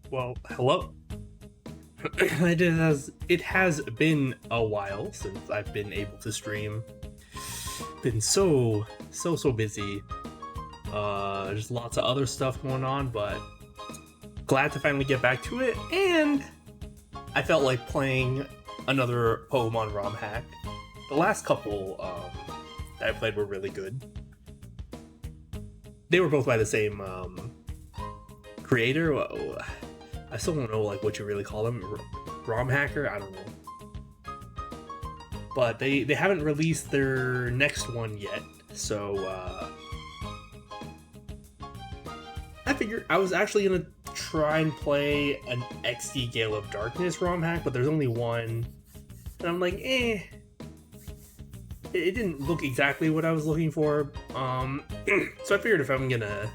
Well, hello. it has been a while since I've been able to stream. Been so busy. There's lots of other stuff going on, but glad to finally get back to it. And I felt like playing another Pokemon ROM hack. The last couple that I played were really good. They were both by the same creator. I still don't know like what you really call them. ROM hacker? I don't know. But they haven't released their next one yet, so I figured I was actually gonna try and play an XD Gale of Darkness ROM hack, but there's only one, and I'm like, it didn't look exactly what I was looking for. So I figured if I'm gonna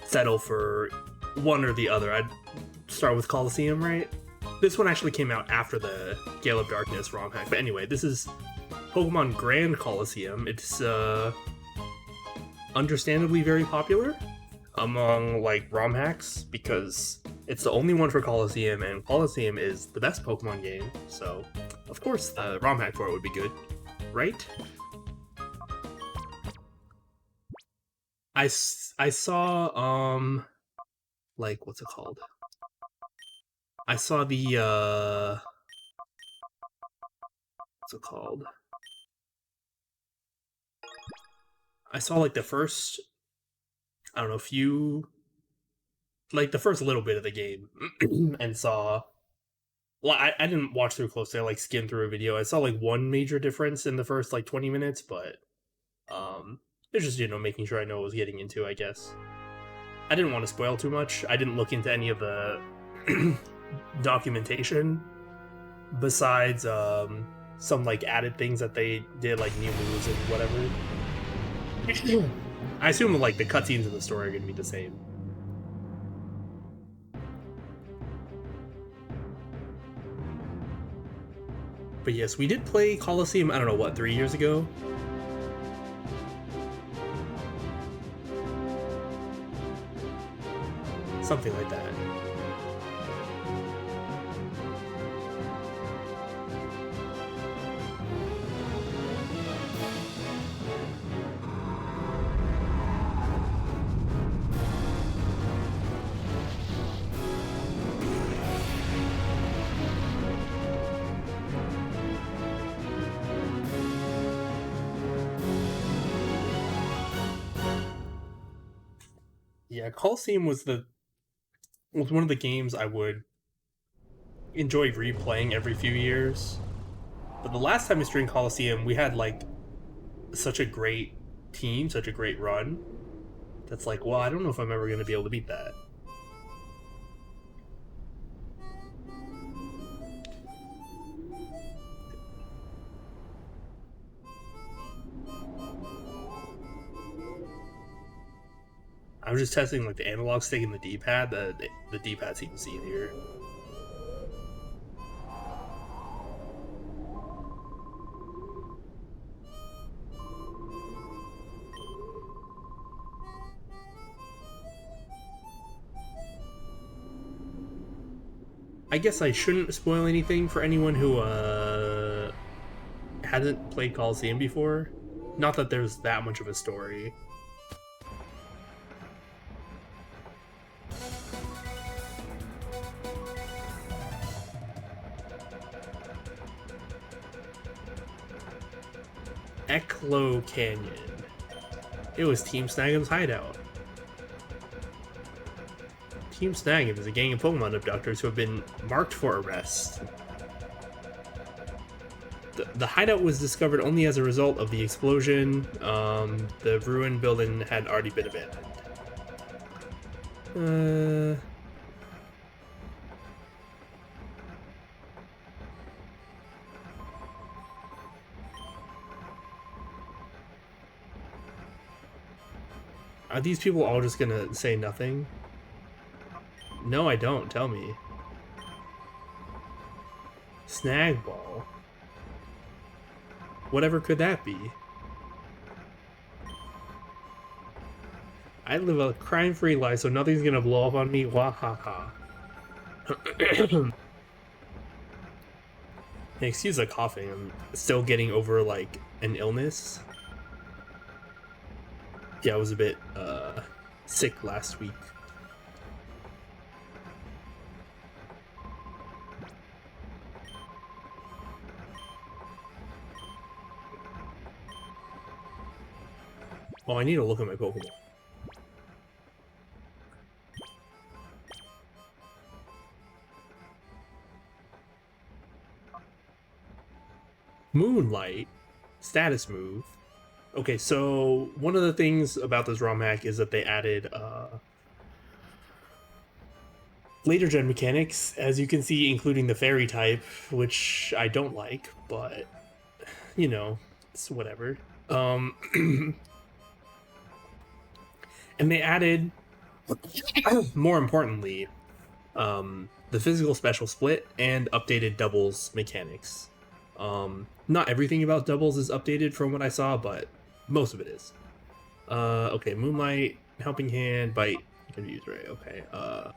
settle for one or the other, I'd start with Colosseum, right? This one actually came out after the Gale of Darkness ROM hack, but anyway, this is Pokemon Grand Colosseum. It's understandably very popular among like ROM hacks because it's the only one for Colosseum, and Colosseum is the best Pokemon game, so of course the ROM hack for it would be good, right? I saw like what's it called? I saw the what's it called? I saw like the first, I don't know, few, like the first little bit of the game and saw, well, I didn't watch through closely. I like skimmed through a video. I saw like one major difference in the first like 20 minutes, but it's just, making sure I know what I was getting into, I guess. I didn't want to spoil too much. I didn't look into any of the documentation besides some like added things that they did, like new moves and whatever. I assume like the cutscenes in the story are going to be the same. But yes, we did play Colosseum, I don't know, what, 3 years ago? Something like that. Yeah, Colosseum was one of the games I would enjoy replaying every few years. But the last time we streamed Colosseum, we had like such a great team, such a great run. That's like, well, I don't know if I'm ever going to be able to beat that. I was just testing like the analog stick and the D-pad. The D-pad seems easier. I guess I shouldn't spoil anything for anyone who hasn't played Colosseum before. Not that there's that much of a story. Eklo Canyon. It was Team Snag'em's hideout. Team Snag'em is a gang of Pokemon abductors who have been marked for arrest. The hideout was discovered only as a result of the explosion. The ruined building had already been abandoned. Are these people all just gonna say nothing? No, I don't. Tell me. Snag ball. Whatever could that be? I live a crime-free life, so nothing's gonna blow up on me. Wahaha. Excuse the coughing. I'm still getting over like an illness. Yeah, I was a bit sick last week. Oh, I need to look at my Pokemon. Moonlight. Status move. Okay, so one of the things about this ROM hack is that they added later gen mechanics, as you can see, including the fairy type, which I don't like, but you know, it's whatever. And they added, more importantly, the physical special split and updated doubles mechanics. Not everything about doubles is updated from what I saw, but most of it is. Okay, Moonlight, Helping Hand, Bite, Confused, right? Okay. I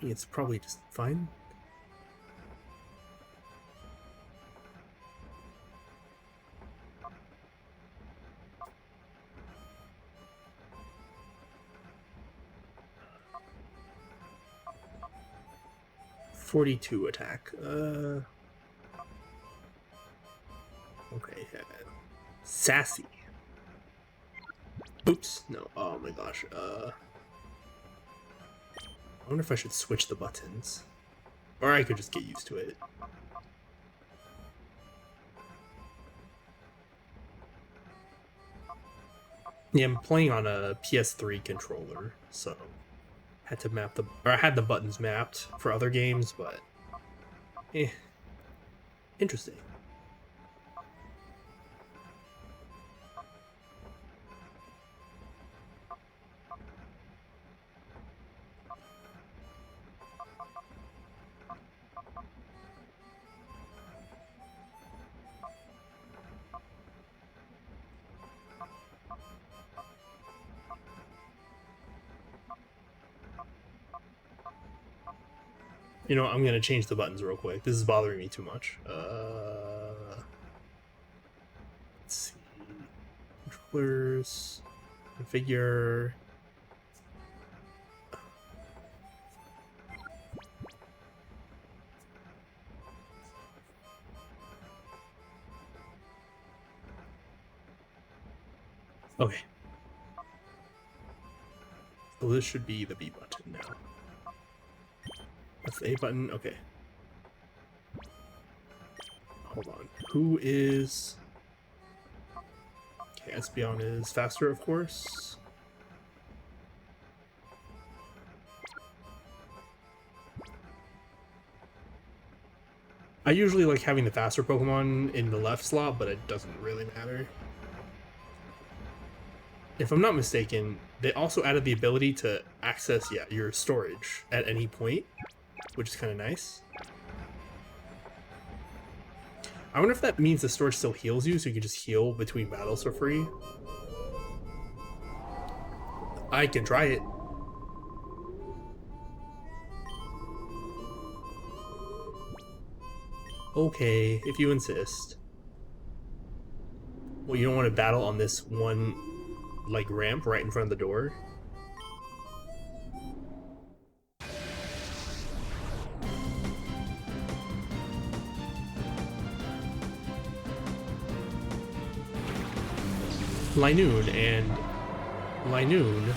mean, it's probably just fine. .42 attack. Okay. Sassy. Oops. No. Oh my gosh. I wonder if I should switch the buttons. Or I could just get used to it. Yeah, I'm playing on a PS3 controller, so had to map the, or I had the buttons mapped for other games, but interesting. You know, I'm gonna change the buttons real quick. This is bothering me too much. Let's see. Controllers. Configure. Okay. So this should be the B button now. That's the A button. Okay. Hold on. Who is... Okay, Espeon is faster, of course. I usually like having the faster Pokemon in the left slot, but it doesn't really matter. If I'm not mistaken, they also added the ability to access, yeah, your storage at any point, which is kind of nice. I wonder if that means the storage still heals you, so you can just heal between battles for free. I can try it. Okay, if you insist. Well, you don't want to battle on this one, like, ramp right in front of the door? Linoon, and Linoon.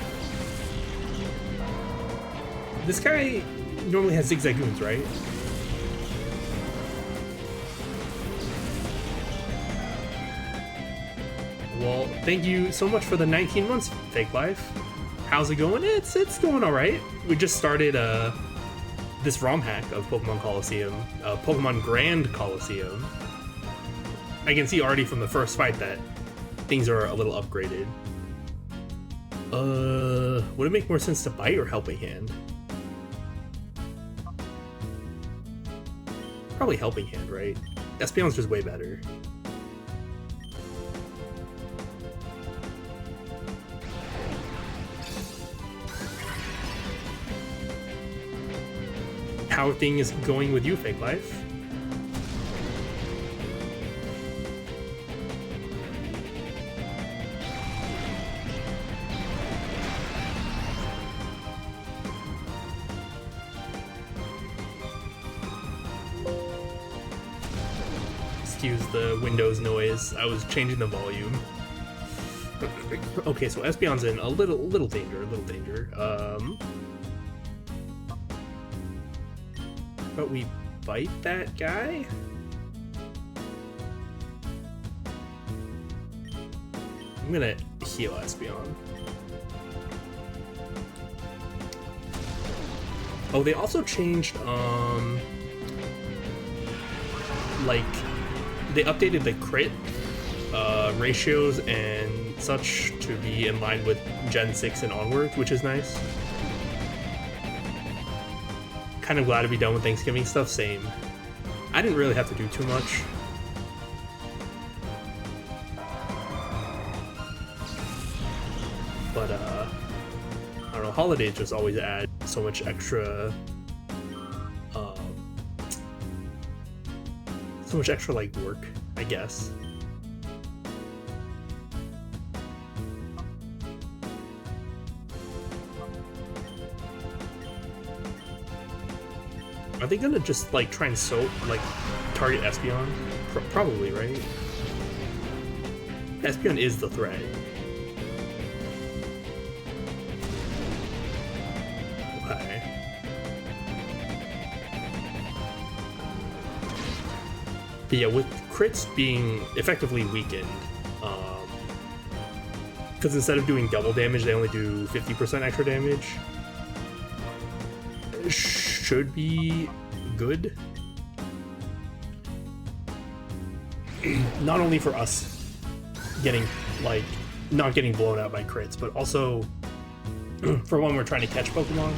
This guy normally has Zigzagoons, right? Well, thank you so much for the 19 months, Fake Life. How's it going? It's going all right. We just started this ROM hack of Pokemon Colosseum, Pokemon Grand Colosseum. I can see already from the first fight that things are a little upgraded. Would it make more sense to bite or Helping Hand? Probably Helping Hand, right? Espeon's just way better. How are things going with you, Fake Life? Excuse the Windows noise. I was changing the volume. Okay, so Espeon's in a little danger. But we fight that guy? I'm gonna heal Espeon. Oh, they also changed, like, they updated the crit ratios and such to be in line with Gen 6 and onwards, which is nice. Kind of glad to be done with Thanksgiving stuff, same. I didn't really have to do too much. But, I don't know, holidays just always add so much extra, like, work, I guess. Are they gonna just, like, try and target Espeon? Probably, right? Espeon is the threat. Okay. But yeah, with crits being effectively weakened, because instead of doing double damage, they only do 50% extra damage. Should be good. Not only for us getting, like, not getting blown out by crits, but also for when we're trying to catch Pokemon.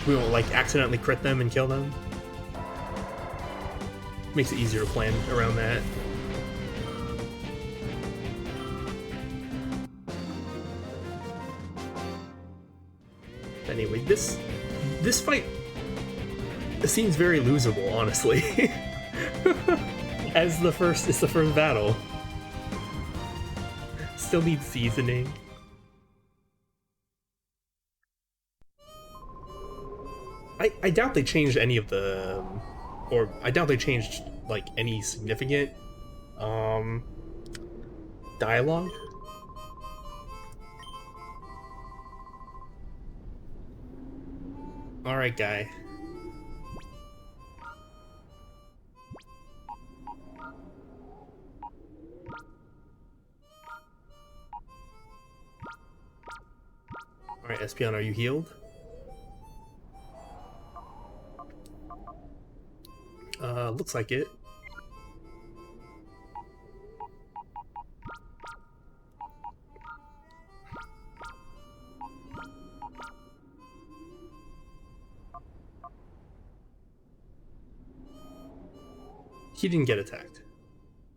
We won't, like, accidentally crit them and kill them. Makes it easier to plan around that. Anyway, this fight seems very losable, honestly. It's the first battle. Still needs seasoning. I doubt they changed any of the, or I doubt they changed, like, any significant dialogue. Alright, guy. Alright, Espeon, are you healed? Looks like it. He didn't get attacked,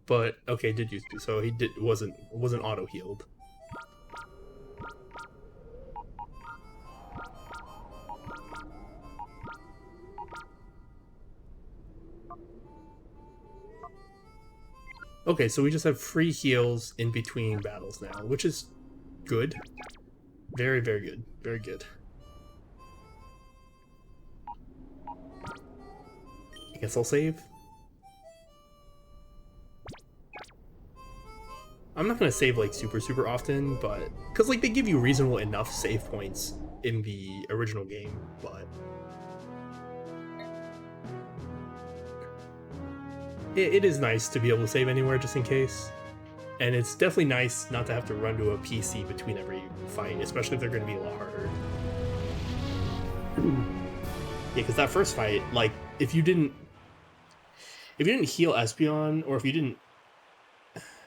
but okay, did use to, so he wasn't auto healed. Okay, so we just have free heals in between battles now, which is good. Very, very good. Very good. I guess I'll save. I'm not gonna save, like, super often, but because, like, they give you reasonable enough save points in the original game, but it is nice to be able to save anywhere just in case. And it's definitely nice not to have to run to a PC between every fight, especially if they're going to be a lot harder. Yeah, because that first fight, like, if you didn't heal Espeon, or if you didn't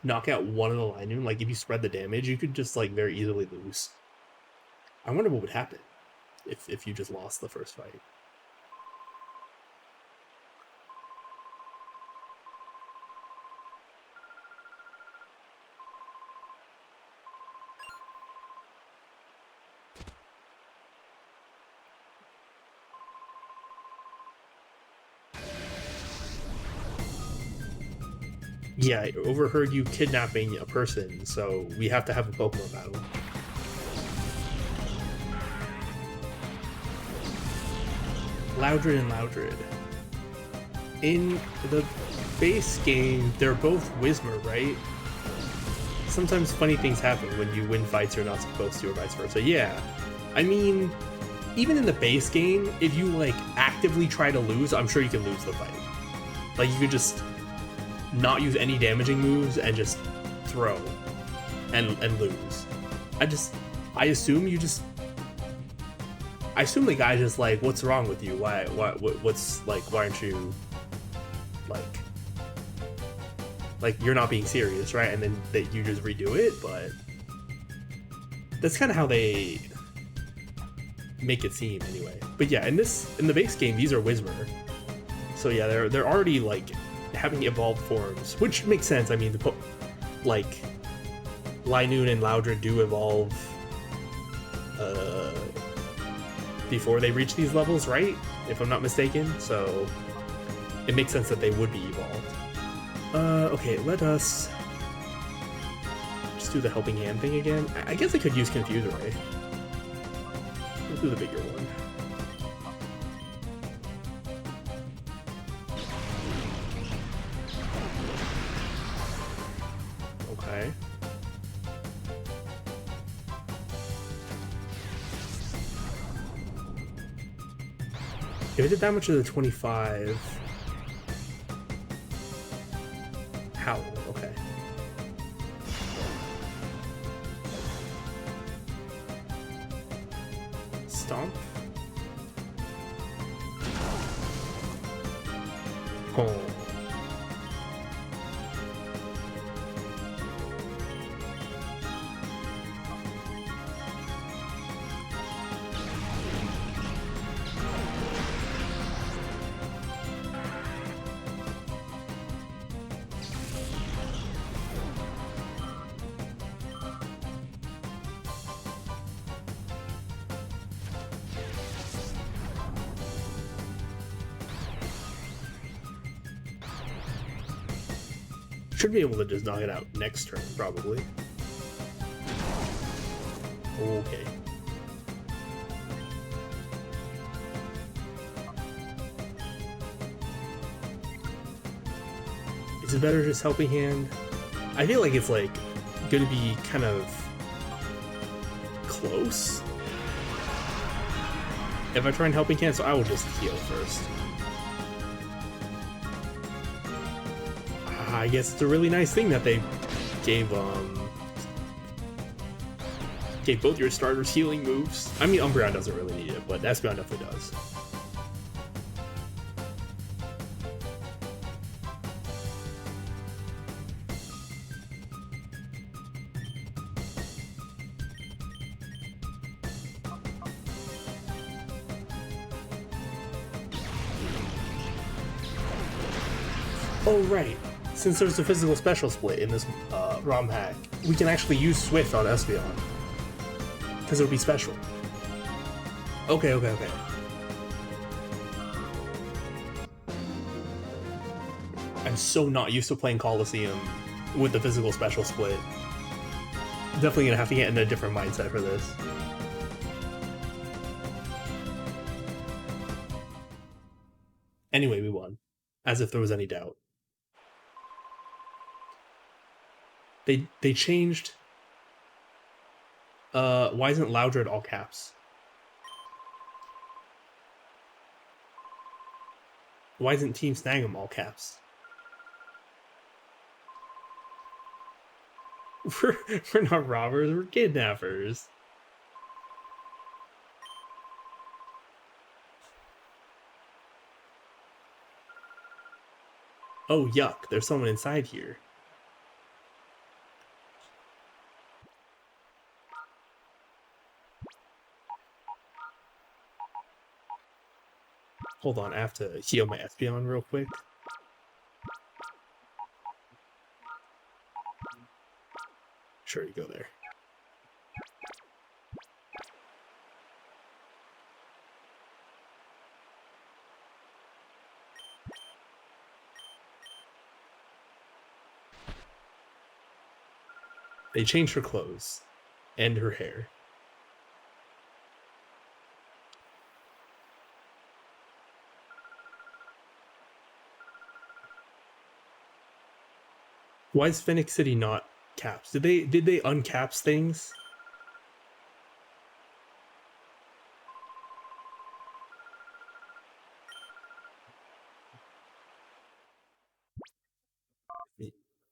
knock out one of the Linoon, like, if you spread the damage, you could just, like, very easily lose. I wonder what would happen if you just lost the first fight. Yeah, I overheard you kidnapping a person, so we have to have a Pokemon battle. Loudred and Loudred. In the base game, they're both Whismer, right? Sometimes funny things happen when you win fights you're not supposed to, or vice versa. Yeah. I mean, even in the base game, if you, like, actively try to lose, I'm sure you can lose the fight. Like, you could just not use any damaging moves and just throw and lose. I assume the guy's just like, what's wrong with you? What's, like, why aren't you, like you're not being serious, right? And then that you just redo it, but that's kind of how they make it seem anyway. But yeah, in the base game, these are Whismer, so yeah, they're already like having evolved forms, which makes sense. I mean, like Linoon and Loudred do evolve before they reach these levels, right? If I'm not mistaken, so it makes sense that they would be evolved. Okay, let us just do the helping hand thing again. I guess I could use Confuse Ray. We'll do the bigger one. Okay. If it did that much of the 25... Howl, okay. Stomp? Oh. Should be able to just knock it out next turn, probably. Okay. Is it better just helping hand? I feel like it's like gonna be kind of close if I try and helping hand, so I will just heal first. I guess it's a really nice thing that they gave both your starters healing moves. I mean, Umbreon doesn't really need it, but Espeon definitely does. Oh, right. Since there's a physical special split in this ROM hack, we can actually use Swift on Espeon. Because it'll be special. Okay. I'm so not used to playing Colosseum with the physical special split. Definitely gonna have to get in a different mindset for this. Anyway, we won. As if there was any doubt. They changed... why isn't Loudred all caps? Why isn't Team Snag'em all caps? We're not robbers, we're kidnappers. Oh, yuck, there's someone inside here. Hold on, I have to heal my Espeon real quick. Sure, you go there. They changed her clothes and her hair. Why is Phoenix City not caps? Did they uncaps things?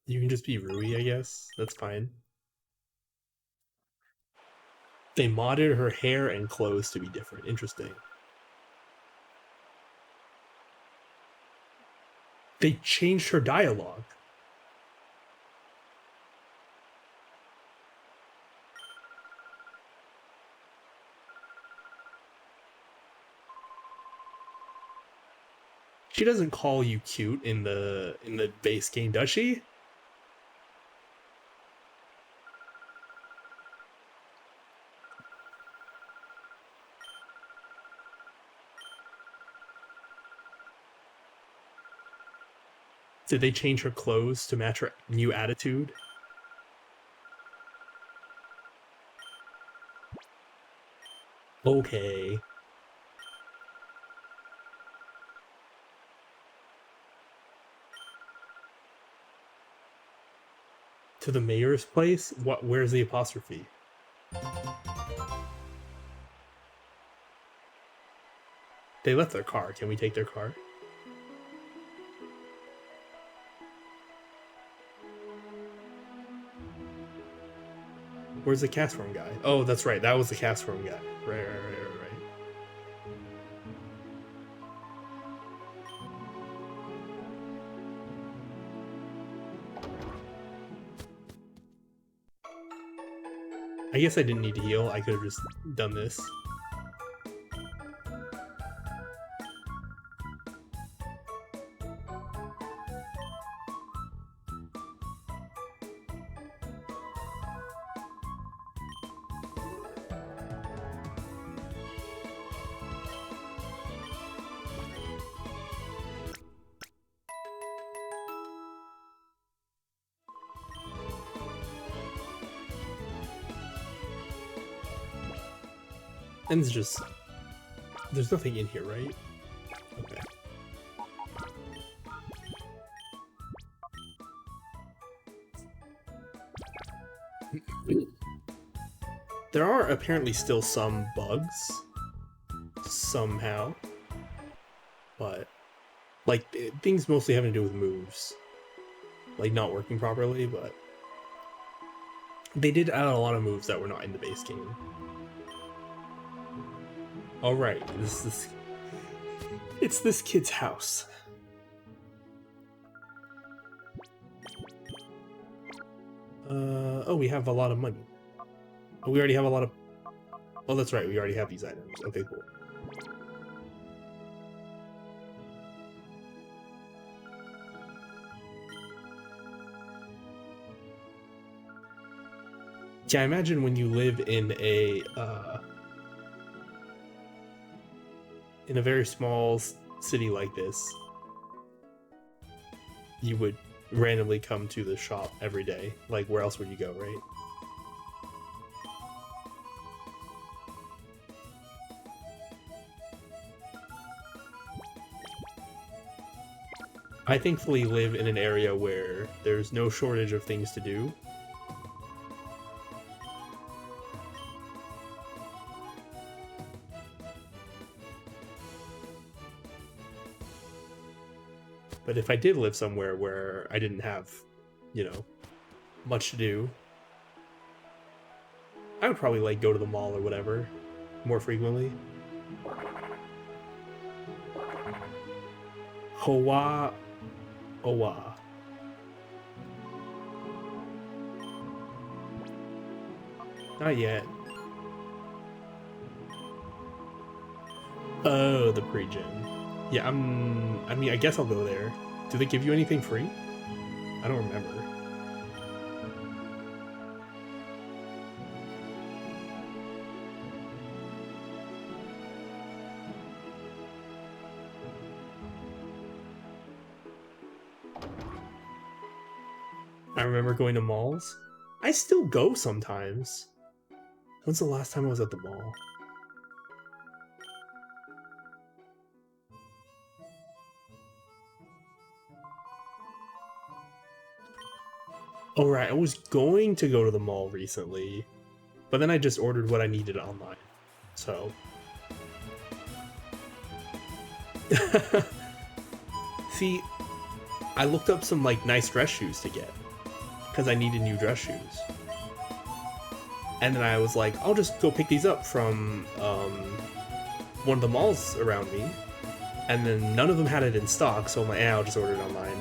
You can just be Rui, I guess. That's fine. They modded her hair and clothes to be different. Interesting. They changed her dialogue. She doesn't call you cute in the base game, does she? Did they change her clothes to match her new attitude? Okay. To the mayor's place? What? Where's the apostrophe? They left their car. Can we take their car? Where's the cast form guy? Oh, that's right. That was the cast form guy. Right. I guess I didn't need to heal. I could have just done this. And it's just... There's nothing in here, right? Okay. There are apparently still some bugs. Somehow. But... Like, things mostly having to do with moves. Like, not working properly, but... They did add a lot of moves that were not in the base game. Alright, it's this kid's house. Oh, we have a lot of money. Oh, we already have a lot of... Oh, that's right, we already have these items. Okay, cool. Yeah, I imagine when you live in a very small city like this, you would randomly come to the shop every day. Like, where else would you go, right? I thankfully live in an area where there's no shortage of things to do. But if I did live somewhere where I didn't have, you know, much to do, I would probably, like, go to the mall or whatever more frequently. Hoa Owa. Not yet. Oh, the pre-gen. Yeah, I mean, I guess I'll go there. Do they give you anything free? I don't remember. I remember going to malls. I still go sometimes. When's the last time I was at the mall? Oh, right, I was going to go to the mall recently, but then I just ordered what I needed online, so... See, I looked up some, like, nice dress shoes to get, because I needed new dress shoes. And then I was like, I'll just go pick these up from, one of the malls around me, and then none of them had it in stock, so I'm like, I'll just order it online.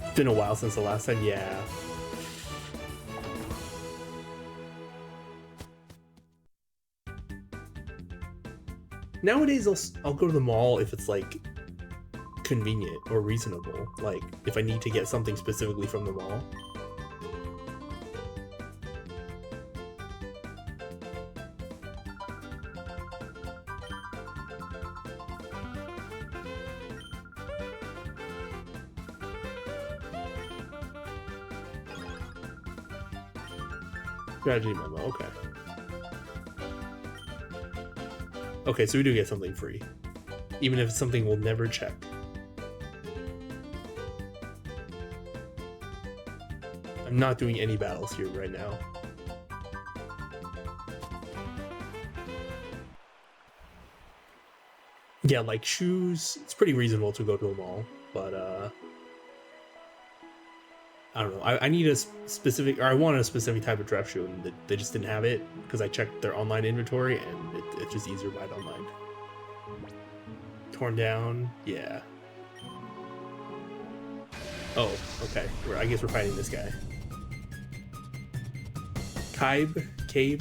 It's been a while since the last time, yeah. Nowadays, I'll go to the mall if it's, like, convenient or reasonable. Like, if I need to get something specifically from the mall. Strategy memo, okay. Okay, so we do get something free. Even if it's something we'll never check. I'm not doing any battles here right now. Yeah, like shoes, it's pretty reasonable to go to a mall, but I don't know. I need a specific, or I wanted a specific type of dress shoe, and they just didn't have it because I checked their online inventory, and it's just easier to buy it online. Torn down, yeah. Oh, okay. I guess we're fighting this guy. Cabe.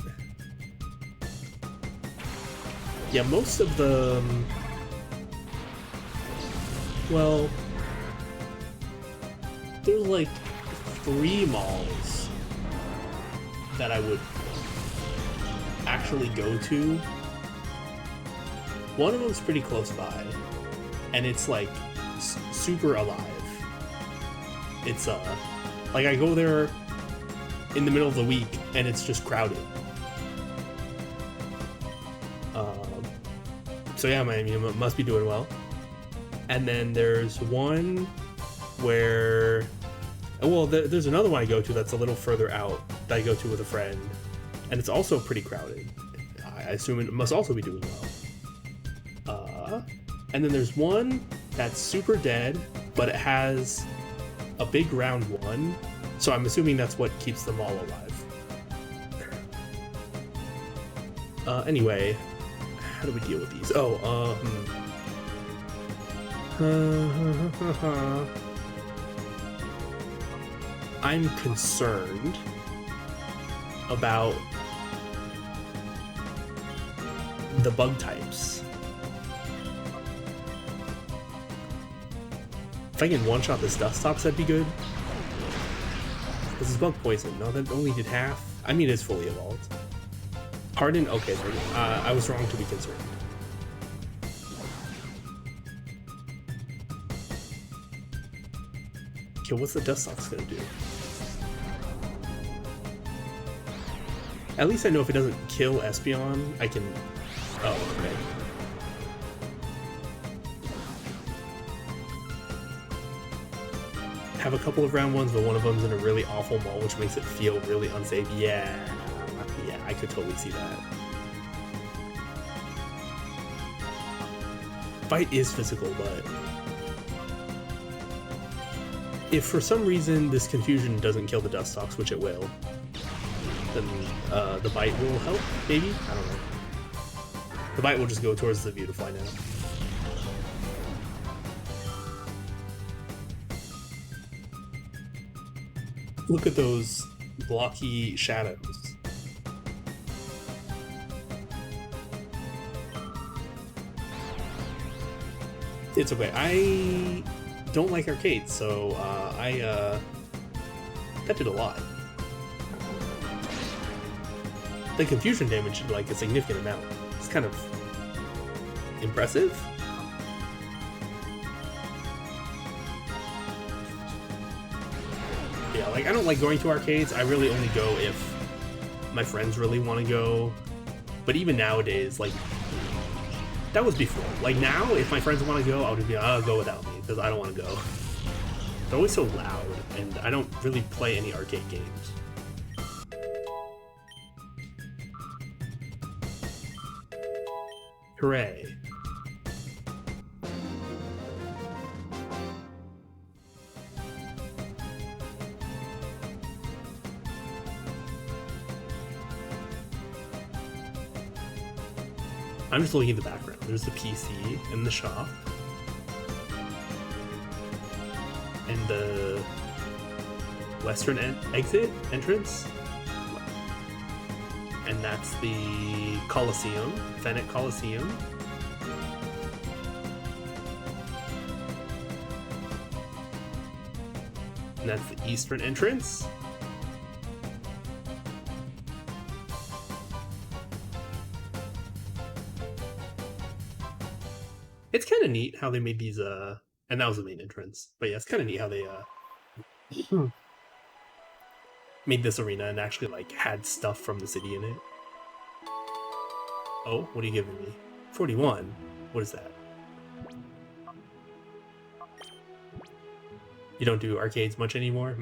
Yeah, most of the... well... there's like 3 malls that I would actually go to. One of them's pretty close by, and it's like super alive. It's like I go there in the middle of the week and it's just crowded. So yeah, Miami must be doing well. And then there's one where, well, there's another one I go to that's a little further out that I go to with a friend, and it's also pretty crowded. I assume it must also be doing well. And then there's one that's super dead, but it has a big round one, so I'm assuming that's what keeps them all alive. Anyway, how do we deal with these? Oh, I'm concerned about the bug types. If I can one-shot this Dustox, that'd be good. This is bug poison. No, that only did half. I mean, it's fully evolved. Harden? Okay, I was wrong to be concerned. Okay, what's the Dustox gonna do? At least I know if it doesn't kill Espeon, I can... oh, okay. Have a couple of round ones, but one of them's in a really awful mall, which makes it feel really unsafe. Yeah, I could totally see that. Fight is physical, but if for some reason this confusion doesn't kill the Dustox, which it will, then the bite will help, maybe? I don't know. The bite will just go towards the Beautifly now. Look at those blocky shadows. It's okay. I don't like arcades, so that did a lot. The confusion damage did like a significant amount. It's kind of impressive. Yeah, like I don't like going to arcades. I really only go if my friends really want to go. But even nowadays, like that was before. Like now, if my friends want to go, I'll just be I'll go without me because I don't want to go. They're always so loud, and I don't really play any arcade games. Hooray. I'm just looking at the background. There's the PC in the shop. And the western entrance. And that's the Colosseum, Fennec Colosseum. And that's the eastern entrance. It's kind of neat how they made these, and that was the main entrance. But yeah, it's kind of neat how they, made this arena and actually, like, had stuff from the city in it. Oh, what are you giving me? 41? What is that? You don't do arcades much anymore?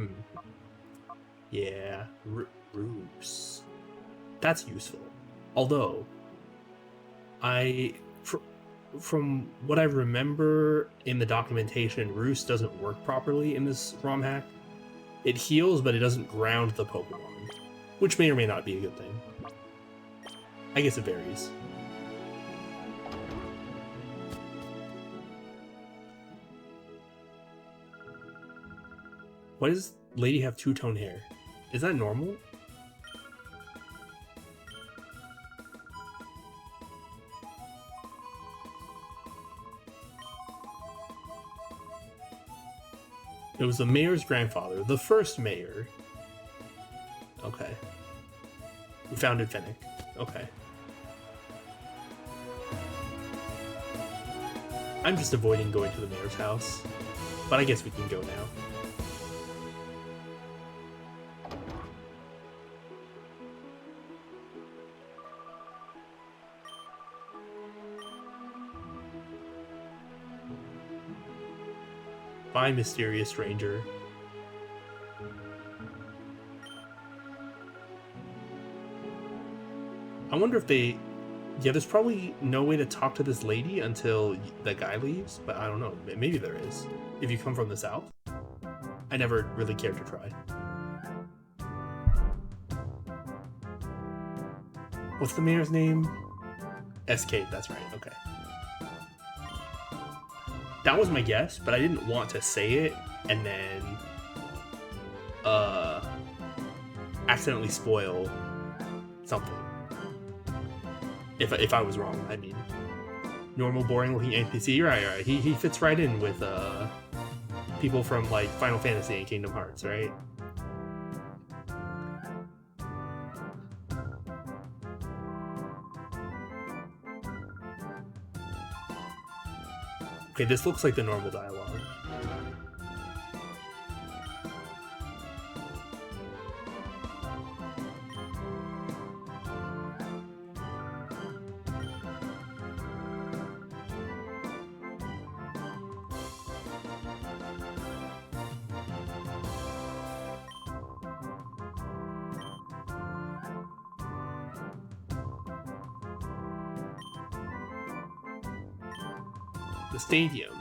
Yeah, Roos. That's useful. Although, from what I remember in the documentation, Roost doesn't work properly in this ROM hack. It heals, but it doesn't ground the Pokemon, which may or may not be a good thing. I guess it varies. Why does Lady have two-tone hair? Is that normal? It was the mayor's grandfather, the first mayor. Okay. Who founded Fennec. Okay. I'm just avoiding going to the mayor's house, but I guess we can go now. Bye, mysterious stranger. I wonder if they... Yeah, there's probably no way to talk to this lady until the guy leaves, but I don't know. Maybe there is. If you come from the south. I never really cared to try. What's the mayor's name? SK, that's right, okay. That was my guess, but I didn't want to say it and then accidentally spoil something. If I was wrong, I mean. Normal, boring-looking NPC, you're right. He fits right in with people from like Final Fantasy and Kingdom Hearts, right? Okay, this looks like the normal dialogue. The stadium.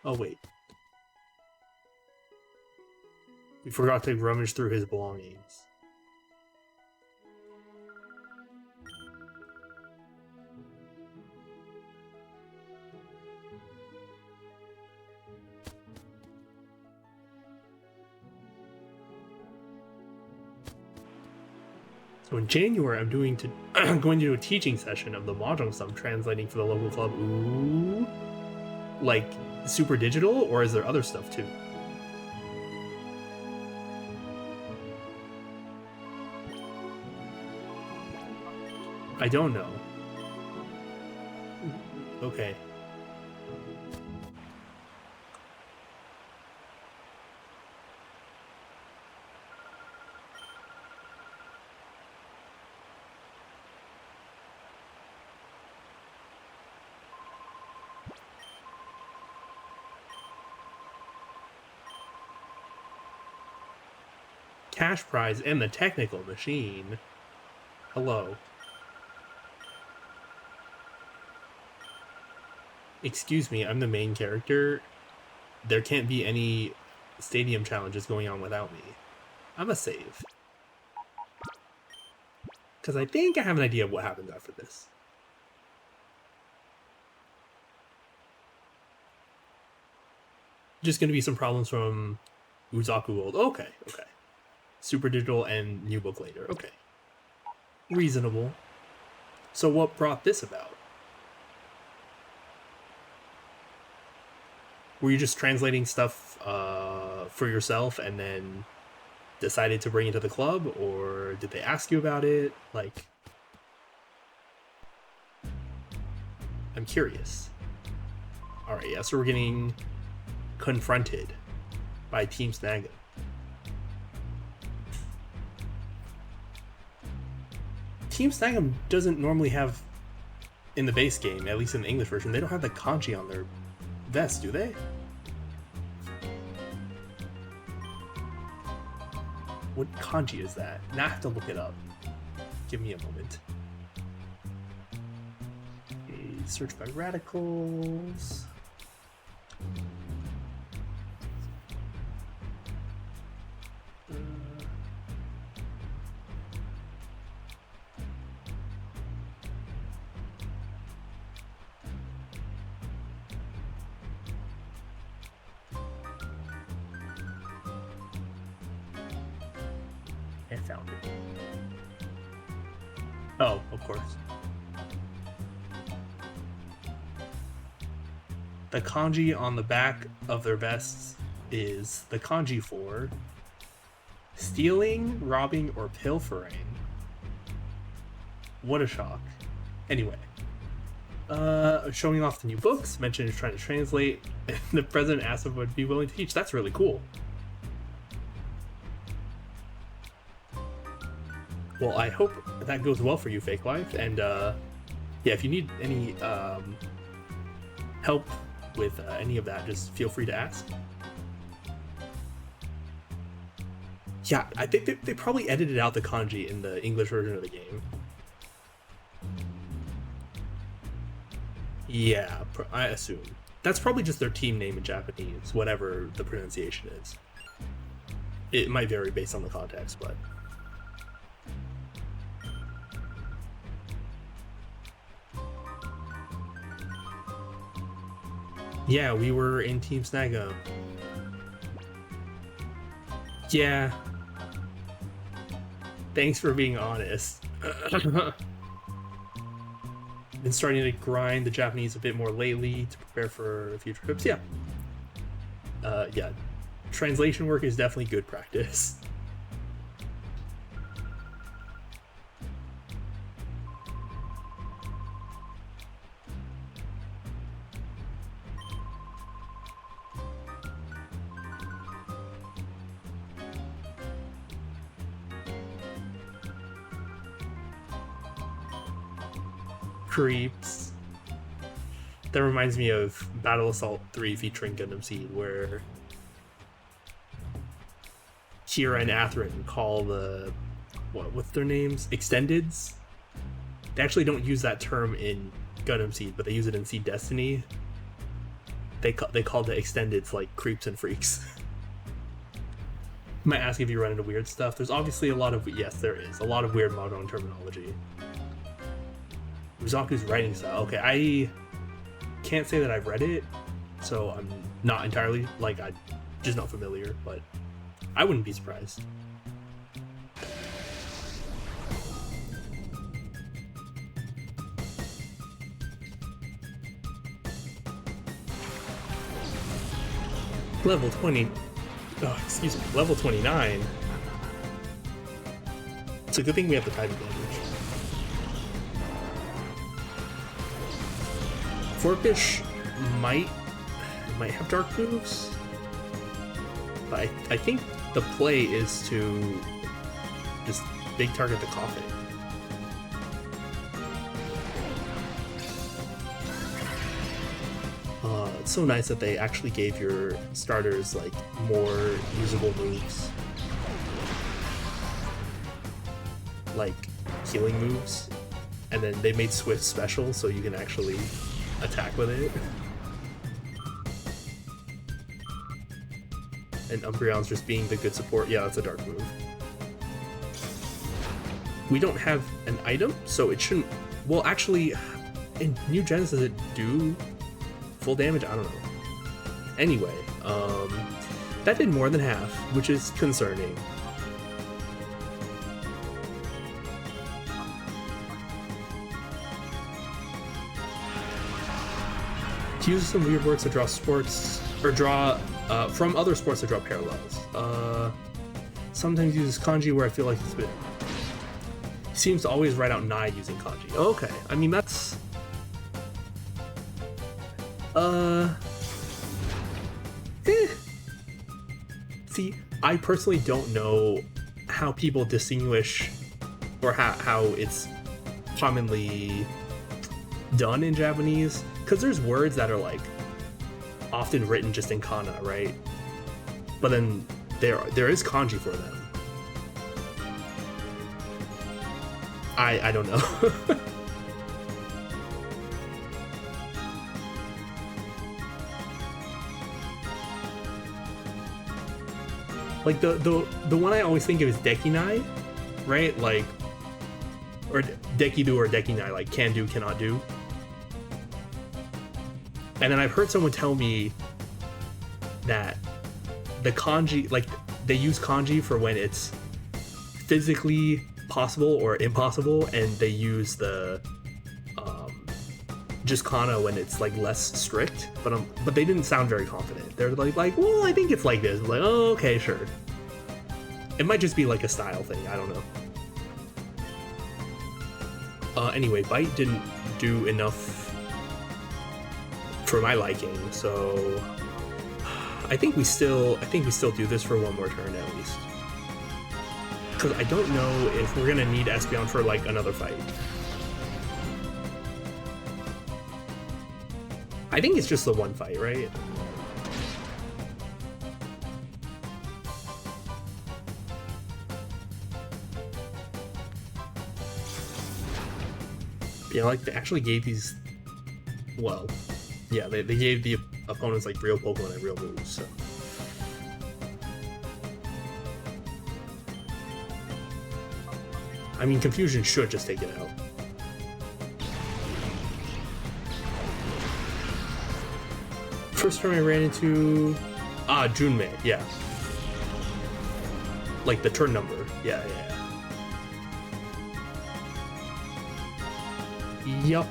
Oh, wait. We forgot to rummage through his belongings. So in January, I'm going to do a teaching session of the Mahjong sum translating for the local club. Ooh. Like, super digital, or is there other stuff too? I don't know. Okay. Cash prize and the technical machine. Hello. Excuse me, I'm the main character. There can't be any stadium challenges going on without me. I'm a save. Because I think I have an idea of what happens after this. Just going to be some problems from Uzaku Gold. Okay, okay. Super Digital and New Book later. Okay. Reasonable. So what brought this about? Were you just translating stuff for yourself and then decided to bring it to the club, or did they ask you about it? Like, I'm curious. All right, yeah, so we're getting confronted by Team Snaga. Team Snaga doesn't normally have, in the base game, at least in the English version, they don't have the kanji on their vest, do they? What kanji is that? Now I have to look it up. Give me a moment. Okay, search by radicals. I found it. Oh, of course. The kanji on the back of their vests is the kanji for stealing, robbing, or pilfering. What a shock. Anyway, showing off the new books, mentioned is trying to translate, and the president asked if would be willing to teach. That's really cool. Well, I hope that goes well for you, Fake Life, and yeah, if you need any help with any of that, just feel free to ask. Yeah, I think they probably edited out the kanji in the English version of the game. Yeah, I assume. That's probably just their team name in Japanese, whatever the pronunciation is. It might vary based on the context, but... Yeah, we were in Team Snaga. Yeah. Thanks for being honest. Been starting to grind the Japanese a bit more lately to prepare for future trips. Yeah. Yeah. Translation work is definitely good practice. Creeps. That reminds me of Battle Assault 3 featuring Gundam Seed, where Kira and Athrun call the what's their names? Extendeds? They actually don't use that term in Gundam Seed, but they use it in Seed Destiny. They call the extendeds like creeps and freaks. You might ask if you run into weird stuff. There's obviously a lot of, yes, there is a lot of weird modern terminology. Uzaku's writing style. Okay, I can't say that I've read it, so I'm not entirely, like, I'm just not familiar, but I wouldn't be surprised. Level 20. Oh, excuse me. Level 29. It's a good thing we have the type advantage. Forkfish might have dark moves, but I think the play is to just big target the coffin. It's so nice that they actually gave your starters like more usable moves, like healing moves, and then they made Swift special so you can actually attack with it. And Umbreon's just being the good support. Yeah, that's a dark move. We don't have an item, so it shouldn't... Well, actually, in New Gens, does it do full damage? I don't know. Anyway, that did more than half, which is concerning. To use some weird words to draw sports, or draw from other sports to draw parallels. Sometimes uses kanji where I feel like it's been. Seems to always write out Nai using kanji. Okay, I mean that's. See, I personally don't know how people distinguish, or how it's commonly done in Japanese, because there's words that are like often written just in kana, right? But then there is kanji for them. I don't know. Like the one I always think of is dekinai, right? Like, or dekido or dekinai, like can do, cannot do. And then I've heard someone tell me that the kanji, like they use kanji for when it's physically possible or impossible, and they use the just kana when it's like less strict. But they didn't sound very confident. They're like, well, I think it's like this. I'm like, oh, okay, sure. It might just be like a style thing. I don't know. Anyway, Bite didn't do enough for my liking, so I think we still do this for one more turn at least. Because I don't know if we're gonna need Espeon for like another fight. I think it's just the one fight, right? Yeah, like they actually gave these. Well, yeah, they gave the opponents like real Pokemon and real moves, so. I mean, Confusion should just take it out. First time I ran into Junmei, yeah. Like the turn number, yeah. Yup.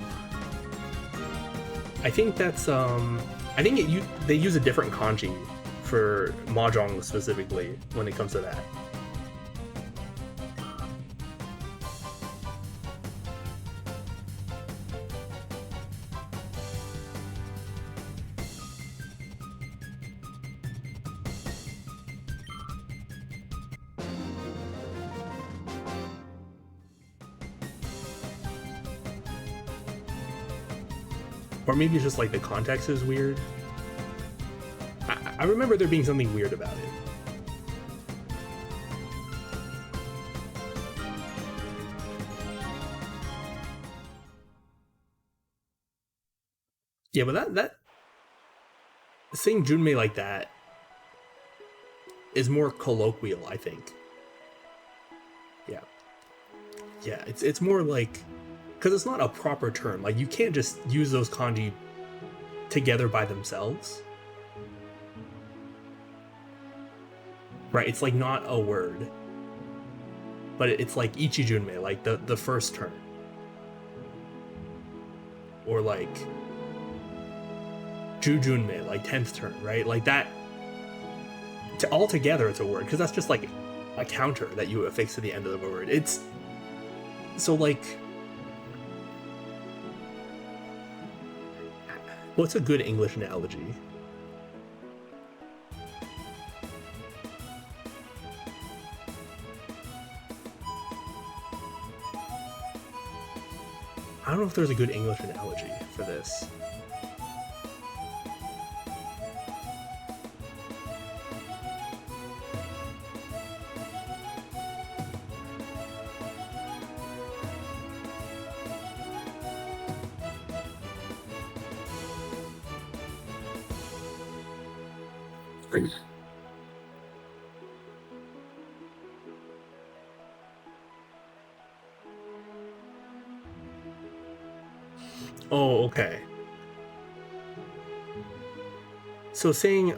I think that's I think they use a different kanji for Mahjong specifically when it comes to that. Or maybe it's just like the context is weird. I remember there being something weird about it. Yeah, but that saying Junmei like that is more colloquial, I think. Yeah, it's more like, because it's not a proper term. Like, you can't just use those kanji together by themselves. Right, it's like not a word. But it's like Ichi Junmei, like the first turn. Or like Ju Junmei, like 10th turn, right? Like that, all together it's a word, because that's just like a counter that you affix to the end of the word. It's, so like, What's a good English analogy? I don't know if there's a good English analogy for this. Oh, okay. So saying,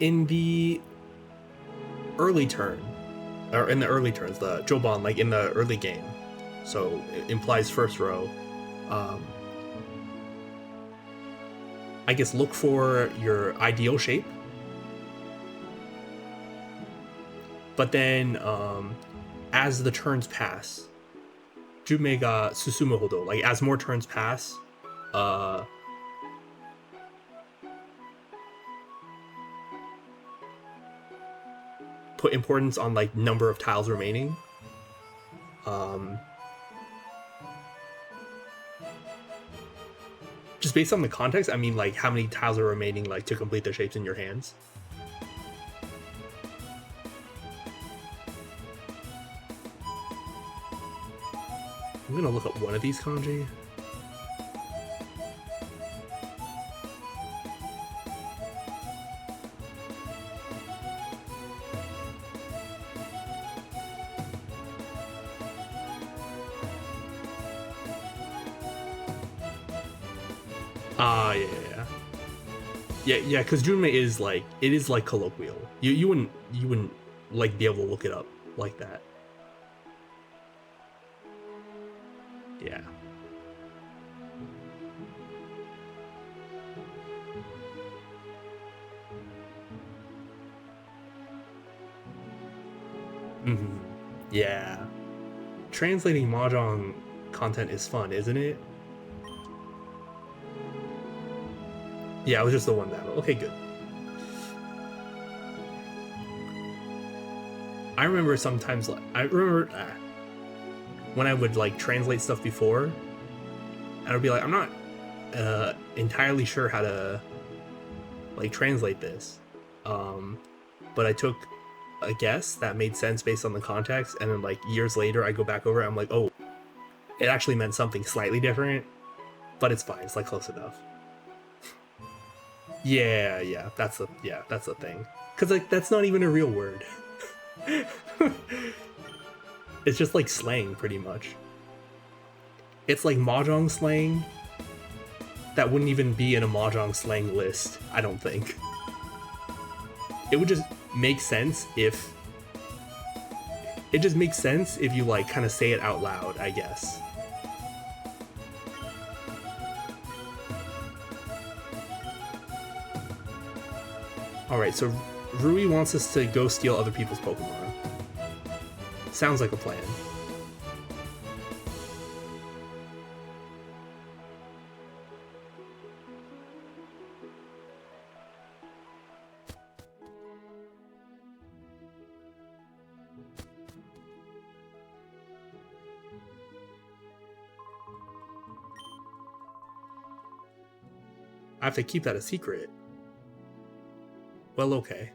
in the early turn, or in the early turns, the Joban, like in the early game, so it implies first row, I guess look for your ideal shape, but then as the turns pass, Jume ga susumu hodo, like as more turns pass, put importance on like number of tiles remaining. Just based on the context, I mean like how many tiles are remaining like to complete the shapes in your hands. I'm gonna look up one of these kanji. Yeah, because Junmei is like, it is like colloquial. You wouldn't like be able to look it up like that. Yeah. Mm-hmm. Yeah. Translating Mahjong content is fun, isn't it? Yeah, it was just the one battle. Okay, good. I remember sometimes, when I would like translate stuff before, I would be like, I'm not entirely sure how to like translate this, but I took a guess that made sense based on the context, and then like years later I go back over it, I'm like, oh, it actually meant something slightly different, but it's fine, it's like close enough. Yeah, that's the thing. Cause like that's not even a real word. It's just like slang, pretty much. It's like Mahjong slang that wouldn't even be in a Mahjong slang list, I don't think. It would just make sense if... It just makes sense if you like kind of say it out loud, I guess. Alright, so Rui wants us to go steal other people's Pokemon. Sounds like a plan. I have to keep that a secret. Well, okay.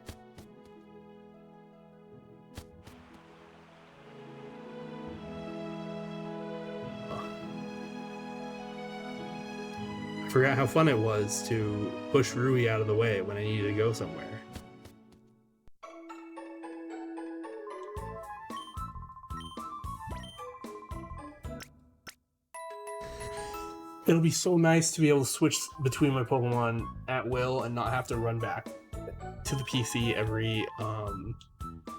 I forgot how fun it was to push Rui out of the way when I needed to go somewhere. It'll be so nice to be able to switch between my Pokemon at will and not have to run back to the PC every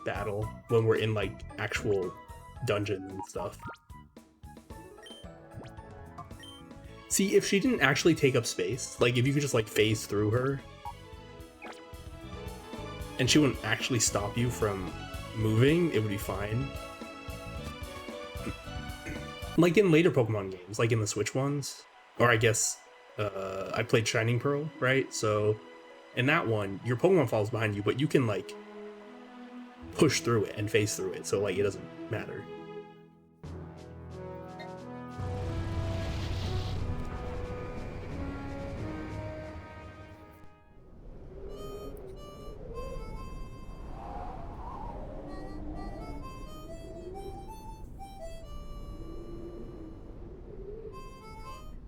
battle when we're in like actual dungeons and stuff. See, if she didn't actually take up space, like if you could just like phase through her and she wouldn't actually stop you from moving, it would be fine. Like in later Pokemon games, like in the Switch ones, or I guess I played Shining Pearl, right? So in that one, your Pokemon falls behind you, but you can like push through it and face through it, so like it doesn't matter.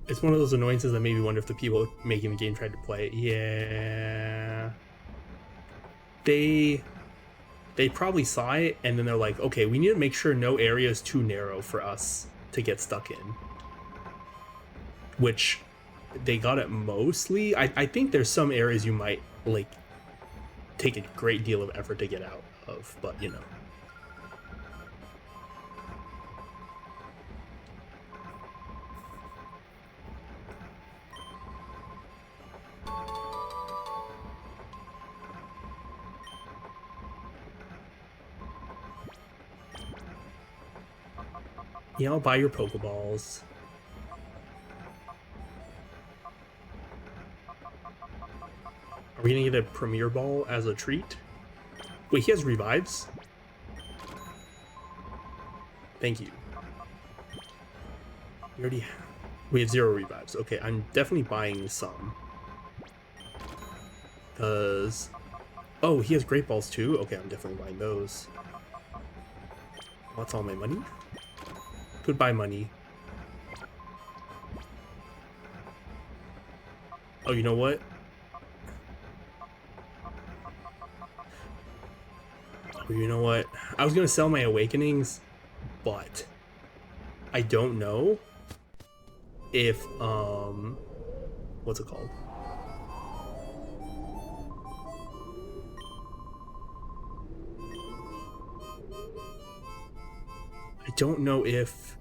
It's one of those annoyances that made me wonder if the people making the game tried to play it. Yeah. They probably saw it and then they're like, okay, we need to make sure no area is too narrow for us to get stuck in. Which they got it mostly. I think there's some areas you might like take a great deal of effort to get out of, but you know. Yeah, I'll buy your Pokeballs. Are we gonna get a Premier Ball as a treat? Wait, he has revives? Thank you. We have 0 revives. Okay, I'm definitely buying some. Because... Oh, he has Great Balls too? Okay, I'm definitely buying those. What's all my money? Goodbye, money. Oh, you know what? Oh, you know what? I was gonna sell my Awakenings, but I don't know if, what's it called? I don't know if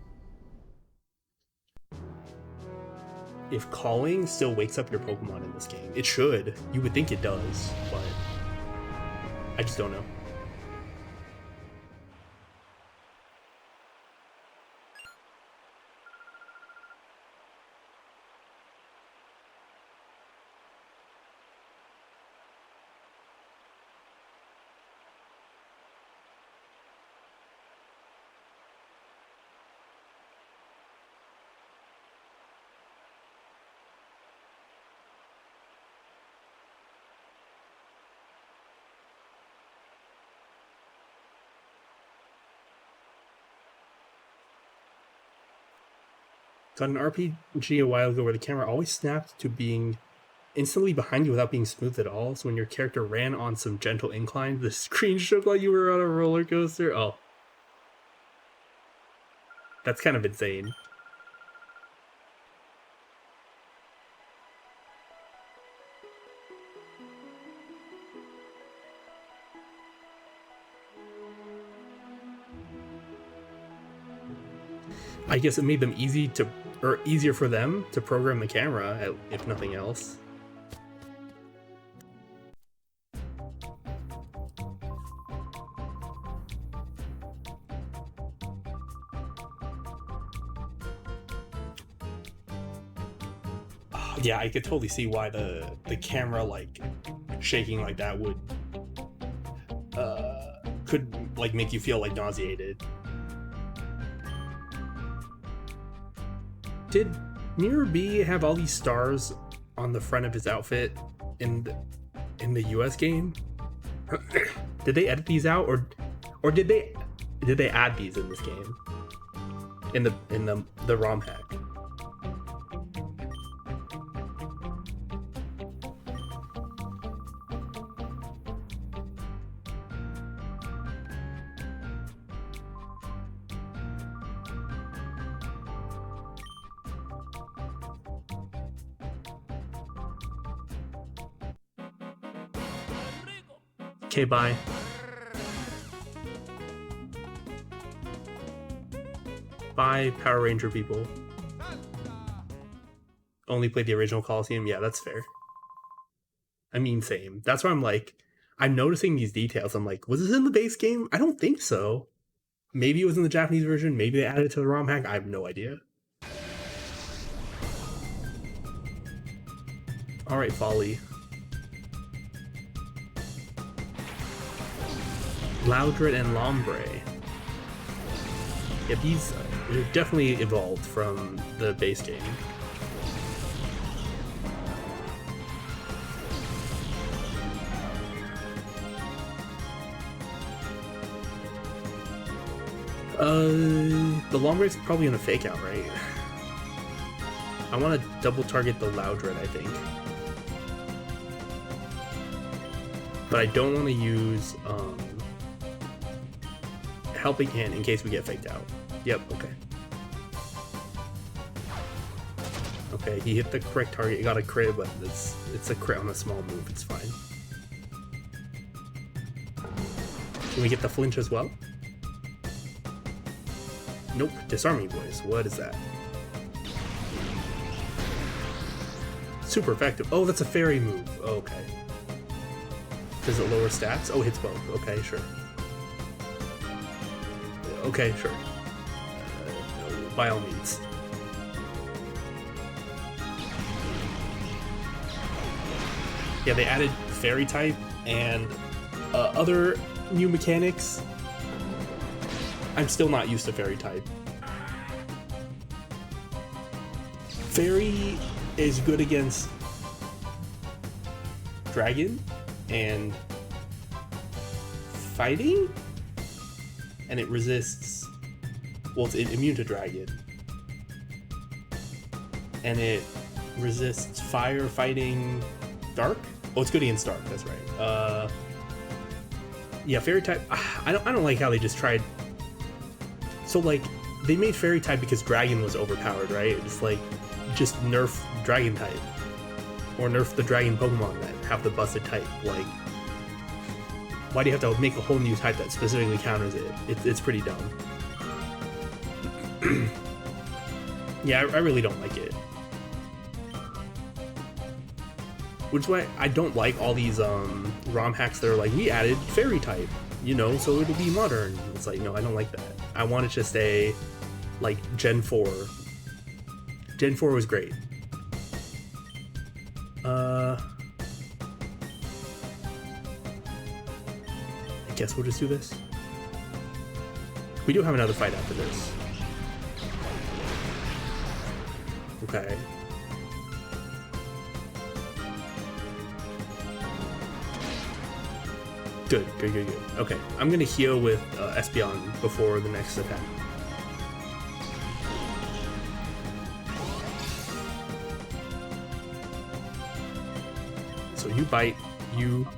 calling still wakes up your Pokemon in this game. It should. You would think it does, but I just don't know. Got an RPG a while ago where the camera always snapped to being instantly behind you without being smooth at all. So when your character ran on some gentle incline, the screen shook like you were on a roller coaster. Oh. That's kind of insane. I guess it made them easier for them to program the camera, if nothing else. Oh, yeah, I could totally see why the camera like shaking like that would could like make you feel like nauseated. Did Mirror B have all these stars on the front of his outfit in the US game? Did they edit these out, or did they add these in this game? In the ROM hack? Okay, bye. Bye, Power Ranger people. Only played the original Colosseum? Yeah, that's fair. I mean, same. That's why I'm like, I'm noticing these details. I'm like, was this in the base game? I don't think so. Maybe it was in the Japanese version. Maybe they added it to the ROM hack. I have no idea. All right, Folly. Loudred and Lombre. Yeah, these definitely evolved from the base game. The Lombre's probably gonna fake out, right? I want to double target the Loudred, I think. But I don't want to use Helping Hand in case we get faked out. Yep, okay. Okay, he hit the correct target. He got a crit, but it's a crit on a small move. It's fine. Can we get the flinch as well? Nope. Disarming Voice. What is that? Super effective. Oh, that's a fairy move. Oh, okay. Does it lower stats? Oh, it hits both. Okay, sure. Okay, sure. By all means. Yeah, they added fairy type and other new mechanics. I'm still not used to fairy type. Fairy is good against dragon and fighting, and it resists. Well, it's immune to dragon, and it resists fire, fighting, dark. Oh, it's good against dark. That's right. Yeah, fairy type. I don't like how they just tried. So like, they made fairy type because dragon was overpowered, right? It's like, just nerf dragon type, or nerf the dragon Pokemon that have the busted type. Like, why do you have to make a whole new type that specifically counters it? It's pretty dumb. Yeah, I really don't like it. Which is why I don't like all these ROM hacks that are like, we added fairy type, you know, so it'll be modern. It's like, no, I don't like that. I want it to stay like Gen 4. Gen 4 was great. I guess we'll just do this. We do have another fight after this. Okay. Good. Okay, I'm gonna heal with Espeon before the next attack. So you bite, you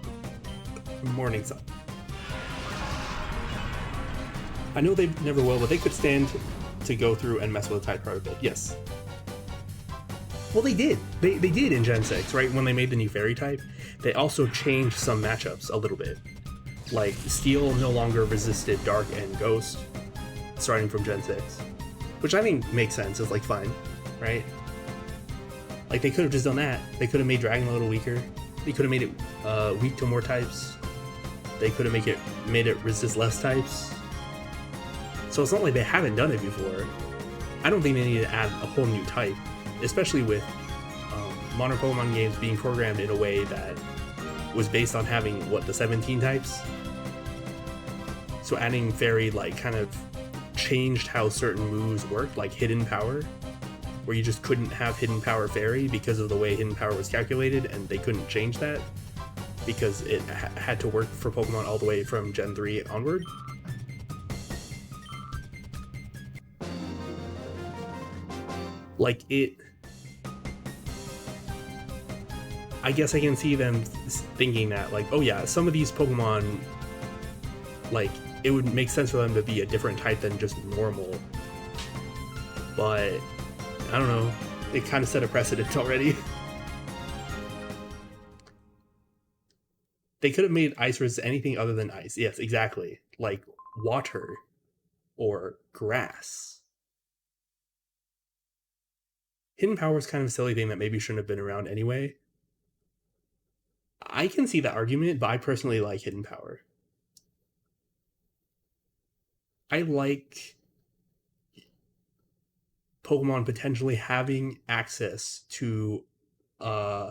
Morning Sun. I know they never will, but they could stand to go through and mess with the type part of it. Yes. Well, they did. They did in Gen 6, right? When they made the new fairy type, they also changed some matchups a little bit. Like, Steel no longer resisted Dark and Ghost, starting from Gen 6. Which I think makes sense. It's like, fine, right? Like, they could have just done that. They could have made Dragon a little weaker. They could have made it weak to more types. They could have made it resist less types. So it's not like they haven't done it before. I don't think they need to add a whole new type, especially with modern Pokemon games being programmed in a way that was based on having, what, the 17 types? So adding Fairy, like, kind of changed how certain moves worked, like Hidden Power, where you just couldn't have Hidden Power Fairy because of the way Hidden Power was calculated, and they couldn't change that because it had to work for Pokemon all the way from Gen 3 onward. Like, I guess I can see them thinking that, like, oh yeah, some of these Pokemon, like, it would make sense for them to be a different type than just normal. But, I don't know, it kind of set a precedent already. They could have made Ice resist anything other than ice. Yes, exactly. Like, water or grass. Hidden Power is kind of a silly thing that maybe shouldn't have been around anyway. I can see that argument, but I personally like hidden power. I like Pokemon potentially having access to uh,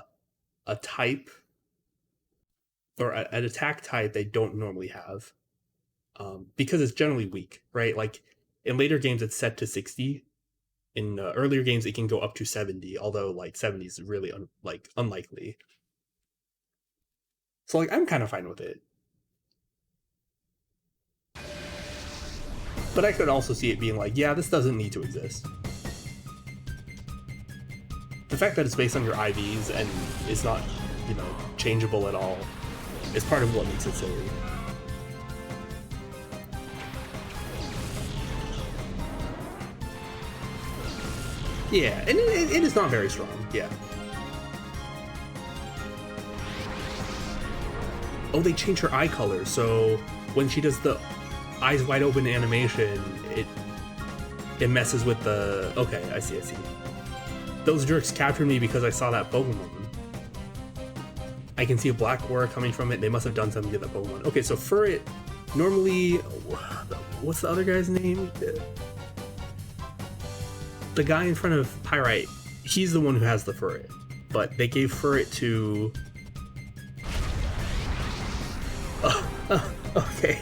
a type or an attack type they don't normally have, because it's generally weak, right? Like in later games, it's set to 60. In earlier games, it can go up to 70, although like 70 is really unlikely. So like I'm kind of fine with it, but I could also see it being like, yeah, this doesn't need to exist. The fact that it's based on your IVs and is not, changeable at all is part of what makes it silly. Yeah, and it is not very strong, yeah. Oh, they changed her eye color, so when she does the eyes wide open animation, it messes with the... Okay, I see. Those jerks captured me because I saw that Pokemon. I can see a black aura coming from it. They must have done something to that Pokemon. Okay, so Furret, normally... What's the other guy's name? The guy in front of Pyrite, he's the one who has the Furret. But they gave Furret to... Okay.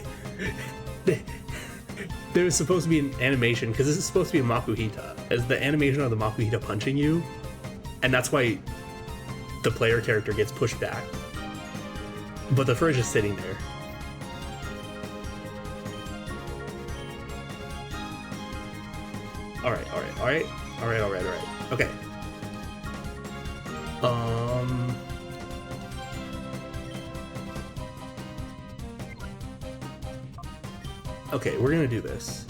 There was supposed to be an animation, because this is supposed to be a Makuhita, as the animation of the Makuhita punching you, and that's why the player character gets pushed back. But the fur is just sitting there. Alright. Okay. Okay, we're gonna do this.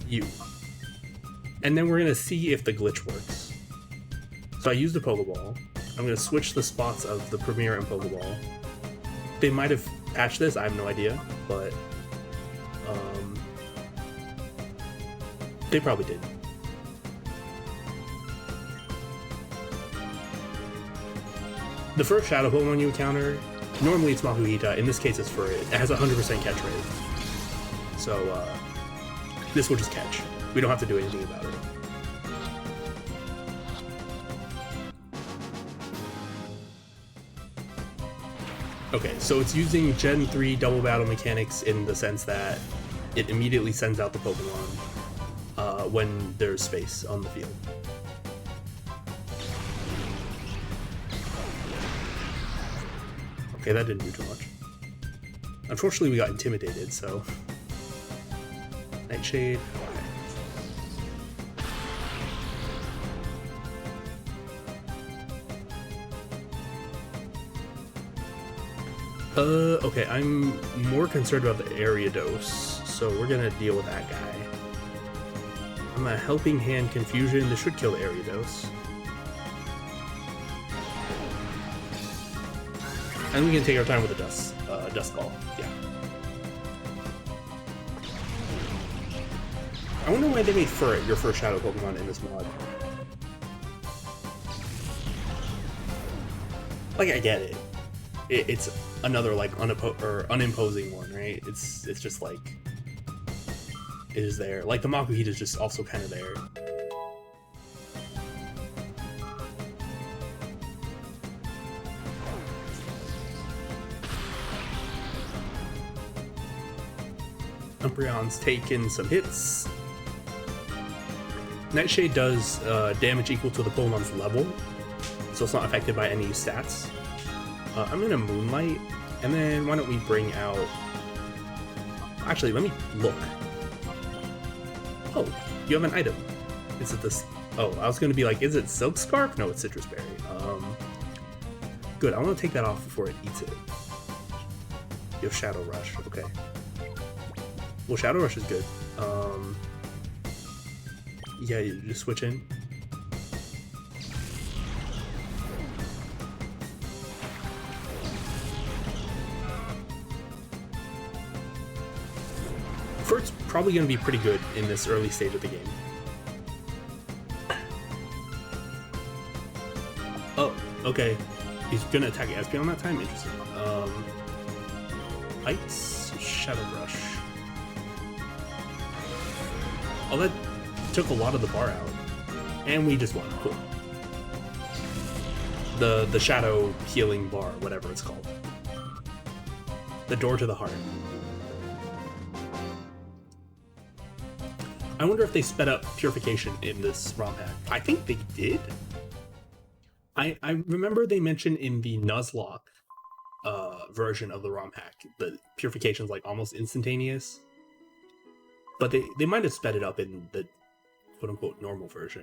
You. And then we're gonna see if the glitch works. So I used the Pokeball. I'm gonna switch the spots of the Premier and Pokeball. They might have patched this, I have no idea, but they probably did. The first Shadow Pokemon you encounter, normally it's Makuhita, in this case it's Furret. It has a 100% catch rate. So, this will just catch. We don't have to do anything about it. Okay, so it's using Gen 3 double battle mechanics in the sense that it immediately sends out the Pokemon when there's space on the field. Okay, that didn't do too much. Unfortunately, we got intimidated, so... Nightshade. Okay, I'm more concerned about the Ariados, so we're gonna deal with that guy. I'm a Helping Hand Confusion. This should kill the Ariados. And we can take our time with the Dust Ball. Yeah. I wonder why they made Furret your first Shadow Pokemon in this mod. Like, I get it. It's another, like, unimposing one, right? It's just, like... It is there. Like, the Makuhita is just also kind of there. Umbreon's taken some hits. Nightshade does damage equal to the Pokemon's level, so it's not affected by any stats. I'm gonna Moonlight, and then why don't we bring out... Actually, let me look. Oh, you have an item. Is it this? Oh, I was gonna be like, is it Silk Scarf? No, it's Citrus Berry. Good, I want to take that off before it eats it. You have Shadow Rush, okay. Well, Shadow Rush is good. Yeah, you just switch in. probably going to be pretty good in this early stage of the game. Oh, okay. He's going to attack Espeon that time? Interesting. Heights, Shadow Rush. Oh, that took a lot of the bar out. And we just won. Cool. The Shadow Healing Bar, whatever it's called. The door to the heart. I wonder if they sped up purification in this ROM hack. I think they did. I remember they mentioned in the Nuzlocke version of the ROM hack, the purification's like almost instantaneous. But they might have sped it up in the quote-unquote normal version.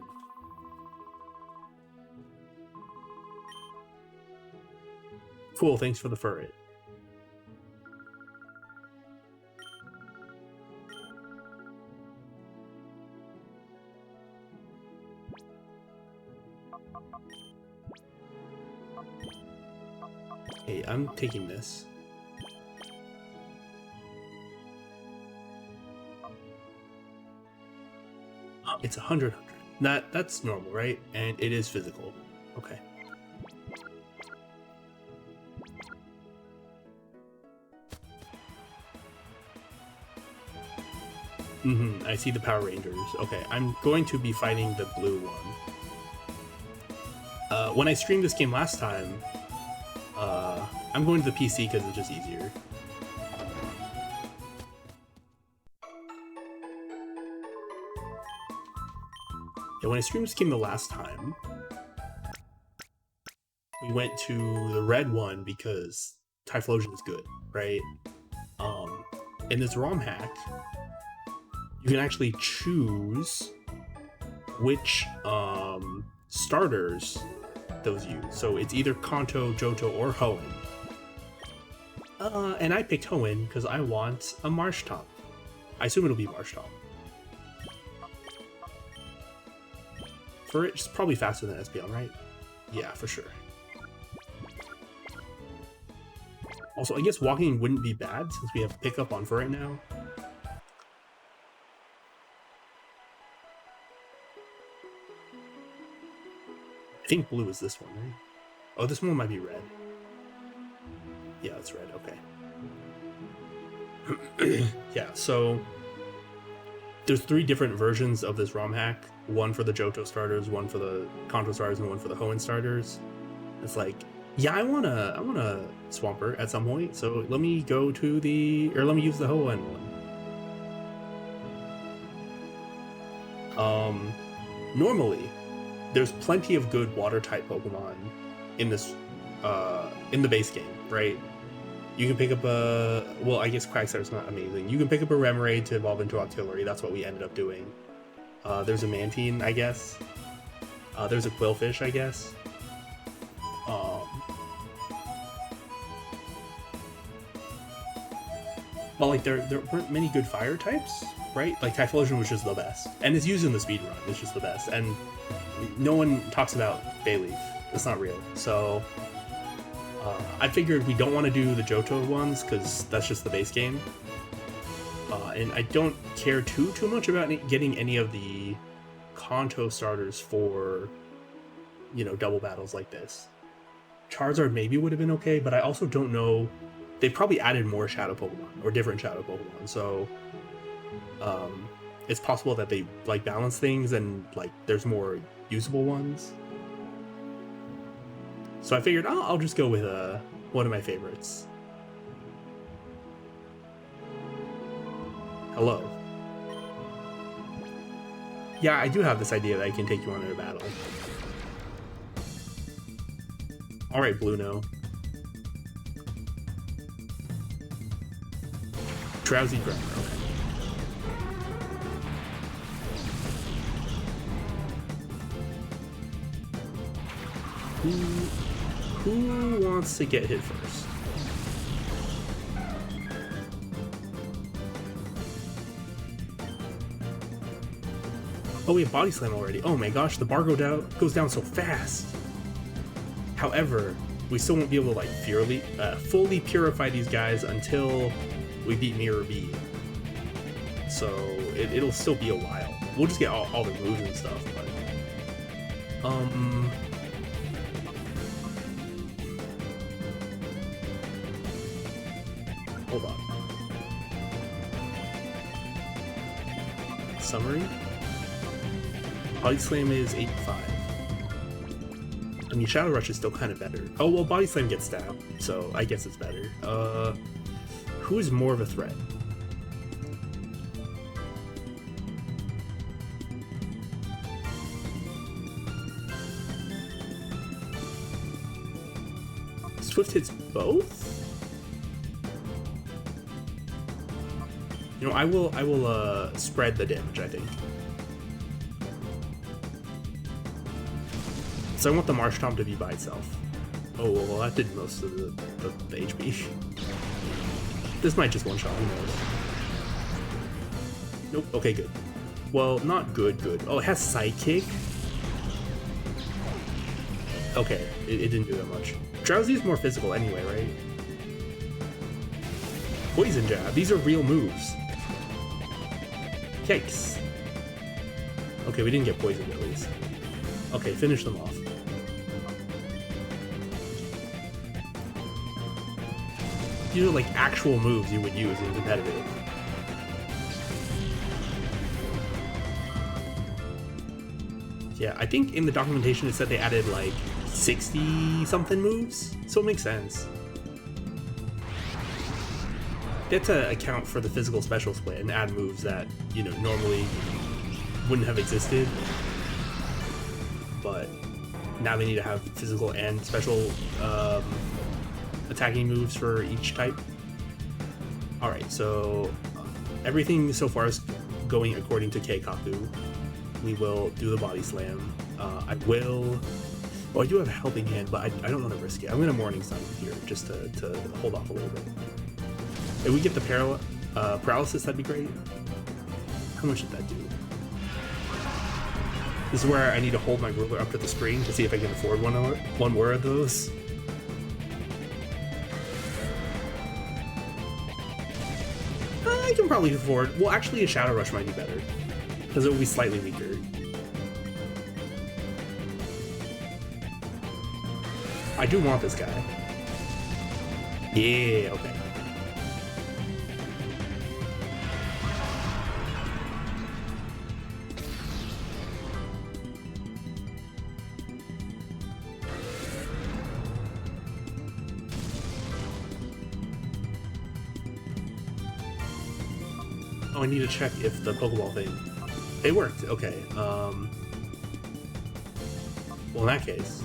Cool, thanks for the furret. Hey, I'm taking this. It's 100. That's normal, right? And it is physical. Okay. I see the Power Rangers. Okay, I'm going to be fighting the blue one. When I streamed this game last time, I'm going to the PC because it's just easier. Yeah, when I streamed this game the last time, we went to the red one because Typhlosion is good, right? In this ROM hack, you can actually choose which starters those use. So it's either Kanto, Johto, or Hoenn. And I picked Hoenn because I want a Marshtomp. I assume it'll be Marshtomp. For it's probably faster than Espeon, right? Yeah, for sure. Also, I guess walking wouldn't be bad since we have pickup on for right now. I think blue is this one, right? Oh, this one might be red. Yeah, it's red, okay. Yeah, so there's 3 different versions of this ROM hack. One for the Johto starters, one for the Kanto starters, and one for the Hoenn starters. It's like, yeah, I want a Swampert at some point, so let me go to let me use the Hoenn one. Normally, there's plenty of good water-type Pokemon in this, in the base game, right? You can pick up well, I guess Quagsires not amazing. You can pick up a Remoraid to evolve into Octillery. That's what we ended up doing. There's a Mantine, I guess. There's a Quillfish, I guess. But like there weren't many good fire types, right? Like Typhlosion was just the best, and it's used in the speedrun. It's just the best, and no one talks about Bayleaf. It's not real. So I figured we don't want to do the Johto ones because that's just the base game, and I don't care too much about getting any of the Kanto starters for, you know, double battles like this. Charizard maybe would have been okay, but I also don't know. They probably added more Shadow Pokemon or different Shadow Pokemon, so it's possible that they like balance things and like there's more usable ones. So I figured I'll just go with one of my favorites. Hello. Yeah, I do have this idea that I can take you on in a battle. Alright, Bluno. Drowsy Grammar, okay. Who wants to get hit first? Oh, we have Body Slam already. Oh my gosh, the bar goes down so fast. However, we still won't be able to like fully purify these guys until we beat Mirror B. so it'll still be a while. We'll just get all the moves and stuff, but hold on. Summary. Body Slam is 85. I mean, Shadow Rush is still kind of better. Oh, well, Body Slam gets stabbed, so I guess it's better. Who is more of a threat? Swift hits both? You know, I will spread the damage, I think. So I want the Marsh Tom to be by itself. Oh, well, that did most of the HP. This might just one-shot, who knows. Nope, okay, good. Well, not good. Oh, it has Sidekick? Okay, it didn't do that much. Drowsy is more physical anyway, right? Poison Jab, these are real moves. Yikes. Okay, we didn't get poisoned at least. Okay, finish them off. These are like actual moves you would use in competitive. Yeah, I think in the documentation it said they added like 60-something moves, so it makes sense. They had to account for the physical special split and add moves that, you know, normally wouldn't have existed. But now they need to have physical and special attacking moves for each type. Alright, so everything so far is going according to Keikaku. We will do the Body Slam. I will... Oh, I do have a Helping Hand, but I don't want to risk it. I'm going to Morning Sun here just to hold off a little bit. If we get the paralysis, that'd be great. How much did that do? This is where I need to hold my ruler up to the screen to see if I can afford one more of those. I can probably afford... Well, actually, a Shadow Rush might be better, because it will be slightly weaker. I do want this guy. Yeah, okay. Oh, I need to check if the Pokeball thing... It worked, okay. Well, in that case...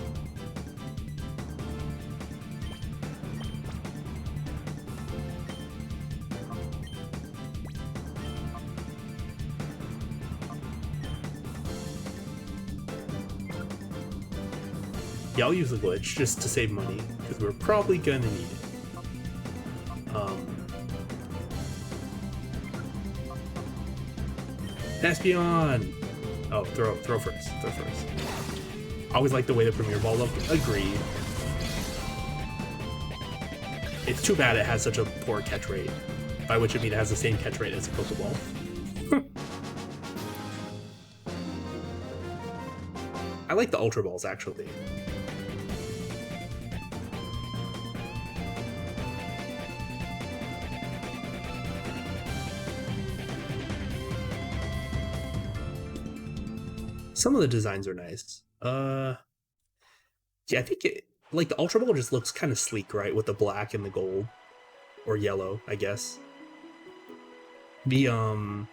Yeah, I'll use the glitch just to save money, because we're probably gonna need it. Espeon! Oh, throw first. I always like the way the Premier Ball looked. Agreed. It's too bad it has such a poor catch rate, by which I mean it has the same catch rate as a Pokeball. I like the Ultra Balls, actually. Some of the designs are nice. Yeah, I think it, like, the Ultra Ball just looks kind of sleek, right? With the black and the gold. Or yellow, I guess. The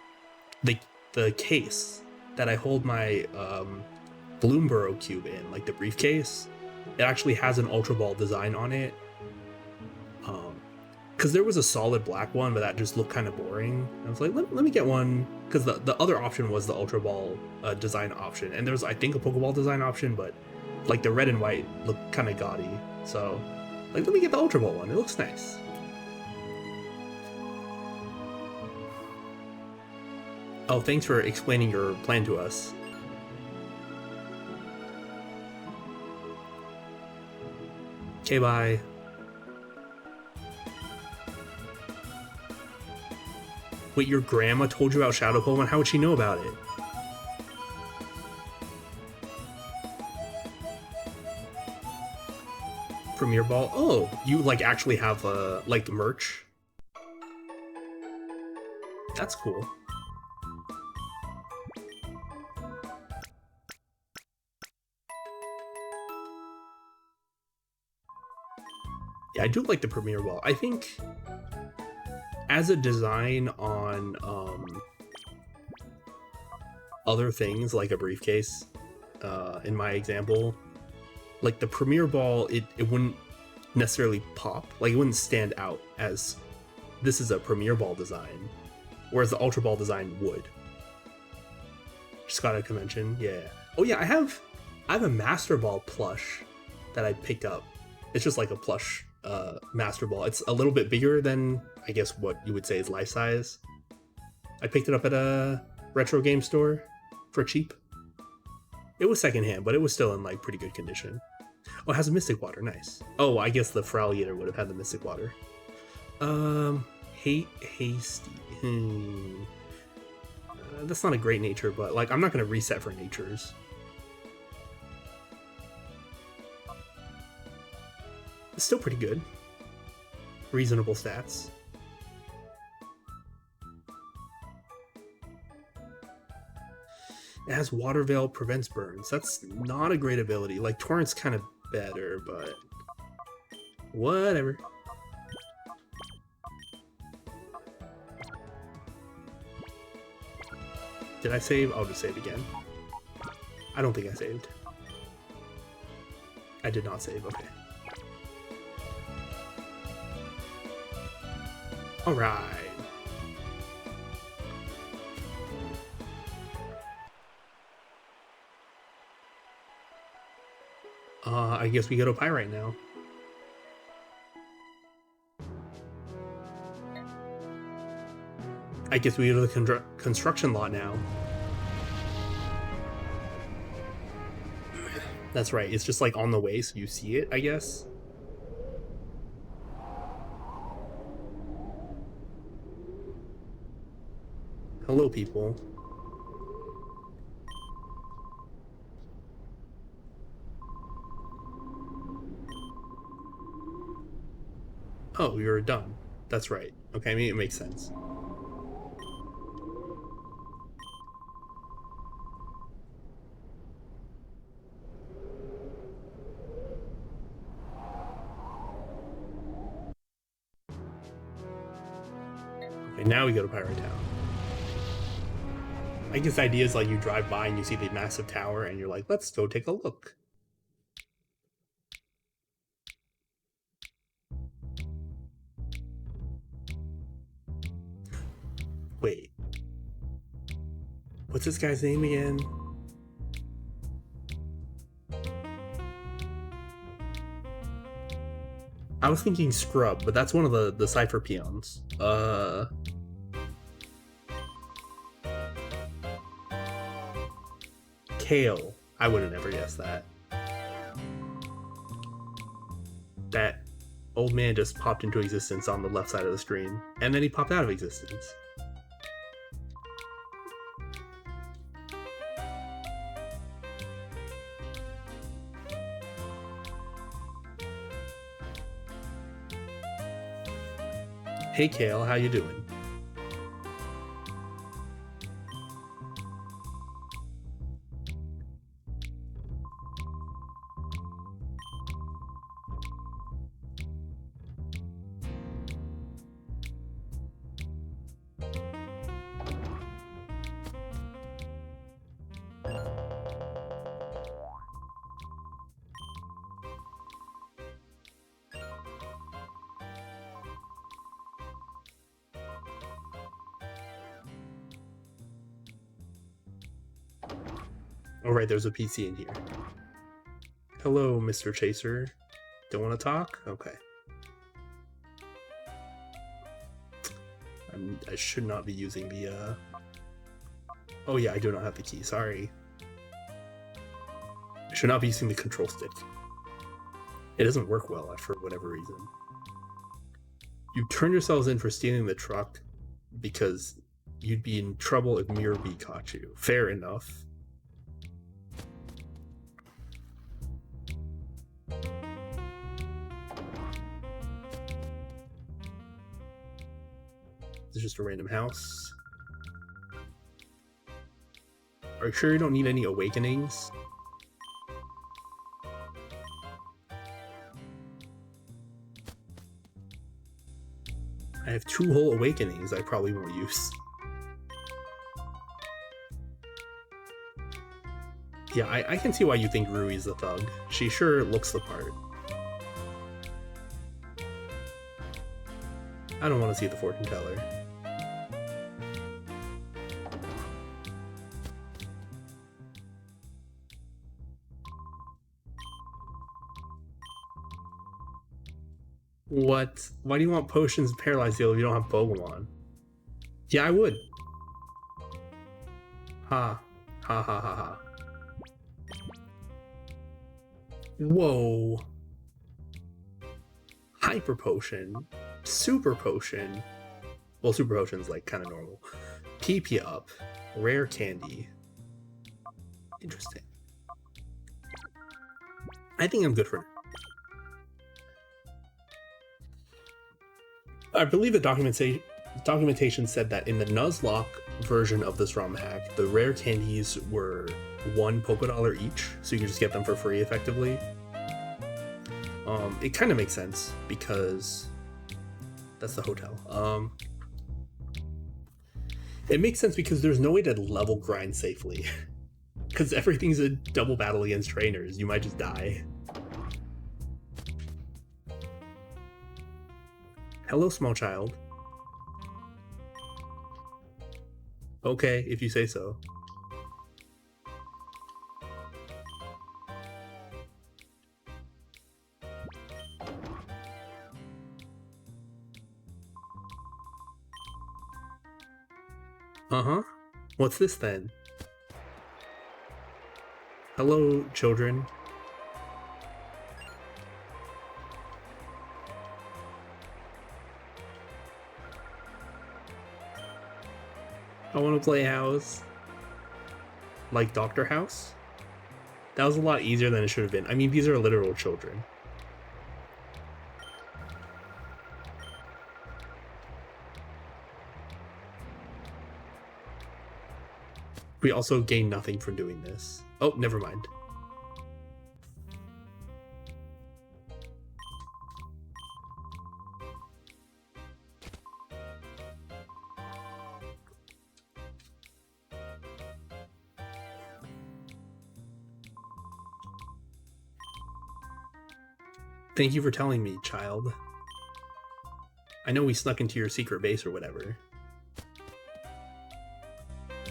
case that I hold my, Bloomborough cube in, like the briefcase, it actually has an Ultra Ball design on it. Because there was a solid black one, but that just looked kind of boring. I was like, let me get one, because the other option was the Ultra Ball design option, and there's, I think, a Pokeball design option, but like the red and white look kind of gaudy. So, like, let me get the Ultra Ball one. It looks nice. Oh, thanks for explaining your plan to us. Okay, bye. Wait, your grandma told you about Shadow Pokemon? How would she know about it? Premier Ball? Oh, you like actually have like merch? That's cool. Yeah, I do like the Premier Ball. I think as a design on other things like a briefcase, in my example, like the Premier Ball, it wouldn't necessarily pop. Like it wouldn't stand out as this is a Premier Ball design, whereas the Ultra Ball design would. Just got a convention, yeah. Oh yeah, I have a Master Ball plush that I picked up. It's just like a plush Master Ball. It's a little bit bigger than I guess what you would say is life size. I picked it up at a retro game store for cheap. It was secondhand, but it was still in like pretty good condition. Oh, it has a Mystic Water, nice. Oh, I guess the Feraligatr would have had the Mystic Water. Hasty. That's not a great nature, but like I'm not gonna reset for natures. It's still pretty good. Reasonable stats. It has Water Veil, prevents burns. That's not a great ability. Like Torrent's kind of better, but whatever. Did I save? I'll just save again. I don't think I saved. I did not save, okay. Alright. I guess we go to Pyrite now. I guess we go to the construction lot now. That's right, it's just like on the way, so you see it, I guess. Hello, people. Oh, you're done. That's right. Okay, I mean, it makes sense. Okay, now we go to Pirate Town. I guess the idea is like you drive by and you see the massive tower and you're like, let's go take a look. Wait. What's this guy's name again? I was thinking Scrub, but that's one of the Cypher peons. Kale. I would have never guessed that. That old man just popped into existence on the left side of the screen, and then he popped out of existence. Hey Kale, how you doing? Oh right, there's a PC in here. Hello, Mr. Chaser. Don't want to talk? Okay. I should not be using the, Oh yeah, I do not have the key, sorry. I should not be using the control stick. It doesn't work well for whatever reason. You turn yourselves in for stealing the truck because You'd be in trouble if Mirabee caught you. Fair enough. It's just a random house. Are you sure you don't need any awakenings? I have 2 whole awakenings I probably won't use. Yeah, I can see why you think Rui's the thug. She sure looks the part. I don't want to see the fortune teller. What? Why do you want potions of paralyzed heal if you don't have Pokemon? Yeah, I would. Ha. Ha ha ha ha. Whoa. Hyper Potion. Super Potion. Well, Super Potion's like kind of normal. PP up. Rare Candy. Interesting. I think I'm good for now. I believe the documentation said that in the Nuzlocke version of this ROM hack, the rare candies were $1 Pokédollar each, so you can just get them for free effectively. It kind of makes sense because that's the hotel. It makes sense because there's no way to level grind safely because everything's a double battle against trainers. You might just die. Hello, small child. Okay, if you say so. Uh-huh. What's this then? Hello, children. I want to play house. Like Dr. House? That was a lot easier than it should have been. I mean, these are literal children. We also gain nothing from doing this. Oh, never mind. Thank you for telling me, child. I know we snuck into your secret base or whatever.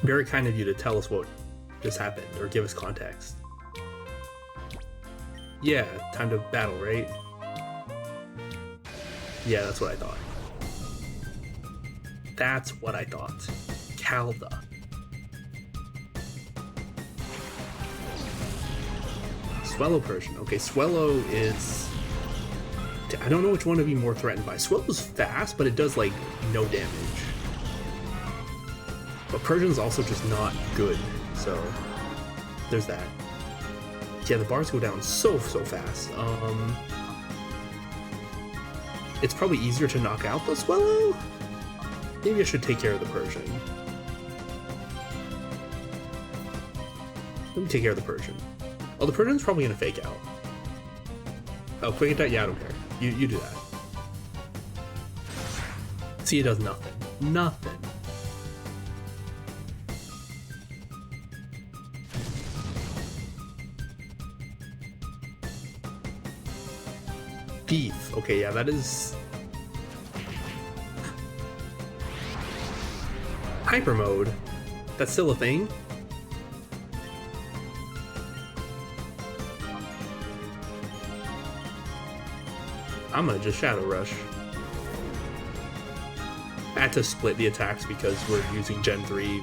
Very kind of you to tell us what just happened, or give us context. Yeah, time to battle, right? Yeah, that's what I thought. That's what I thought. Calda. Swellow Persian. Okay, Swellow is... I don't know which one to be more threatened by. Swellow's fast, but it does, like, no damage. But Persian's also just not good, so there's that. Yeah, the bars go down so fast. It's probably easier to knock out the Swellow? Maybe I should take care of the Persian. Let me take care of the Persian. Oh, the Persian's probably gonna fake out. Oh, quick attack? Yeah, I don't care. You do that. See, it does nothing. Nothing. Thief. Okay, yeah, that is... Hyper mode. That's still a thing? I'm gonna just Shadow Rush. I had to split the attacks because we're using Gen 3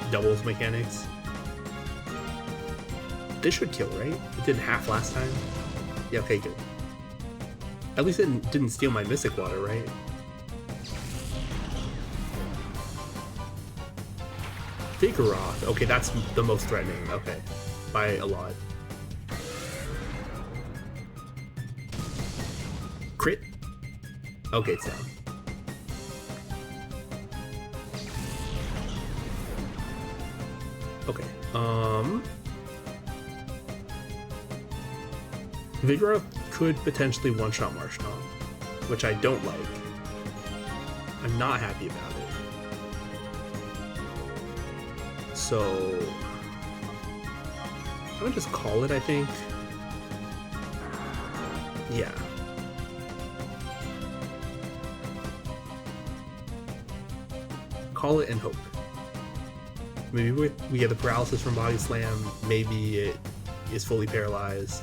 doubles mechanics. This should kill, right? It did half last time. Yeah, okay, good. At least it didn't steal my Mystic Water, right? Vigoroth. Okay, that's the most threatening. Okay, by a lot. Crit? Okay, it's down. Okay, Vigoroth could potentially one-shot Marshtomp, which I don't like. I'm not happy about it. So I'm gonna just call it, I think. Yeah. Call it and hope. Maybe we get the paralysis from Body Slam. Maybe it is fully paralyzed.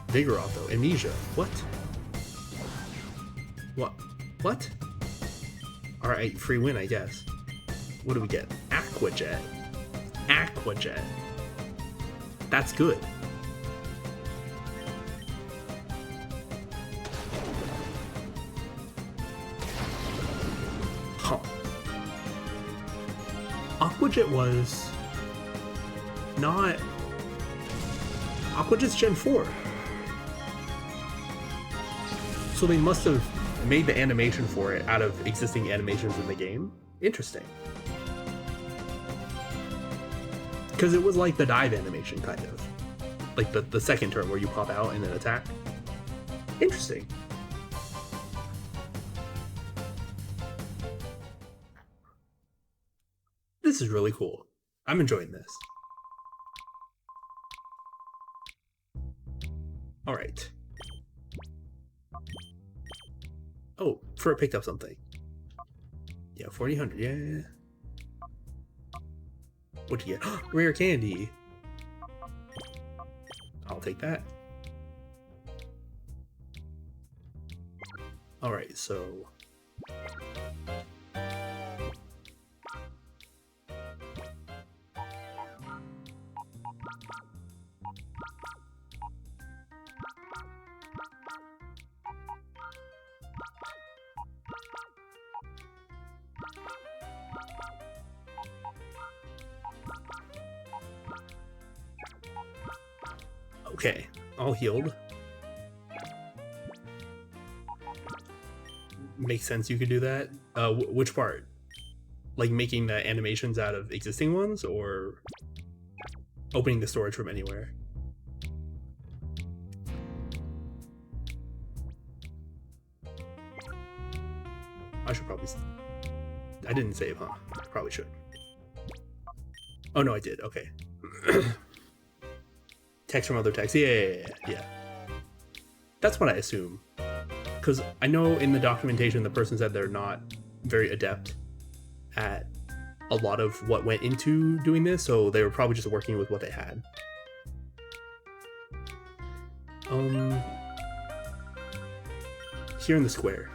Vigoroth though. Amnesia. What? What? What? Alright, free win, I guess. What do we get? Aqua Jet. Aqua Jet. That's good. Huh. Aqua Jet was not... Aqua Jet's Gen 4. So they must have made the animation for it out of existing animations in the game. Interesting. Because it was like the dive animation, kind of. Like the second turn where you pop out and then attack. Interesting. This is really cool. I'm enjoying this. Alright. Oh, Fur picked up something. Yeah, 4,000. Yeah. What'd you get? Rare candy. I'll take that. Alright, so... Okay, all healed. Makes sense you could do that. Which part? Like making the animations out of existing ones, or opening the storage from anywhere? I should probably... I didn't save, huh? Probably should. Oh no, I did. Okay. Text from other text. Yeah. That's what I assume. Because I know in the documentation the person said they're not very adept at a lot of what went into doing this, so they were probably just working with what they had. Here in the square.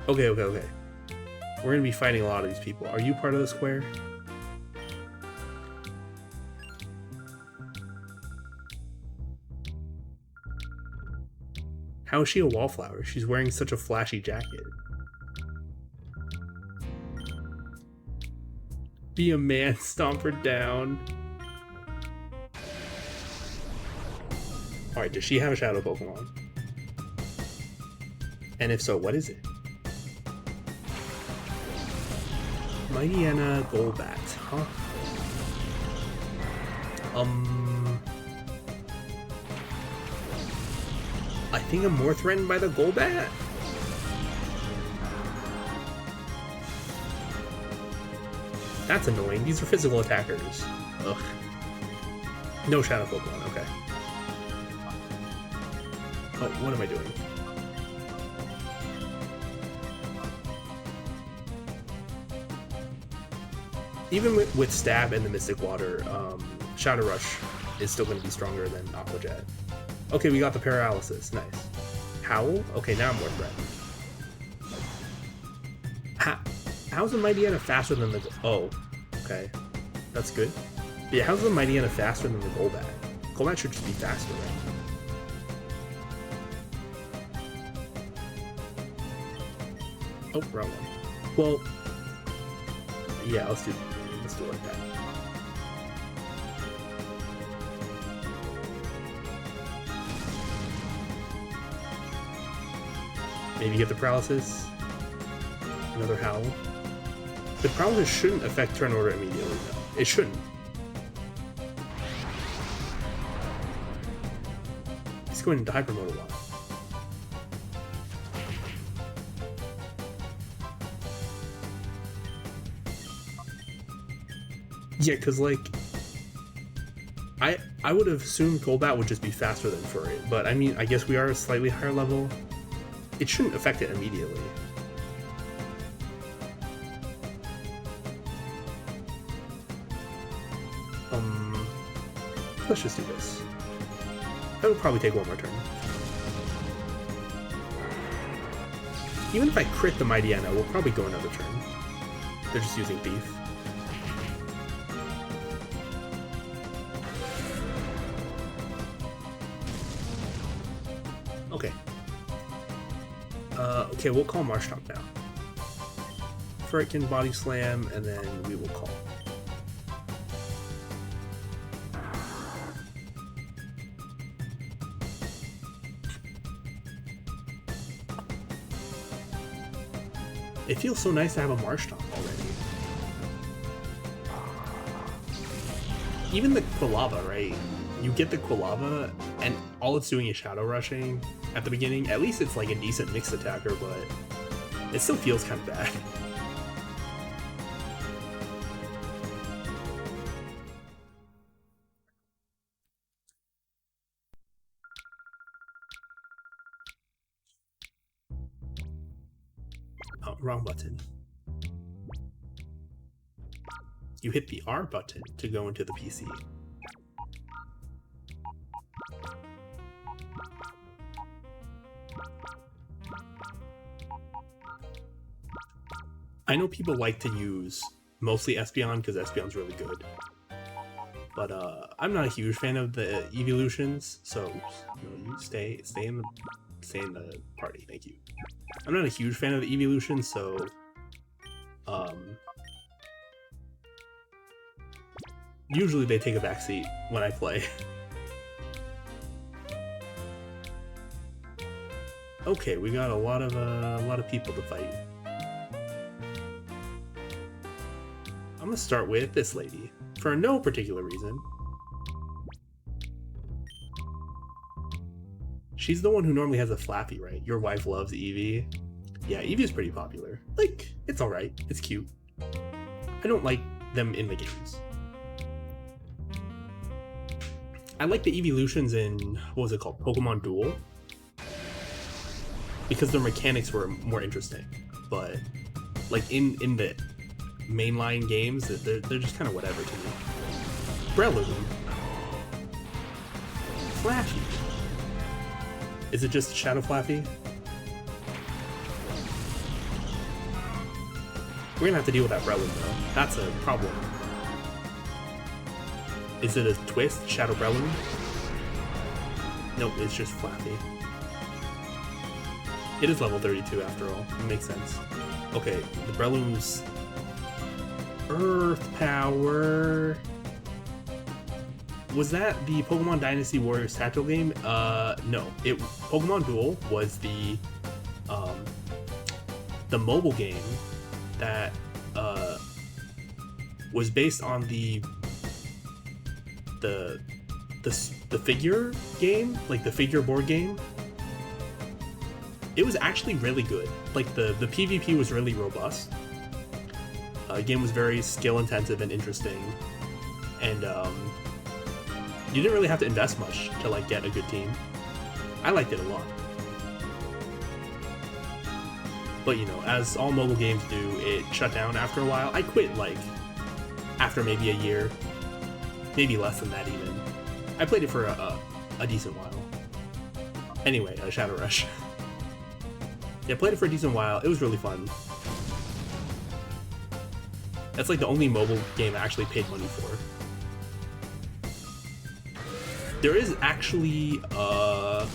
Okay. We're gonna be fighting a lot of these people. Are you part of the square? How is she a wallflower? She's wearing such a flashy jacket. Be a man, stomp her down. Alright, does she have a shadow Pokemon? And if so, what is it? Mightyena Golbat, huh? I think I'm more threatened by the Golbat. That's annoying. These are physical attackers. Ugh. No shadow Pokemon, okay. Oh, what am I doing? Even with Stab and the Mystic Water, Shadow Rush is still going to be stronger than Aqua Jet. Okay, we got the paralysis. Nice. Howl? Okay, now I'm more threatened. How's the Mightyena faster than the... Oh, okay. That's good. But yeah, how's the Mightyena faster than the Golbat? Golbat should just be faster, right? Oh, wrong one. Well, Yeah, let's do it like that. Maybe get the paralysis. Another howl. The paralysis shouldn't affect turn order immediately, though. It shouldn't. He's going into hyper mode a lot. Yeah, because, like, I would have assumed Golbat would just be faster than Furry, but I mean, I guess we are a slightly higher level. It shouldn't affect it immediately. Let's just do this. That would probably take one more turn. Even if I crit the Mighty Anna, we'll probably go another turn. They're just using Beef. Okay. Okay, we'll call Marshtomp now. Frickin' Body Slam, and then we will call. It feels so nice to have a Marshtomp already. Even the Quilava, right? You get the Quilava, and all it's doing is Shadow Rushing at the beginning. At least it's like a decent mixed attacker, but it still feels kind of bad. Oh, wrong button. You hit the R button to go into the PC. I know people like to use mostly Espeon because Espeon's really good. But I'm not a huge fan of the evolutions, so you stay in the party, thank you. I'm not a huge fan of the evolutions, so usually they take a backseat when I play. Okay, we got a lot of people to fight. I'm gonna start with this lady for no particular reason. She's the one who normally has a Flappy, right? Your wife loves Eevee. Yeah, Eevee is pretty popular. Like, it's alright. It's cute. I don't like them in the games. I like the evolutions in, what was it called? Pokemon Duel. Because their mechanics were more interesting. But, like, in the mainline games, they're just kind of whatever to me. Breloom. Flappy. Is it just Shadow Flappy? We're gonna have to deal with that Breloom though. That's a problem. Is it a twist? Shadow Breloom? Nope, it's just Flappy. It is level 32 after all. It makes sense. Okay, the Breloom's Earth Power. Was that the Pokemon Dynasty Warriors Tactical game? No. Pokemon Duel was the mobile game that was based on the figure game, like the figure board game. It was actually really good. Like the PvP was really robust. The game was very skill intensive and interesting, and you didn't really have to invest much to like get a good team. I liked it a lot. But you know, as all mobile games do, it shut down after a while. I quit like after maybe a year, maybe less than that even. I played it for a decent while. Anyway, Shadow Rush. Yeah, I played it for a decent while. It was really fun. That's like the only mobile game I actually paid money for. There is actually a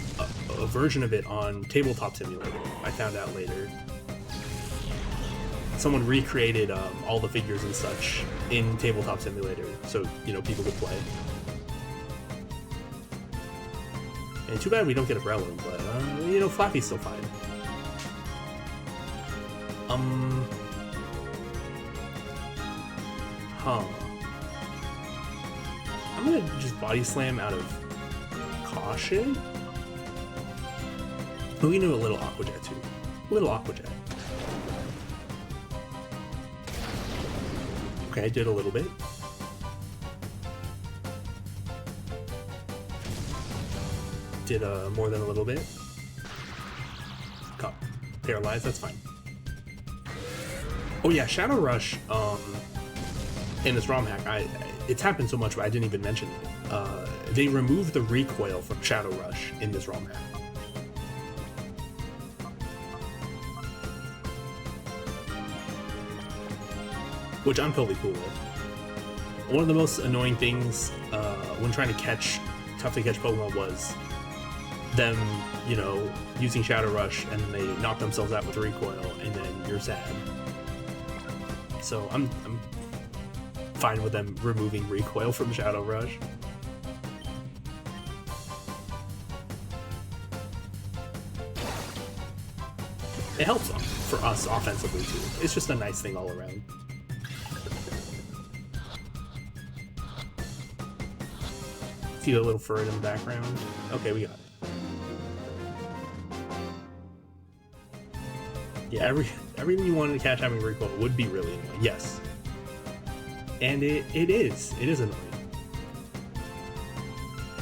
version of it on Tabletop Simulator, I found out later. someone recreated all the figures and such in Tabletop Simulator, so people could play. And too bad we don't get a Breloom, but Flappy's still fine. I'm gonna just body slam out of caution. But we can do a little Aqua Jet too. A little Aqua Jet. Okay, I did a little bit. Did more than a little bit. Got paralyzed, that's fine. Oh yeah, Shadow Rush, in this ROM hack, it's happened so much, but I didn't even mention it. They removed the recoil from Shadow Rush in this ROM hack. Which I'm totally cool with. One of the most annoying things when trying to catch tough to catch Pokemon was them, using Shadow Rush and they knock themselves out with recoil and then you're sad. So I'm fine with them removing recoil from Shadow Rush. It helps for us offensively too. It's just a nice thing all around. See the little fur in the background? Okay, we got it. Yeah, everything you wanted to catch having recoil would be really annoying. Yes. And it is. It is annoying.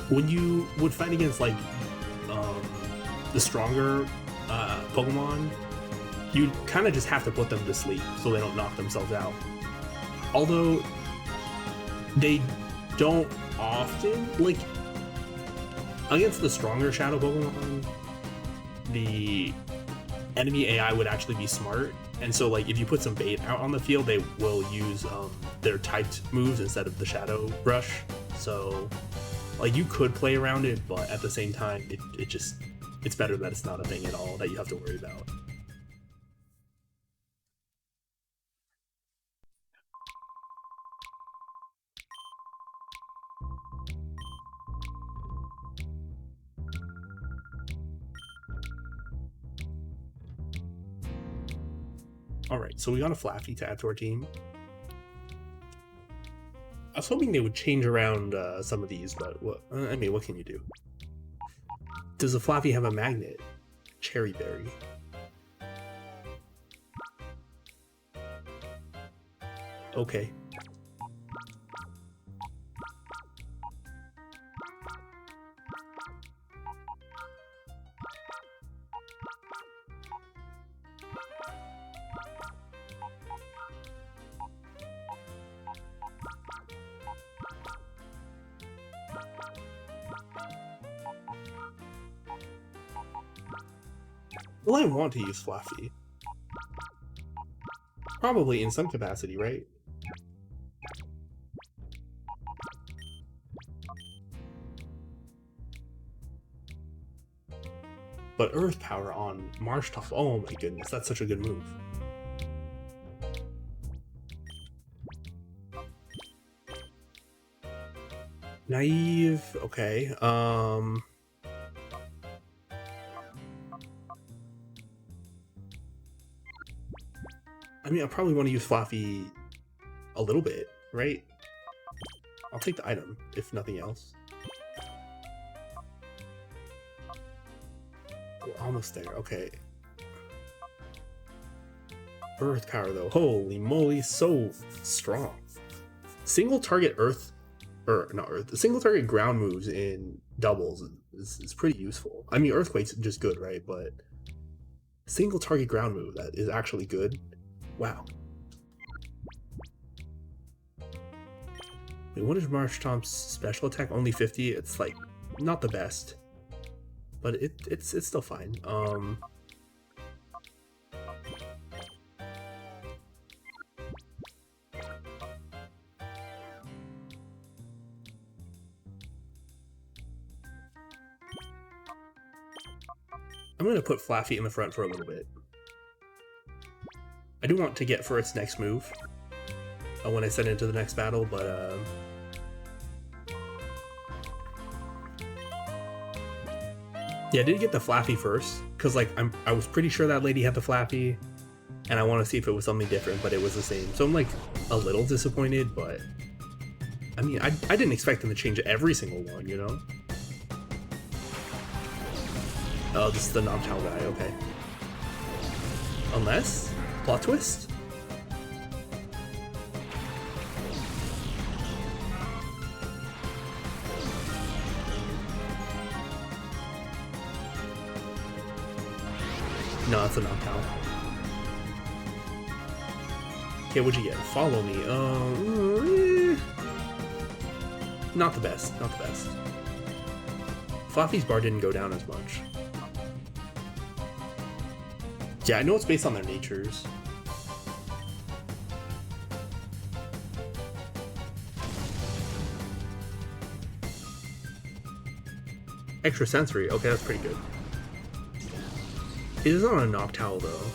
When you would fight against, like, the stronger Pokemon, you kind of just have to put them to sleep so they don't knock themselves out. Although, they don't often, like, against the stronger Shadow Pokemon, the enemy AI would actually be smart, and so, like, if you put some bait out on the field, they will use their typed moves instead of the Shadow Rush. So, like, you could play around it, but at the same time, it's better that it's not a thing at all that you have to worry about. Alright, so we got a Flaffy to add to our team. I was hoping they would change around some of these, but what can you do? Does a Flaffy have a magnet? Cherry Berry. Okay. Well, I want to use Flaffy. Probably in some capacity, right? But Earth Power on Marshtomp, oh my goodness, that's such a good move. Naive, okay, I mean, I probably want to use Flaffy a little bit, right? I'll take the item, if nothing else. We're almost there, okay. Earth Power, though. Holy moly, so strong. Single target single target ground moves in doubles is pretty useful. I mean, Earthquake's just good, right? But single target ground move, that is actually good. Wow. Wait, what is Marshtomp's special attack? Only 50? It's, like, not the best. But it's still fine. I'm gonna put Flaffy in the front for a little bit. I do want to get for its next move when I send it into the next battle, but yeah, I did get the Flappy first, because like I was pretty sure that lady had the Flappy, and I want to see if it was something different, but it was the same. So I'm like a little disappointed, but I mean, I didn't expect them to change every single one, you know? Oh, this is the Noctowl guy, okay. Unless? Plot twist? No, it's a Noctowl. Okay, what'd you get? Follow me. Not the best, not the best. Flaffy's bar didn't go down as much. Yeah, I know it's based on their natures. Extrasensory, okay, that's pretty good. It is on a Noctowl though.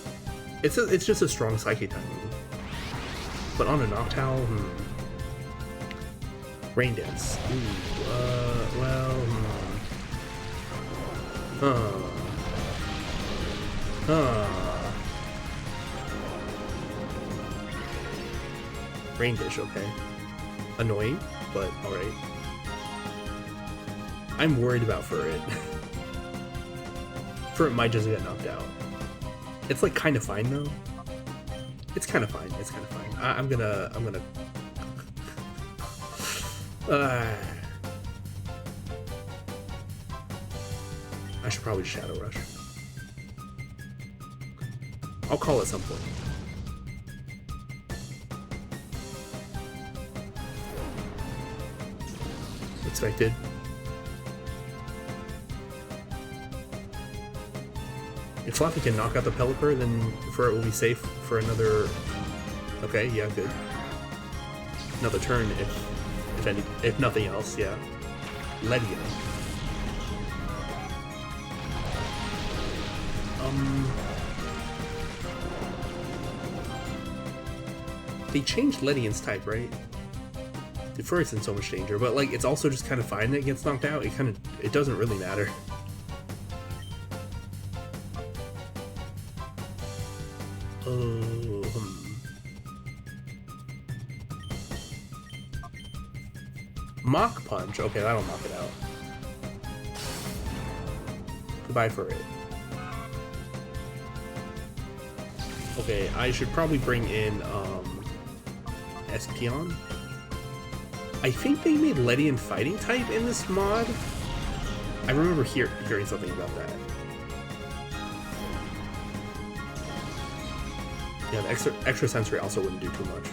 It's just a strong Psychic type move. But on a Noctowl, Rain Dance. Ooh, well, Rain Dish, okay. Annoying, but alright. I'm worried about Furret. Furret might just get knocked out. It's like kind of fine though. It's kind of fine. It's kind of fine. I'm gonna. I should probably Shadow Rush. I'll call at some point. Expected. If Flappy can knock out the Pelipper, then Furret will be safe for another... Okay, yeah, good. Another turn, if nothing else, yeah. Ledian. They changed Ledian's type, right? Furret's in so much danger, but like it's also just kind of fine that it gets knocked out. It doesn't really matter. Mach Punch. Okay, that'll knock it out. Goodbye, Furret. Okay, I should probably bring in Espeon. I think they made Ledian fighting type in this mod. I remember hearing something about that. Yeah, the extrasensory also wouldn't do too much.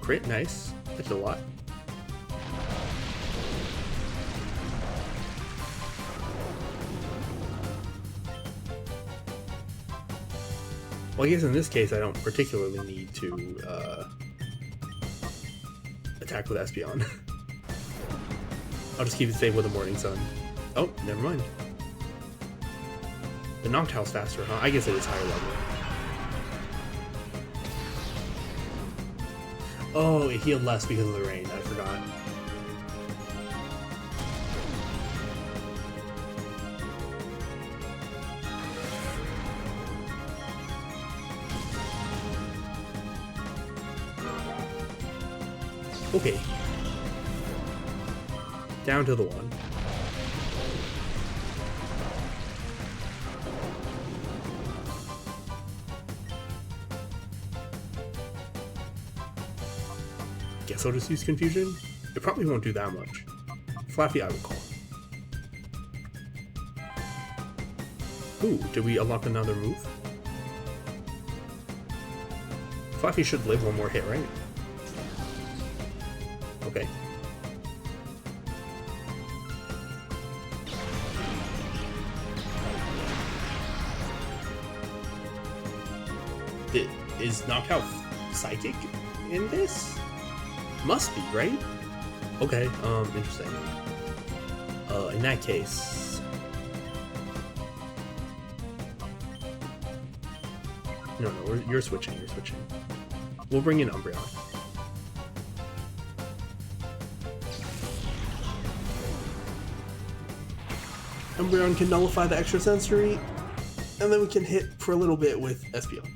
Crit, nice. That did a lot. Well, I guess in this case I don't particularly need to attack with Espeon. I'll just keep it safe with the Morning Sun. Oh, never mind. The Noctowl's faster, huh? I guess it is higher level. Oh, it healed less because of the rain. I forgot. Okay. Down to the one. Guess I'll just use Confusion. It probably won't do that much. Flaffy, I would call. Ooh, did we unlock another move? Flaffy should live one more hit, right? Okay. Is Noctowl Psychic in this? Must be, right? Okay, interesting. In that case... No, you're switching. You're switching. We'll bring in Umbreon. Umbreon can nullify the extra sensory, and then we can hit for a little bit with Espeon.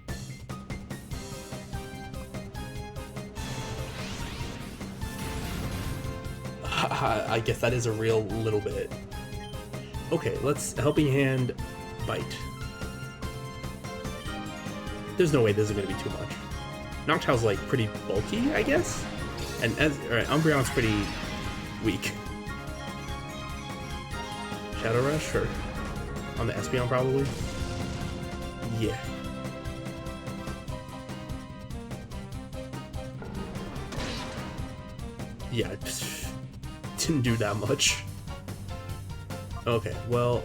I guess that is a real little bit. Okay, let's Helping Hand, Bite. There's no way this is going to be too much. Noctowl's like pretty bulky, I guess? And alright, Umbreon's pretty weak. Shadow Rush, or on the Espeon probably? Yeah. Yeah, didn't do that much. Okay, well,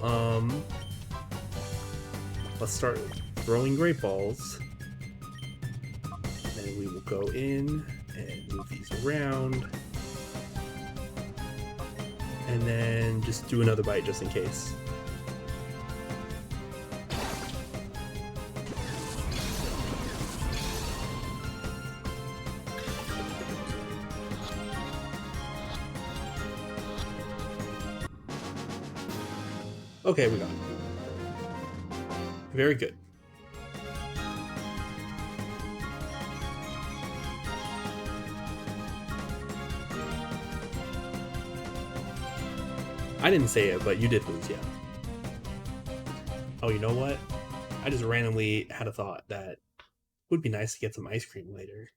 let's start throwing Great Balls. And we will go in and move these around. And then just do another bite just in case. Okay, we got it. Very good. I didn't say it, but you did lose, yeah. Oh, you know what? I just randomly had a thought that it would be nice to get some ice cream later.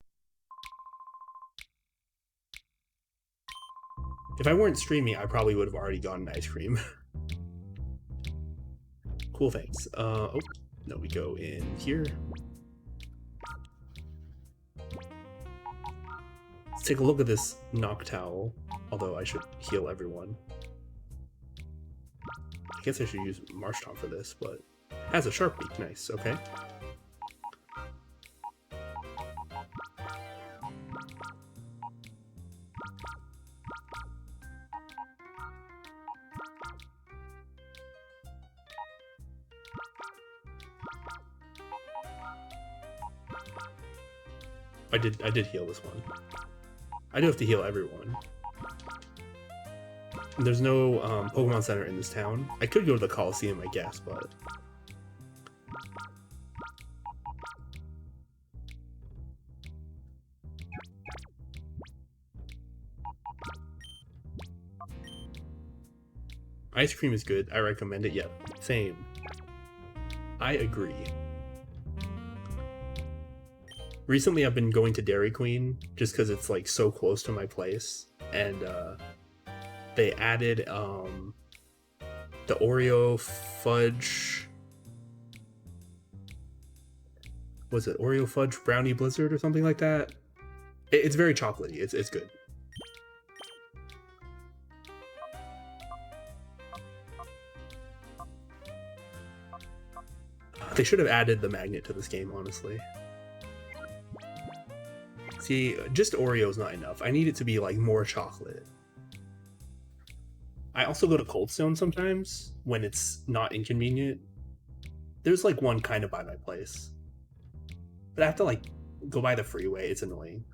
If I weren't streaming, I probably would have already gotten ice cream. Cool, thanks. Oh, no, we go in here. Let's take a look at this Noctowl, although I should heal everyone. I guess I should use Marshtomp for this, but it has a sharp beak. Nice, okay. I did heal this one. I do have to heal everyone. There's no Pokemon Center in this town. I could go to the Colosseum, I guess, but... Ice cream is good. I recommend it. Yep, same. I agree. Recently I've been going to Dairy Queen just because it's like so close to my place, and they added the Oreo fudge. Was it Oreo fudge brownie blizzard or something like that? It's very chocolatey. It's good. They should have added the magnet to this game, honestly. See, just Oreo's not enough. I need it to be like more chocolate. I also go to Cold Stone sometimes when it's not inconvenient. There's like one kind of by my place, but I have to like go by the freeway. It's annoying.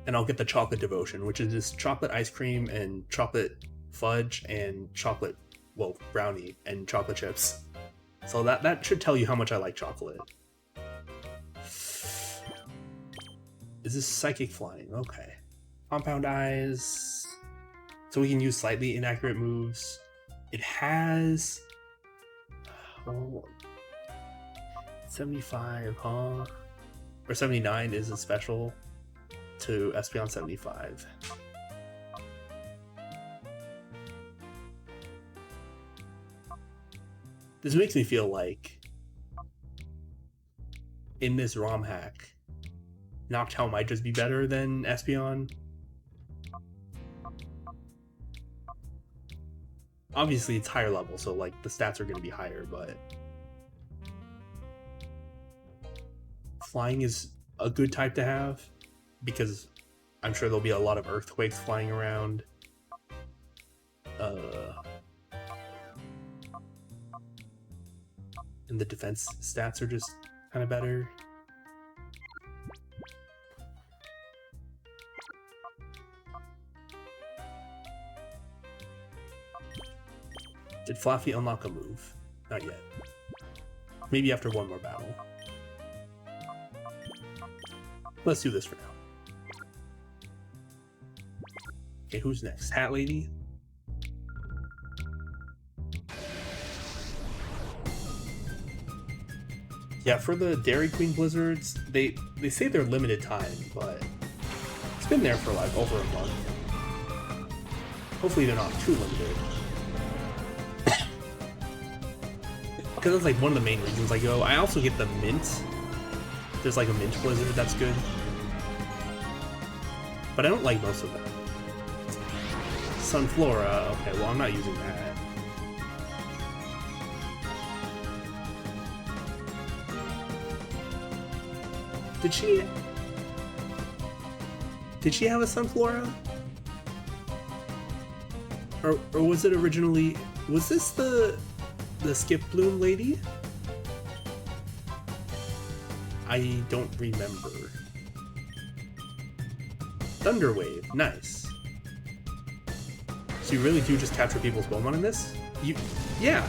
And I'll get the chocolate devotion, which is just chocolate ice cream and chocolate fudge and chocolate, well, brownie and chocolate chips. So that should tell you how much I like chocolate. Is this Psychic Flying? Okay. Compound Eyes. So we can use slightly inaccurate moves. It has... Oh, 75, huh? Or 79 is a special to Espeon 75. This makes me feel like in this ROM hack, Noctowl might just be better than Espeon. Obviously it's higher level, so like the stats are going to be higher, but flying is a good type to have because I'm sure there'll be a lot of earthquakes flying around. and the defense stats are just kind of better. Did Fluffy unlock a move? Not yet. Maybe after one more battle. Let's do this for now. Okay, who's next? Hat Lady? Yeah, for the Dairy Queen Blizzards, they say they're limited time, but it's been there for like over a month. Hopefully they're not too limited. Because that's like one of the main reasons I go. I also get the mint. There's like a mint blizzard that's good. But I don't like most of them. Sunflora, okay, well I'm not using that. Did she have a Sunflora? Or was it originally... Was this the Skip Bloom lady? I don't remember. Thunderwave, nice. So you really do just capture people's Pokemon in this? Yeah.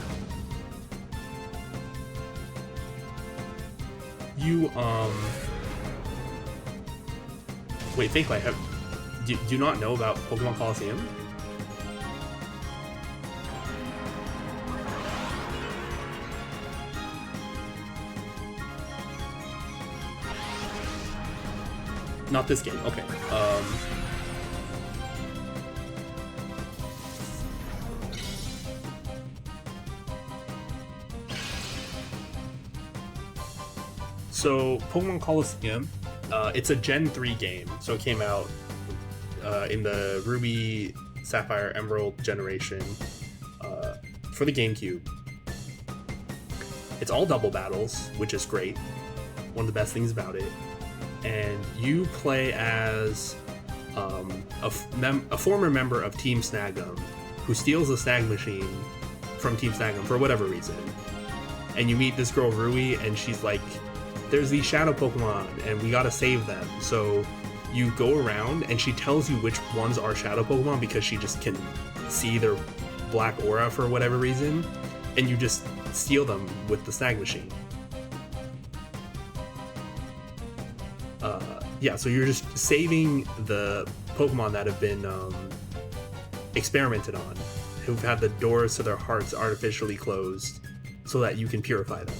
Wait, Fake Light, do you not know about Pokemon Colosseum? Not this game, okay. So, Pokemon Colosseum, it's a Gen 3 game, so it came out in the Ruby, Sapphire, Emerald generation for the GameCube. It's all double battles, which is great. One of the best things about it. And you play as a former member of Team Snag'em who steals a snag machine from Team Snag'em for whatever reason. And you meet this girl Rui, and she's like, there's these shadow Pokemon and we gotta save them. So you go around and she tells you which ones are shadow Pokemon because she just can see their black aura for whatever reason, and you just steal them with the snag machine. Yeah, so you're just saving the Pokemon that have been experimented on, who've had the doors to their hearts artificially closed so that you can purify them.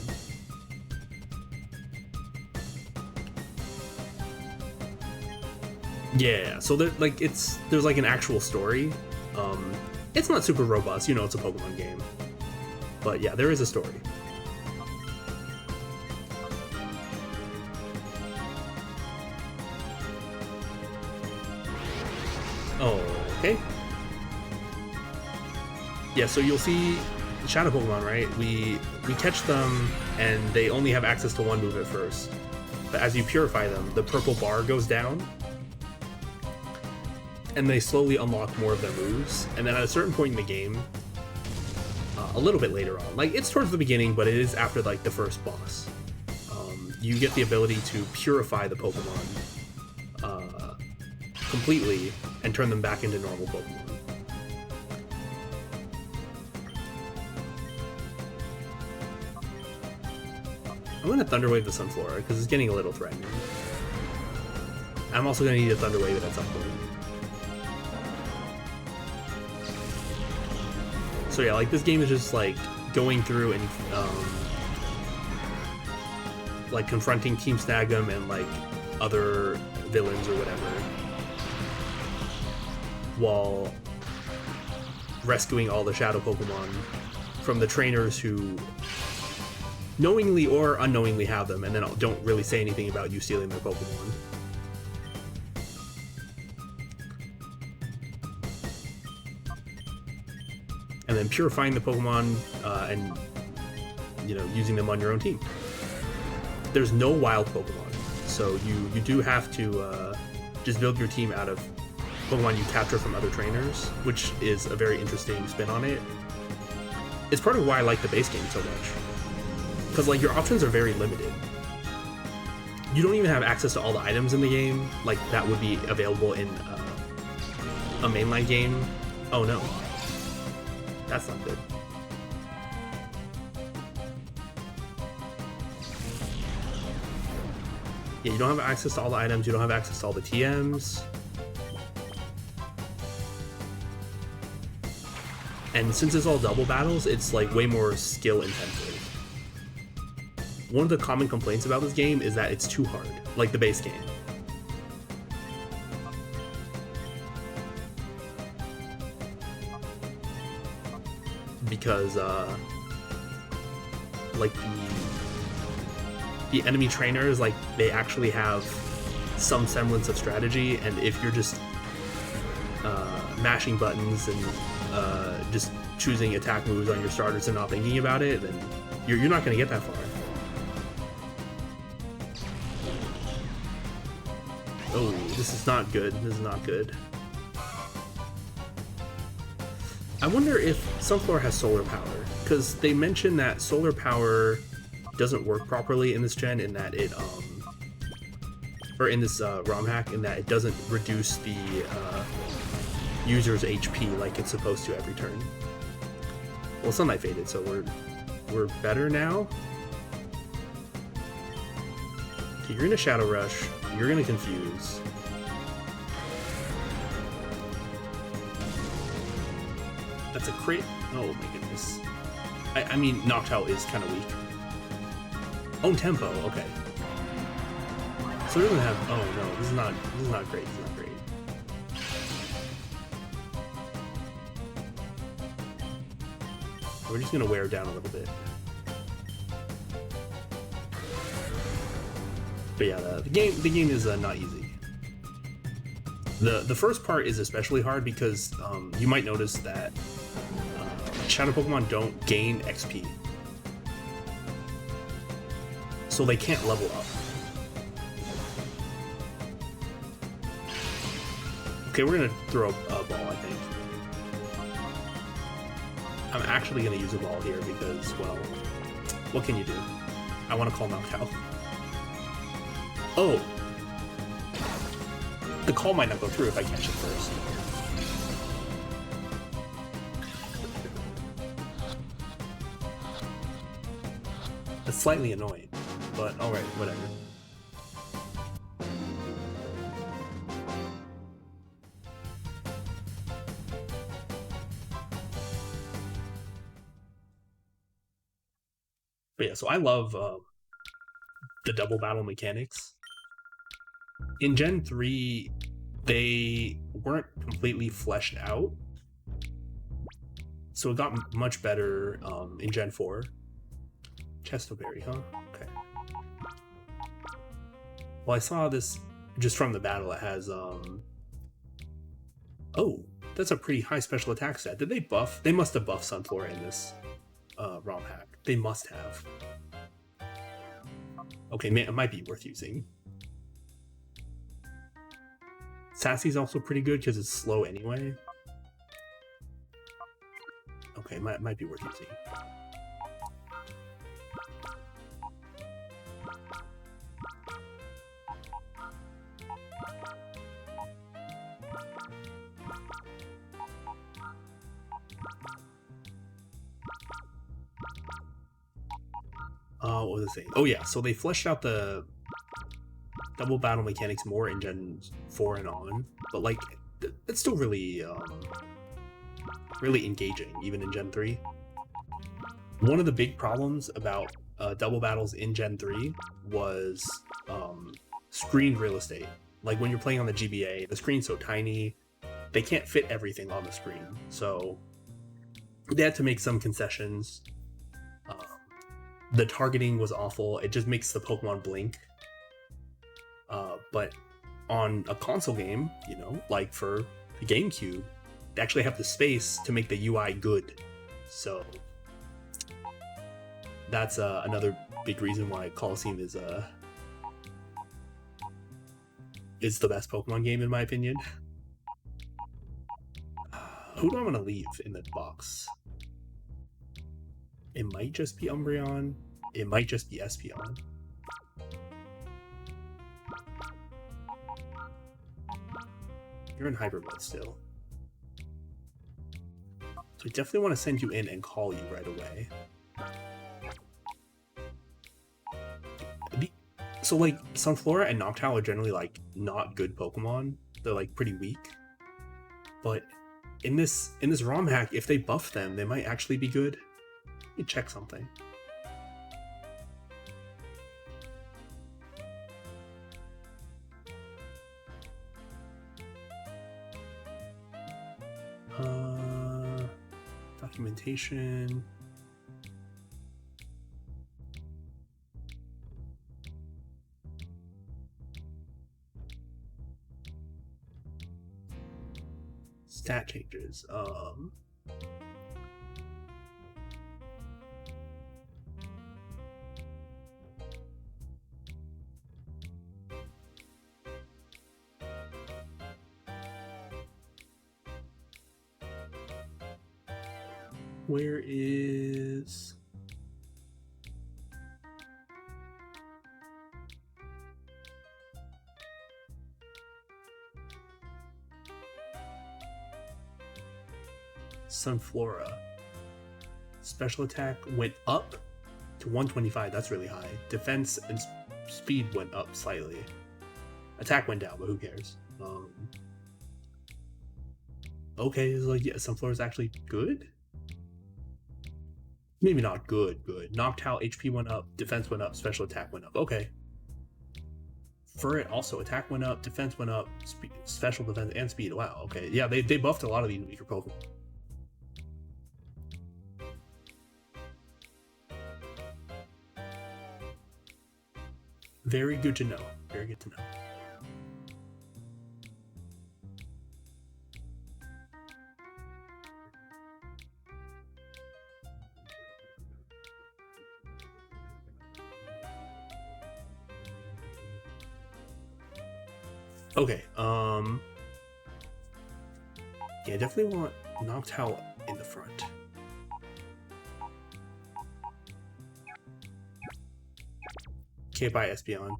Yeah, so there's like an actual story. It's not super robust, it's a Pokemon game. But yeah, there is a story. Oh, okay. Yeah, so you'll see Shadow Pokemon, right? We catch them, and they only have access to one move at first. But as you purify them, the purple bar goes down, and they slowly unlock more of their moves. And then at a certain point in the game, a little bit later on, like it's towards the beginning, but it is after like the first boss, you get the ability to purify the Pokemon completely and turn them back into normal Pokemon. I'm gonna Thunder Wave the Sunflora because it's getting a little threatening. I'm also gonna need to Thunder Wave it at some point. So yeah, like this game is just like going through and like confronting Team Snag'em and like other villains or whatever, while rescuing all the shadow Pokemon from the trainers who knowingly or unknowingly have them and then don't really say anything about you stealing their Pokemon. And then purifying the Pokemon and using them on your own team. There's no wild Pokemon, so you do have to just build your team out of Pokemon you capture from other trainers, which is a very interesting spin on it. It's part of why I like the base game so much. because like your options are very limited. You don't even have access to all the items in the game, like that would be available in a mainline game. Oh no, that's not good. Yeah, you don't have access to all the items, you don't have access to all the TMs. And since it's all double battles, it's like way more skill intensive. One of the common complaints about this game is that it's too hard, like the base game. Because like the enemy trainers, like they actually have some semblance of strategy, and if you're just mashing buttons and just choosing attack moves on your starters and not thinking about it, then you're not going to get that far. Oh, this is not good. This is not good. I wonder if Sunflower has solar power, because they mentioned that solar power doesn't work properly in this gen, in that it or in this ROM hack, in that it doesn't reduce the user's HP like it's supposed to every turn. Well, Sunlight faded, so we're better now. Okay, you're gonna Shadow Rush. You're gonna confuse. That's a crit. Oh my goodness. I mean, Noctowl is kind of weak. Own tempo. Okay. So it doesn't have. Oh no, this is not great. This is not great. We're just gonna wear it down a little bit. But yeah, the game is not easy. The first part is especially hard because you might notice that Shadow Pokemon don't gain XP, so they can't level up. Okay, we're gonna throw a ball, I think. I'm actually gonna use a ball here because, well, what can you do? I want to call Noctowl. Oh! The call might not go through if I catch it first. That's slightly annoying, but alright, whatever. But yeah, so I love the double battle mechanics. In Gen 3, they weren't completely fleshed out, so it got much better in Gen 4. Chestoberry, huh? Okay. Well, I saw this just from the battle. It has, oh, that's a pretty high special attack stat. Did they buff? They must have buffed Sunflower in this ROM hack. They must have. Okay, it might be worth using. Sassy's also pretty good because it's slow anyway. Okay, might be worth using. What was I saying? Oh yeah, so they fleshed out the double battle mechanics more in Gen 4 and on, but like it's still really really engaging even in Gen 3. One of the big problems about double battles in Gen 3 was screen real estate. Like when you're playing on the GBA, the screen's so tiny, they can't fit everything on the screen. So they had to make some concessions. The targeting was awful. It just makes the Pokemon blink. But on a console game, you know, like for the GameCube, they actually have the space to make the UI good. So that's another big reason why Colosseum is the best Pokemon game in my opinion. Who do I want to leave in the box? It might just be Umbreon. it might just be Espeon. You're in hyper mode still. So I definitely want to send you in and call you right away. So like Sunflora and Noctowl are generally like not good Pokemon. They're like pretty weak. But in this ROM hack, if they buff them, they might actually be good. Let me check something. Documentation. Stat changes. Where is... Sunflora. Special attack went up to 125. That's really high. Defense and speed went up slightly. Attack went down, but who cares? Okay, it's like, yeah, Sunflora's actually good? Maybe not good. Noctowl HP went up, defense went up, special attack went up. Okay. Furret also, attack went up, defense went up, special defense and speed. Wow, okay. Yeah, they buffed a lot of these weaker Pokemon. Very good to know. Very good to know. Okay, yeah, I definitely want Noctowl in the front. Okay, bye, Espeon.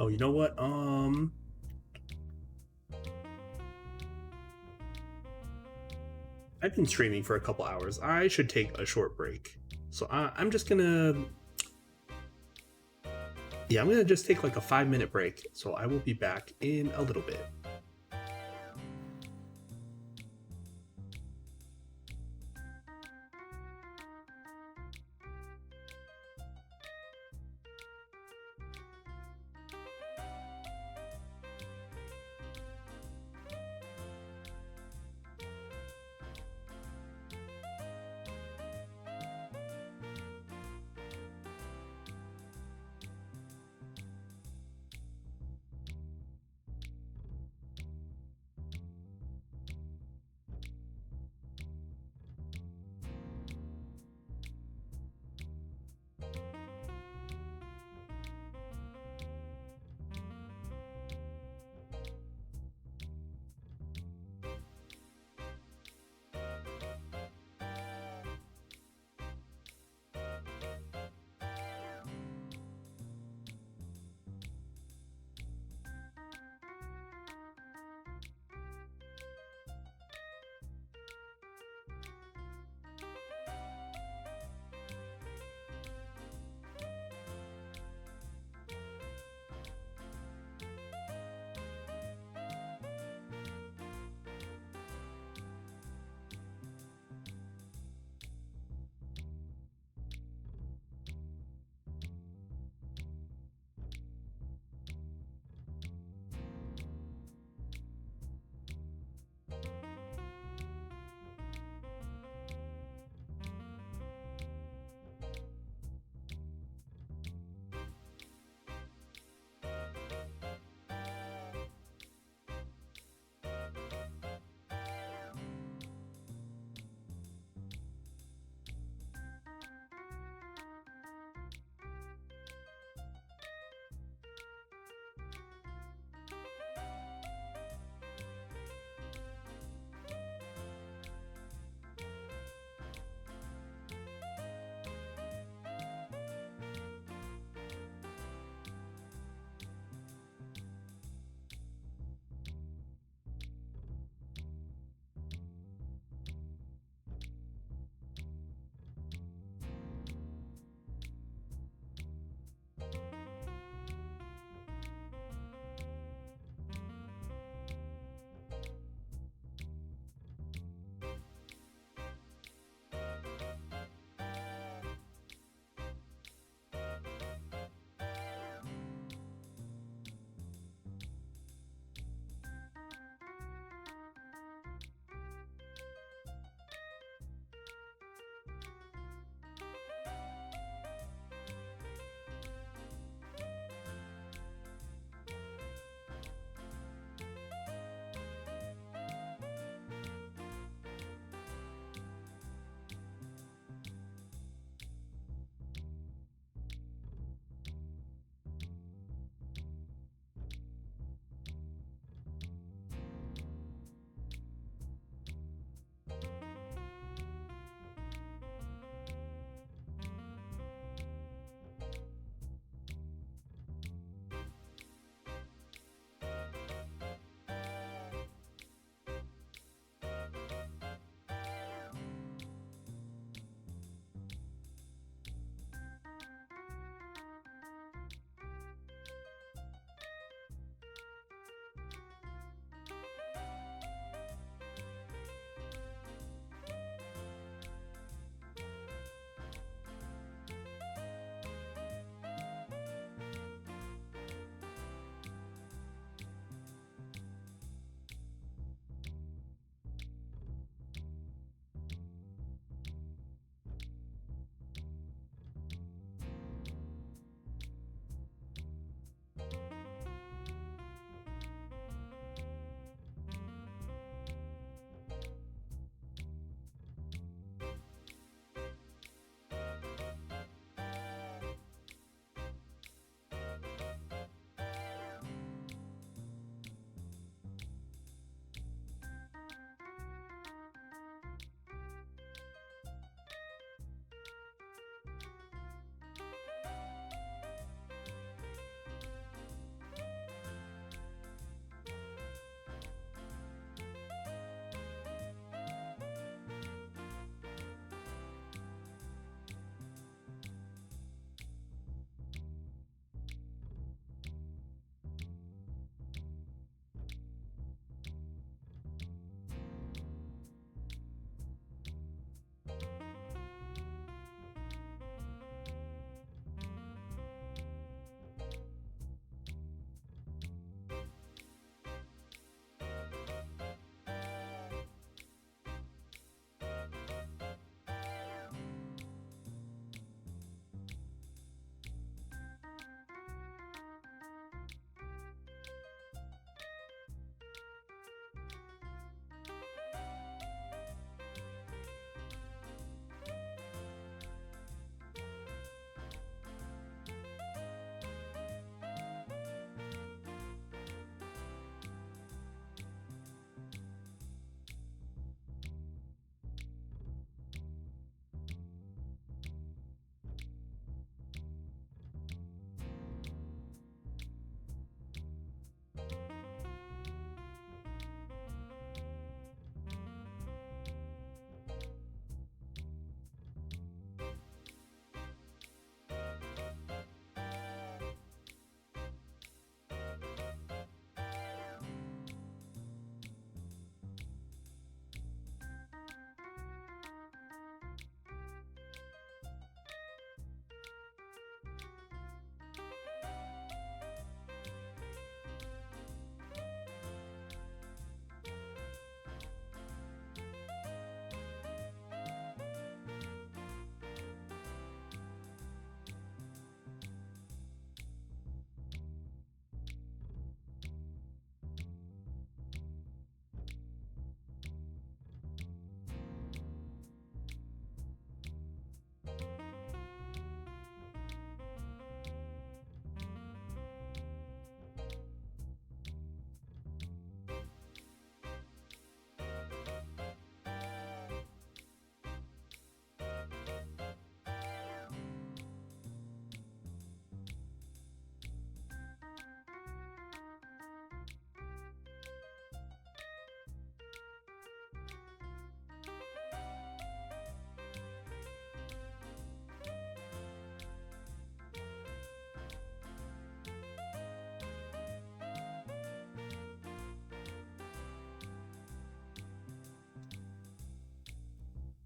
Oh, you know what? I've been streaming for a couple hours. I should take a short break. So I'm just gonna... Yeah, I'm gonna just take like a 5-minute break. So I will be back in a little bit.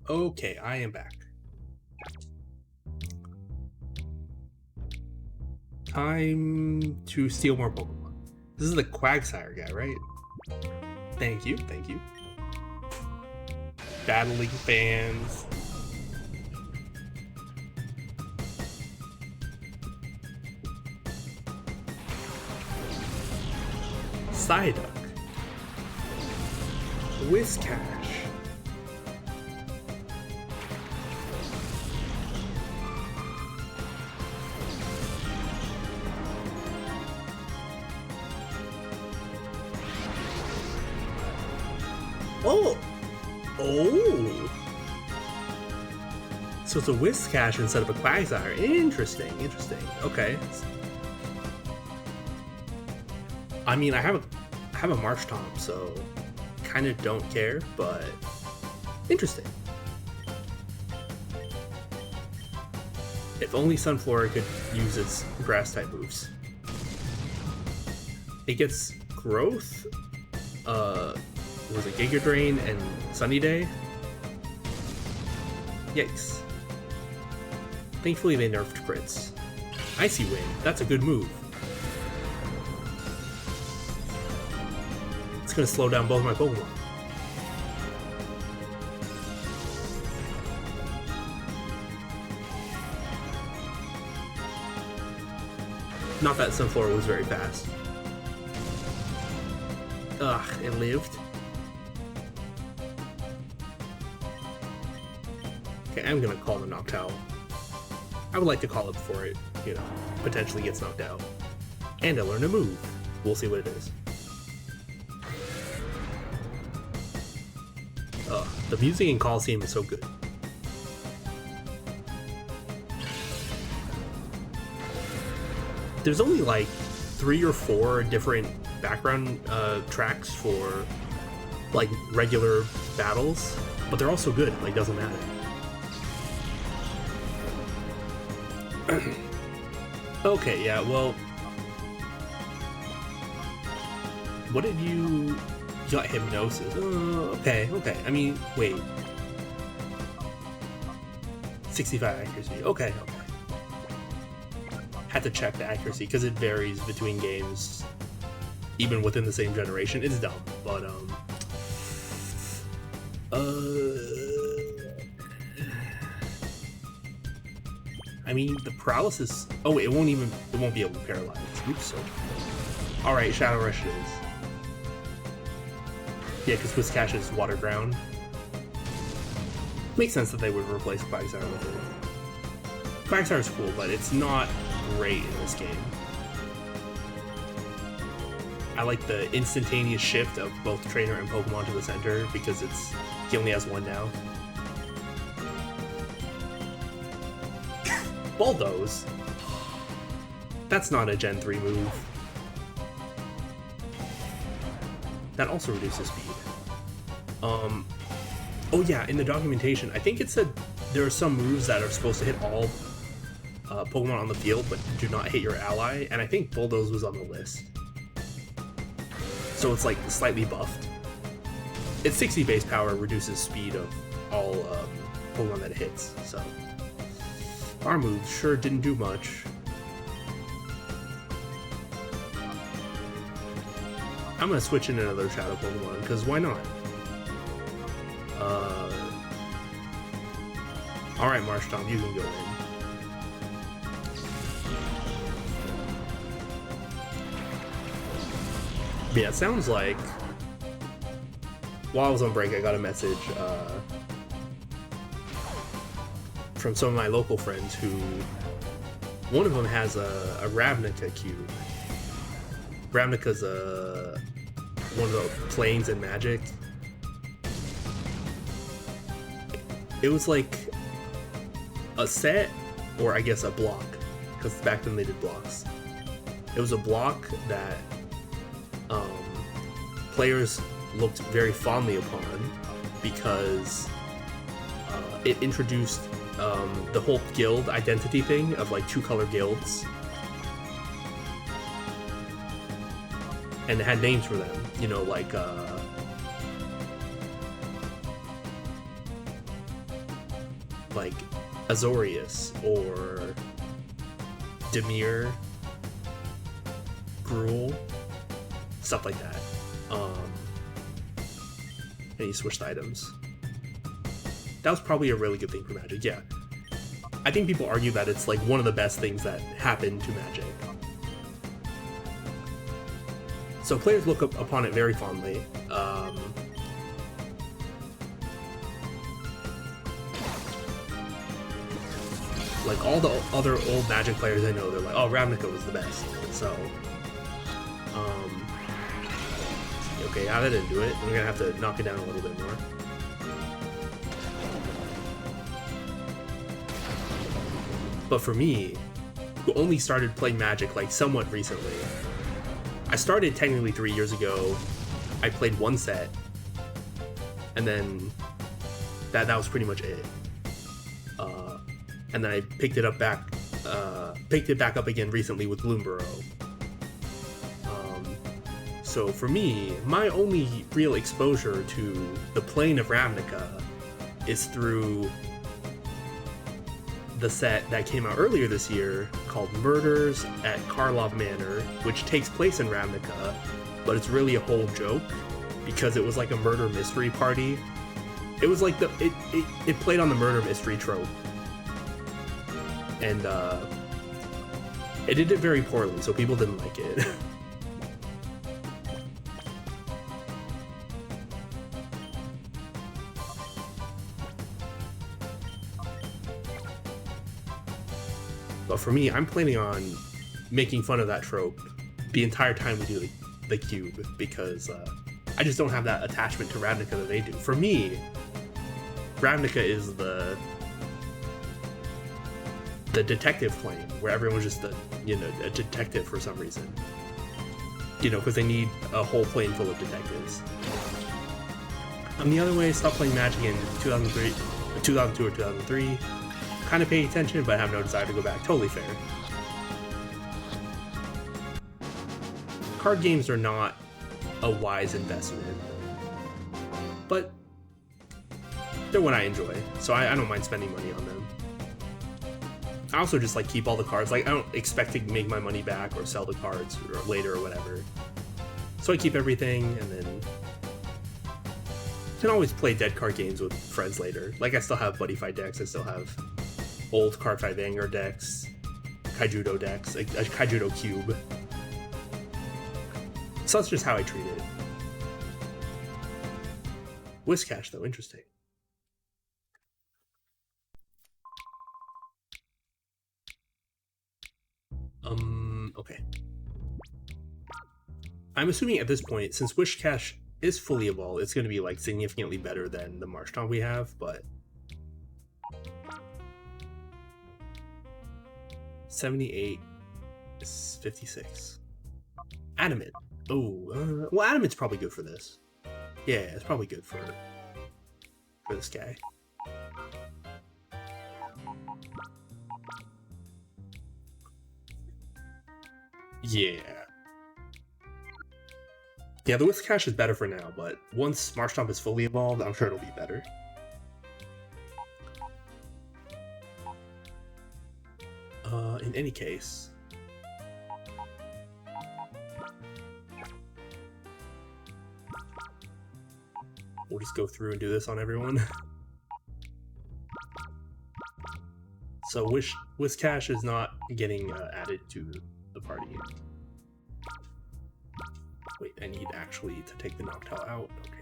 Okay, I am back. Time to steal more Pokemon. This is the Quagsire guy, right? Thank you, thank you. Battling fans. Psyduck. Whiscash. Oh! Oh! So it's a Whiscash instead of a Quagsire. Interesting, interesting. Okay. I mean, I have a Marshtomp, so kind of don't care, but interesting. If only Sunflora could use its grass-type moves. It gets Growth, was it Giga Drain and Sunny Day? Yikes. Thankfully they nerfed crits. Icy Wind, that's a good move. It's gonna slow down both my Pokemon. Not that Sunflora was very fast. Ugh, it lived. Okay, I'm gonna call the Noctowl. I would like to call it before it, you know, potentially gets knocked out. And I learned a move. We'll see what it is. Ugh, the music in Colosseum is so good. There's only like 3 or 4 different background tracks for like regular battles, but they're all so good, like doesn't matter. Okay, yeah, well, what did you got Hypnosis? Okay, I mean, wait, 65 accuracy. Okay. Had to check the accuracy because it varies between games, even within the same generation. It's dumb, but I mean, the paralysis. Oh, it won't be able to paralyze. Oops. So, all right, Shadow Rush it is. Yeah, because Whiscash is water ground. Makes sense that they would replace Quagsire with it. Quagsire is cool, but it's not great in this game. I like the instantaneous shift of both trainer and Pokemon to the center because he only has one now. Bulldoze? That's not a Gen 3 move. That also reduces speed. Oh yeah, in the documentation, I think it said there are some moves that are supposed to hit all Pokemon on the field, but do not hit your ally, and I think Bulldoze was on the list. So it's like slightly buffed. Its 60 base power reduces speed of all Pokemon that it hits, so... Our move sure didn't do much. I'm gonna switch in another Shadow Pokemon, because why not? Alright, Marshtomp, you can go in. But yeah, it sounds like... While I was on break, I got a message, from some of my local friends who... One of them has a Ravnica cube. Ravnica's one of the planes in Magic. It was like a set, or I guess a block, because back then they did blocks. It was a block that players looked very fondly upon because it introduced the whole guild identity thing of like 2-color guilds. And it had names for them, you know, like like Azorius or Demir, Gruul, stuff like that. And you switched items. That was probably a really good thing for Magic, yeah. I think people argue that it's like one of the best things that happened to Magic. So players look upon it very fondly. Like all the other old Magic players I know, they're like, oh, Ravnica was the best. So, okay, yeah, that didn't do it. We're gonna have to knock it down a little bit more. But for me, who only started playing Magic like somewhat recently, I started technically 3 years ago. I played one set, and then that was pretty much it. And then I picked it back up again recently with Bloomburrow. So for me, my only real exposure to the plane of Ravnica is through the set that came out earlier this year called Murders at Karlov Manor, which takes place in Ravnica, but it's really a whole joke because it was like a murder mystery party. It was like it played on the murder mystery trope. And it did it very poorly, so people didn't like it. But for me, I'm planning on making fun of that trope the entire time we do the cube, because I just don't have that attachment to Ravnica that they do. For me, Ravnica is the detective plane, where everyone's just a detective for some reason. Because they need a whole plane full of detectives. I'm the other way, I stopped playing Magic in 2002 or 2003. Kind of pay attention, but have no desire to go back. Totally fair. Card games are not a wise investment, but they're what I enjoy, so I don't mind spending money on them. I also just like keep all the cards. Like I don't expect to make my money back or sell the cards or later or whatever. So I keep everything, and then can always play dead card games with friends later. Like I still have Buddy Fight decks. I still have old Card Fight Vanguard decks, Kaijudo decks, a Kaijudo cube. So that's just how I treat it. Whiscash though, interesting. Okay. I'm assuming at this point, since Whiscash is fully evolved, it's going to be like significantly better than the Marshtomp we have, but 78 is 56. Adamant. Oh, well, Adamant's probably good for this. Yeah, it's probably good for this guy. Yeah. Yeah, the Whiscash is better for now, but once Marshtomp is fully evolved, I'm sure it'll be better. In any case, we'll just go through and do this on everyone. So Whiscash is not getting added to the party. Wait, I need actually to take the Noctowl out. Okay.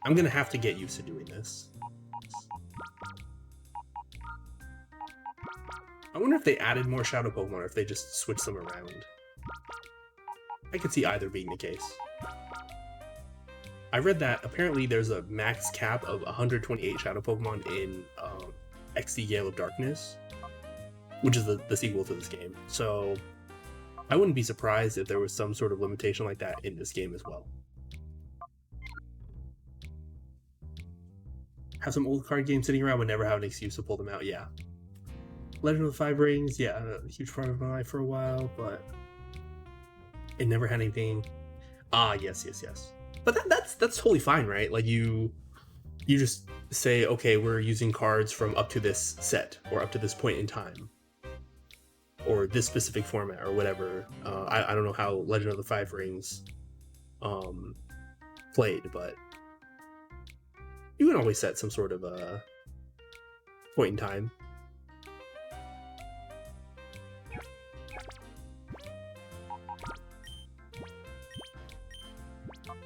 I'm gonna have to get used to doing this. I wonder if they added more Shadow Pokemon or if they just switched them around. I could see either being the case. I read that apparently there's a max cap of 128 Shadow Pokemon in XD Gale of Darkness, which is the sequel to this game. So I wouldn't be surprised if there was some sort of limitation like that in this game as well. Have some old card games sitting around, would never have an excuse to pull them out, yeah. Legend of the Five Rings, yeah, a huge part of my life for a while, but it never had anything. Yes. But that's totally fine, right? Like you just say, okay, we're using cards from up to this set or up to this point in time, or this specific format or whatever. I don't know how Legend of the Five Rings played, but you can always set some sort of a point in time.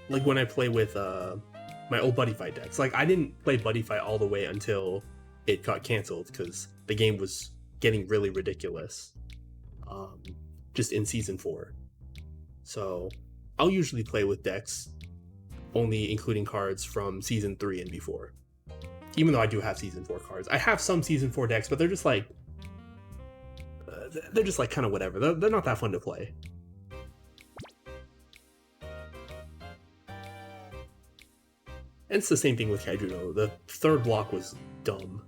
Like when I play with my old Buddy Fight decks. Like I didn't play Buddy Fight all the way until it got canceled because the game was getting really ridiculous. Just in Season 4. So I'll usually play with decks only including cards from Season 3 and before. Even though I do have Season 4 cards. I have some Season 4 decks, but they're just like kind of whatever. They're not that fun to play. And it's the same thing with Kaijudo. The third block was dumb.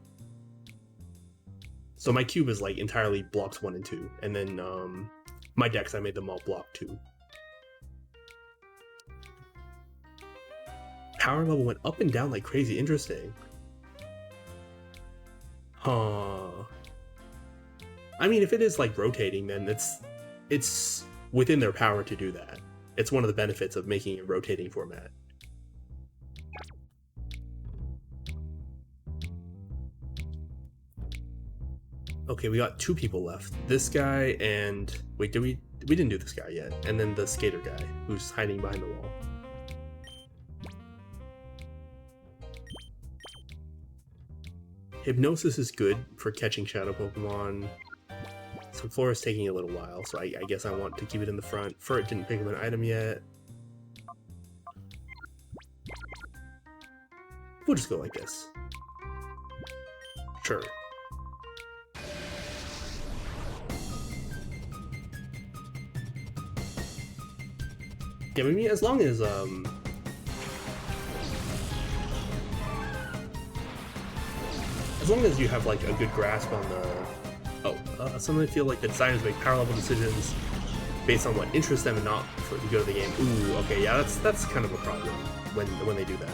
So my cube is like entirely blocks 1 and 2. And then my decks, I made them all block 2. Power level went up and down like crazy. Interesting. Huh. I mean, if it is like rotating, then it's within their power to do that. It's one of the benefits of making a rotating format. Okay, we got 2 people left. This guy and... Wait, we didn't do this guy yet. And then the skater guy, who's hiding behind the wall. Hypnosis is good for catching shadow Pokemon. Sunflora is taking a little while, so I guess I want to keep it in the front. Furt didn't pick up an item yet. We'll just go like this. Sure. Yeah, I mean, as long as you have like a good grasp on the some feel like the designers make power level decisions based on what interests them and not for to go to the game. Ooh, okay, yeah, that's kind of a problem when they do that.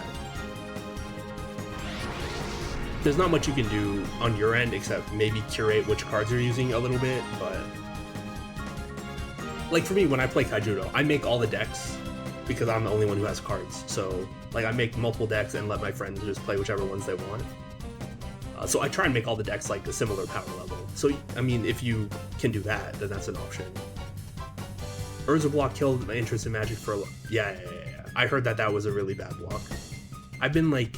There's not much you can do on your end except maybe curate which cards you're using a little bit, but like for me, when I play Kaijudo, I make all the decks because I'm the only one who has cards. So like I make multiple decks and let my friends just play whichever ones they want. So I try and make all the decks like a similar power level. So I mean, if you can do that, then that's an option. Urza block killed my interest in Magic for a lot. Yeah. I heard that was a really bad block. I've been like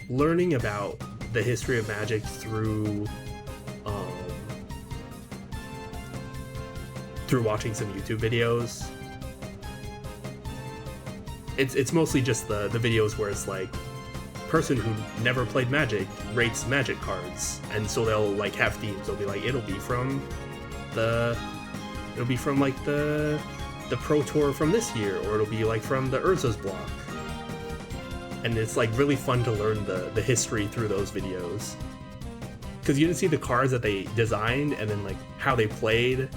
learning about the history of Magic through watching some YouTube videos. It's mostly just the videos where it's like person who never played Magic rates Magic cards, and so they'll like have themes. They'll be like, it'll be from like the Pro Tour from this year, or it'll be like from the Urza's block. And it's like really fun to learn the history through those videos, because you can see the cards that they designed and then like how they played,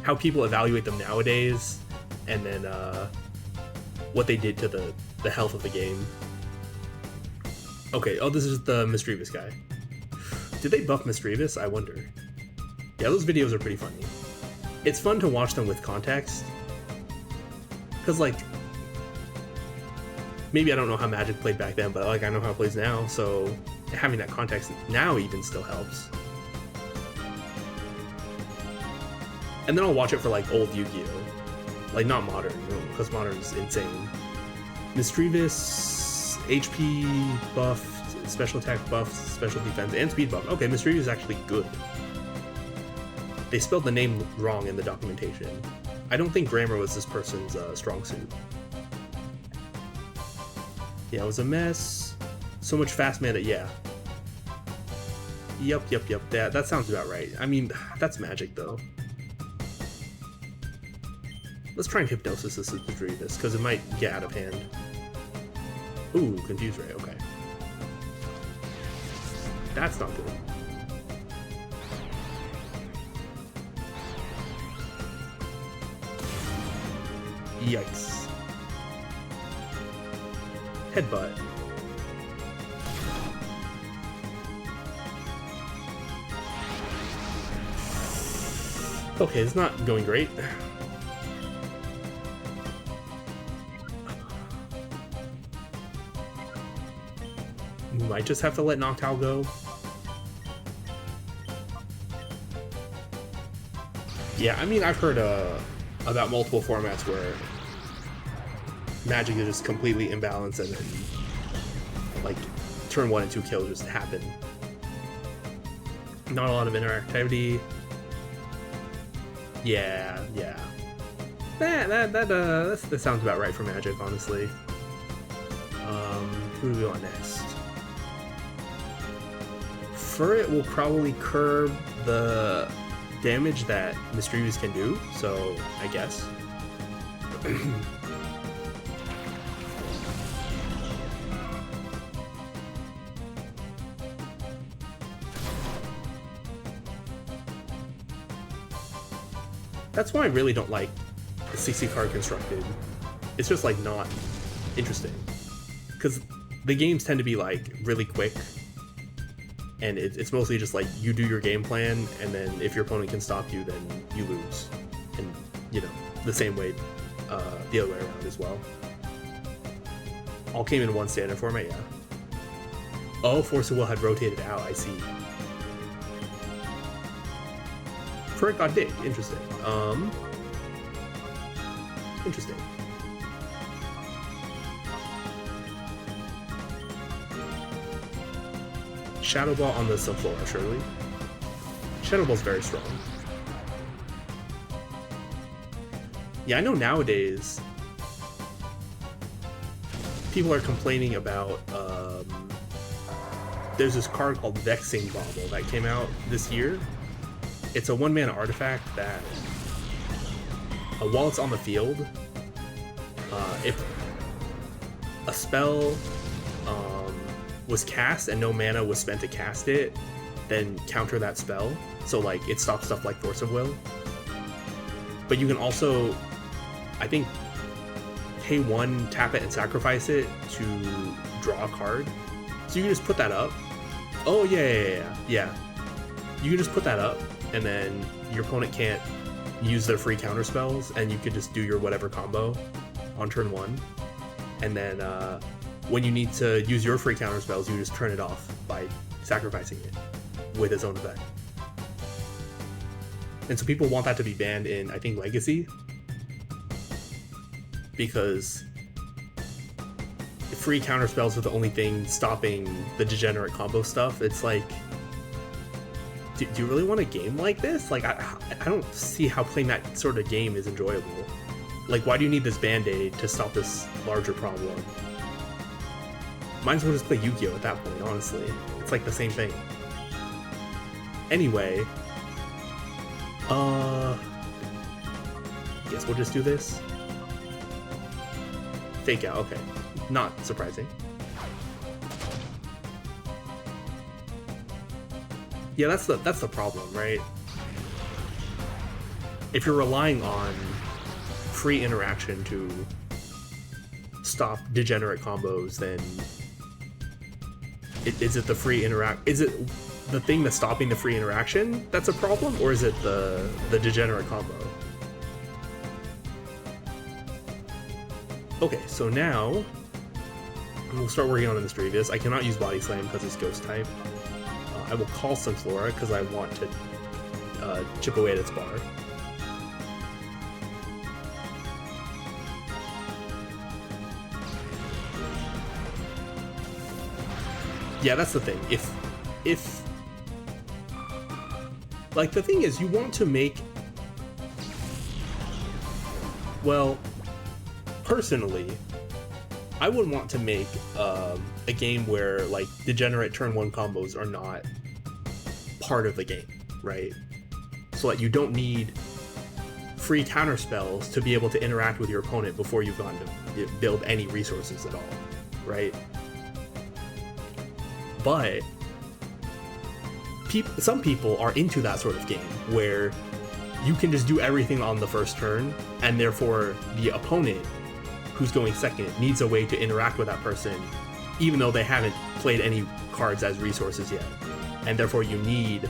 how people evaluate them nowadays, and then what they did to the health of the game. Okay, this is the Misdreavus guy. Did they buff Misdreavus? I wonder. Yeah, those videos are pretty funny. It's fun to watch them with context, because like maybe I don't know how Magic played back then, but like I know how it plays now, so having that context now even still helps. And then I'll watch it for like old Yu-Gi-Oh! Like not modern, because modern's insane. Misdreavus, HP buff, special attack buff, special defense, and speed buff. Okay, Misdreavus is actually good. They spelled the name wrong in the documentation. I don't think grammar was this person's strong suit. Yeah, it was a mess. So much fast mana, yeah. Yep. That sounds about right. I mean, that's Magic though. Let's try and Hypnosis this Misdreavus, because it might get out of hand. Ooh, Confuse Ray, okay. That's not good. Yikes. Headbutt. Okay, it's not going great. We might just have to let Noctowl go. Yeah, I mean, I've heard about multiple formats where Magic is just completely imbalanced and then, like, turn 1 and 2 kills just happen. Not a lot of interactivity. Yeah. That sounds about right for Magic, honestly. Who do we want next? Furret will probably curb the damage that Misdreavus can do, so I guess. That's why I really don't like the 60 card constructed. It's just like not interesting. Because the games tend to be like really quick, and it's mostly just like you do your game plan, and then if your opponent can stop you, then you lose. And, you know, the same way, the other way around as well. All came in one standard format, yeah. Oh, Force of Will had rotated out, I see. Furret got dig, interesting. Interesting. Shadow Ball on the Subflora, surely. Shadow Ball's very strong. Yeah, I know nowadays people are complaining about there's this card called Vexing Bauble that came out this year. It's a 1-mana artifact that while it's on the field, if a spell was cast and no mana was spent to cast it, then counter that spell. So like it stops stuff like Force of Will. But you can also, I think, pay 1, tap it, and sacrifice it to draw a card. So you can just put that up. Oh yeah. You can just put that up, and then your opponent can't use their free counter spells, and you can just do your whatever combo on turn 1. And then when you need to use your free counter spells, you just turn it off by sacrificing it with its own effect. And so people want that to be banned in, I think, Legacy, because free counter spells are the only thing stopping the degenerate combo stuff. It's like, do you really want a game like this? Like, I don't see how playing that sort of game is enjoyable. Like, why do you need this band-aid to stop this larger problem? Might as well just play Yu-Gi-Oh! At that point, honestly. It's like the same thing. Anyway, I guess we'll just do this. Fake out, okay. Not surprising. Yeah, that's the problem, right? If you're relying on free interaction to stop degenerate combos, then is it the free is it the thing that's stopping the free interaction that's a problem, or is it the degenerate combo? Okay, so now we'll start working on the Misdreavus. I cannot use Body Slam because it's Ghost type. I will call Sunflora because I want to chip away at its bar. Yeah, that's the thing. If like, the thing is, you want to make, well, personally, I would want to make a game where, like, degenerate turn 1 combos are not part of the game, right? So that you don't need free counter spells to be able to interact with your opponent before you've gone to build any resources at all, right? But some people are into that sort of game where you can just do everything on the first turn, and therefore the opponent who's going second needs a way to interact with that person, even though they haven't played any cards as resources yet. And therefore you need,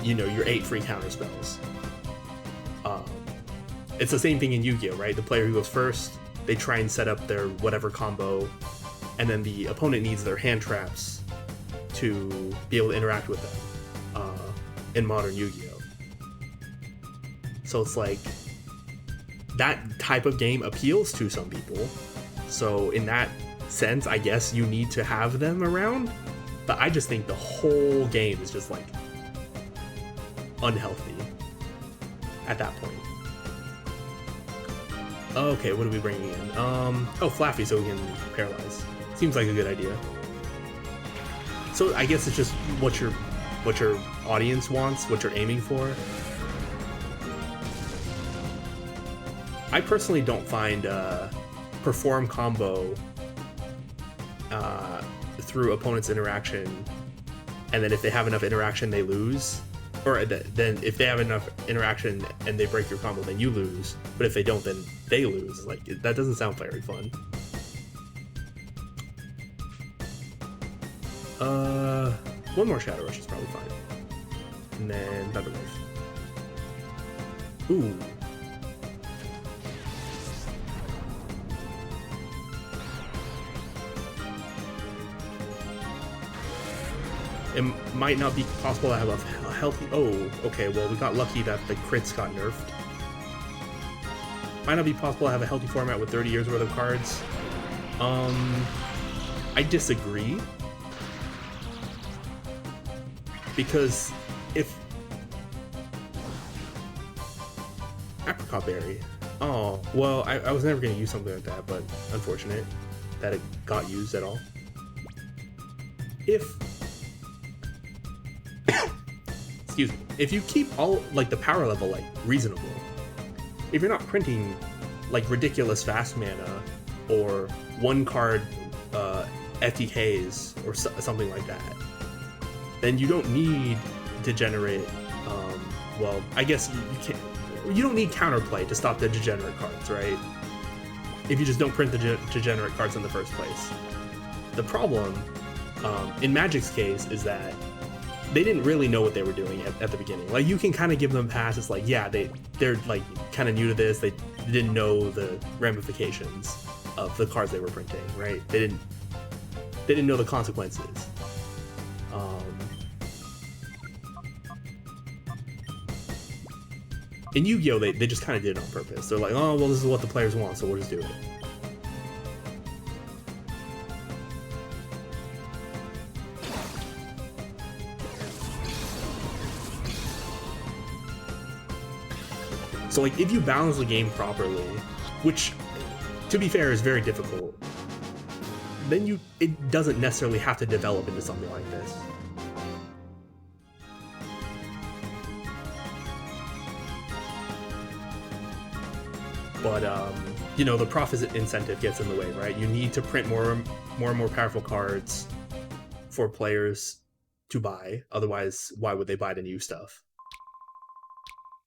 your 8 free counter spells. It's the same thing in Yu-Gi-Oh, right? The player who goes first, they try and set up their whatever combo, and then the opponent needs their hand traps to be able to interact with them in modern Yu-Gi-Oh. So it's like, that type of game appeals to some people. So in that sense, I guess you need to have them around. But I just think the whole game is just like unhealthy at that point. Okay, what are we bringing in? Flaffy, so we can paralyze. Seems like a good idea. So I guess it's just what your audience wants, what you're aiming for. I personally don't find perform combo through opponent's interaction, and then if they have enough interaction, they lose. Or then if they have enough interaction and they break your combo, then you lose. But if they don't, then they lose. Like, that doesn't sound very fun. One more Shadow Rush is probably fine. And then Thunder Wave. Ooh. It might not be possible to have a healthy... Oh, okay, well, we got lucky that the crits got nerfed. Might not be possible to have a healthy format with 30 years worth of cards. I disagree. Because if... Apricot Berry. Oh, well, I was never going to use something like that, but unfortunate that it got used at all. If... Excuse me. If you keep all, like, the power level, like, reasonable, if you're not printing, like, ridiculous fast mana, or one card FTKs, or something like that, then you don't need to generate, well, I guess you don't need counterplay to stop the degenerate cards, right? If you just don't print the degenerate cards in the first place. The problem, in Magic's case, is that they didn't really know what they were doing at the beginning. Like, you can kind of give them passes, like, yeah, they're like kind of new to this. They didn't know the ramifications of the cards they were printing, right? They didn't know the consequences. In Yu-Gi-Oh, they just kind of did it on purpose. They're like, oh, well, this is what the players want, so we'll just do it. So, like, if you balance the game properly, which, to be fair, is very difficult, then it doesn't necessarily have to develop into something like this. But, the profit incentive gets in the way, right? You need to print more and more powerful cards for players to buy. Otherwise, why would they buy the new stuff?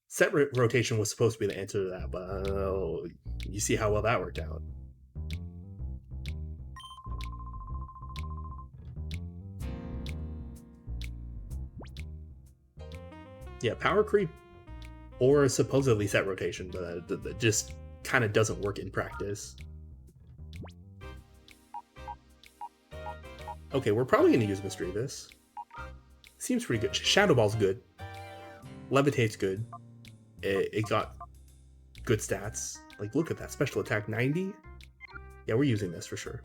Set rotation was supposed to be the answer to that, but you see how well that worked out. Yeah, power creep or supposedly set rotation, but that just kind of doesn't work in practice. Okay, we're probably going to use Misdreavus. Seems pretty good. Shadow Ball's good. Levitate's good. It got good stats. Like, look at that. Special attack 90. Yeah, we're using this for sure.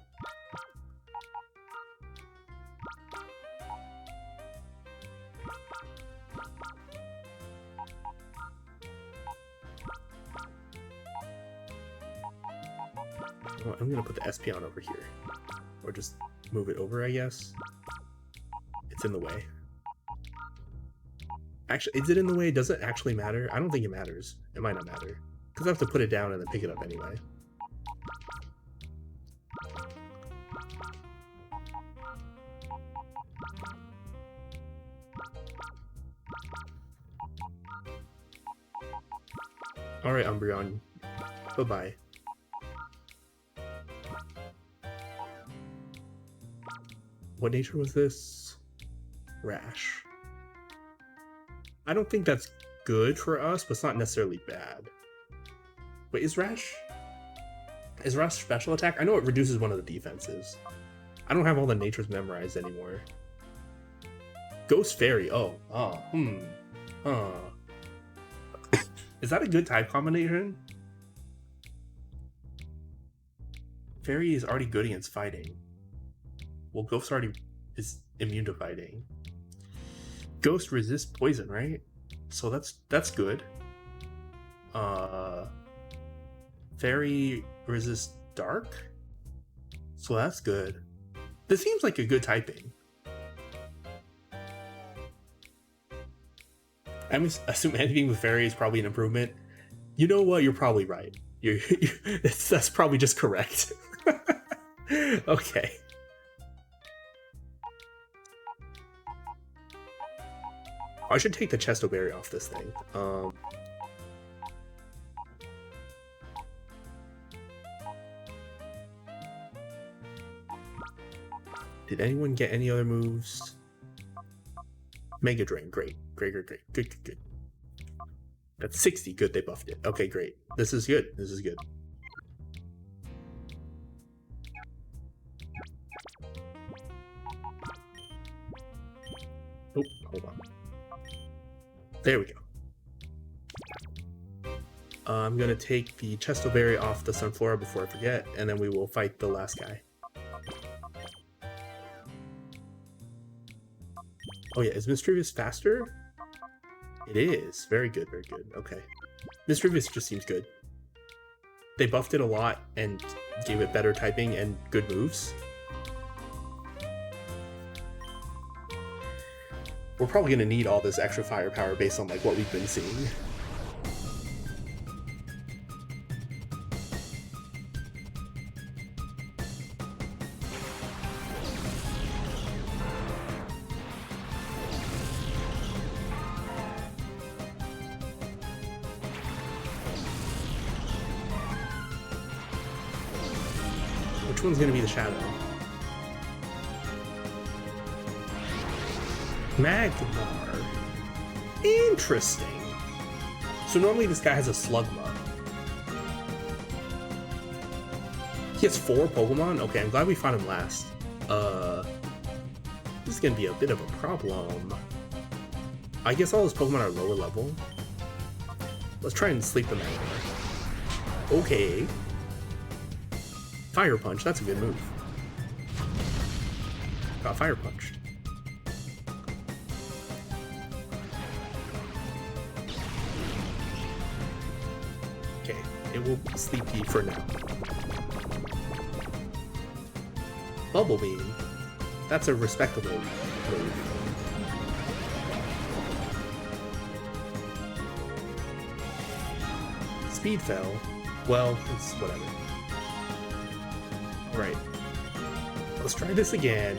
Well, I'm going to put the SP on over here. Or just move it over, I guess. It's in the way. Actually, is it in the way? Does it actually matter? I don't think it matters. It might not matter. Because I have to put it down and then pick it up anyway. Alright, Umbreon. Bye-bye. What nature was this? Rash. I don't think that's good for us, but it's not necessarily bad. Wait, is Rash special attack? I know it reduces one of the defenses. I don't have all the natures memorized anymore. Ghost Fairy. Is that a good type combination? Fairy is already good against fighting. Well, Ghost already is immune to fighting. Ghost resists poison, right? So that's good. Fairy resists dark, so that's good. This seems like a good typing. I assume anything with Fairy is probably an improvement. You know what? You're probably right. That's probably just correct. Okay. I should take the Chesto Berry off this thing. Did anyone get any other moves? Mega Drain, great. Good. That's 60, good, they buffed it. Okay, great. This is good. Oh, hold on. There we go. I'm gonna take the Chesto Berry off the Sunflora before I forget, and then we will fight the last guy. Oh yeah, is Mischievous faster? It is. Very good. Okay. Mischievous just seems good. They buffed it a lot and gave it better typing and good moves. We're probably going to need all this extra firepower based on like what we've been seeing. Which one's going to be the shadow? Magmar. Interesting. So normally this guy has a Slugma. He has 4 Pokemon? Okay, I'm glad we found him last. This is going to be a bit of a problem. I guess all his Pokemon are lower level. Let's try and sleep them out. Okay. Fire Punch, that's a good move. Got Fire Punched. Okay, it will sleepy for now. Bubble Beam. That's a respectable move. Speed fell. Well, it's whatever. Right. Let's try this again.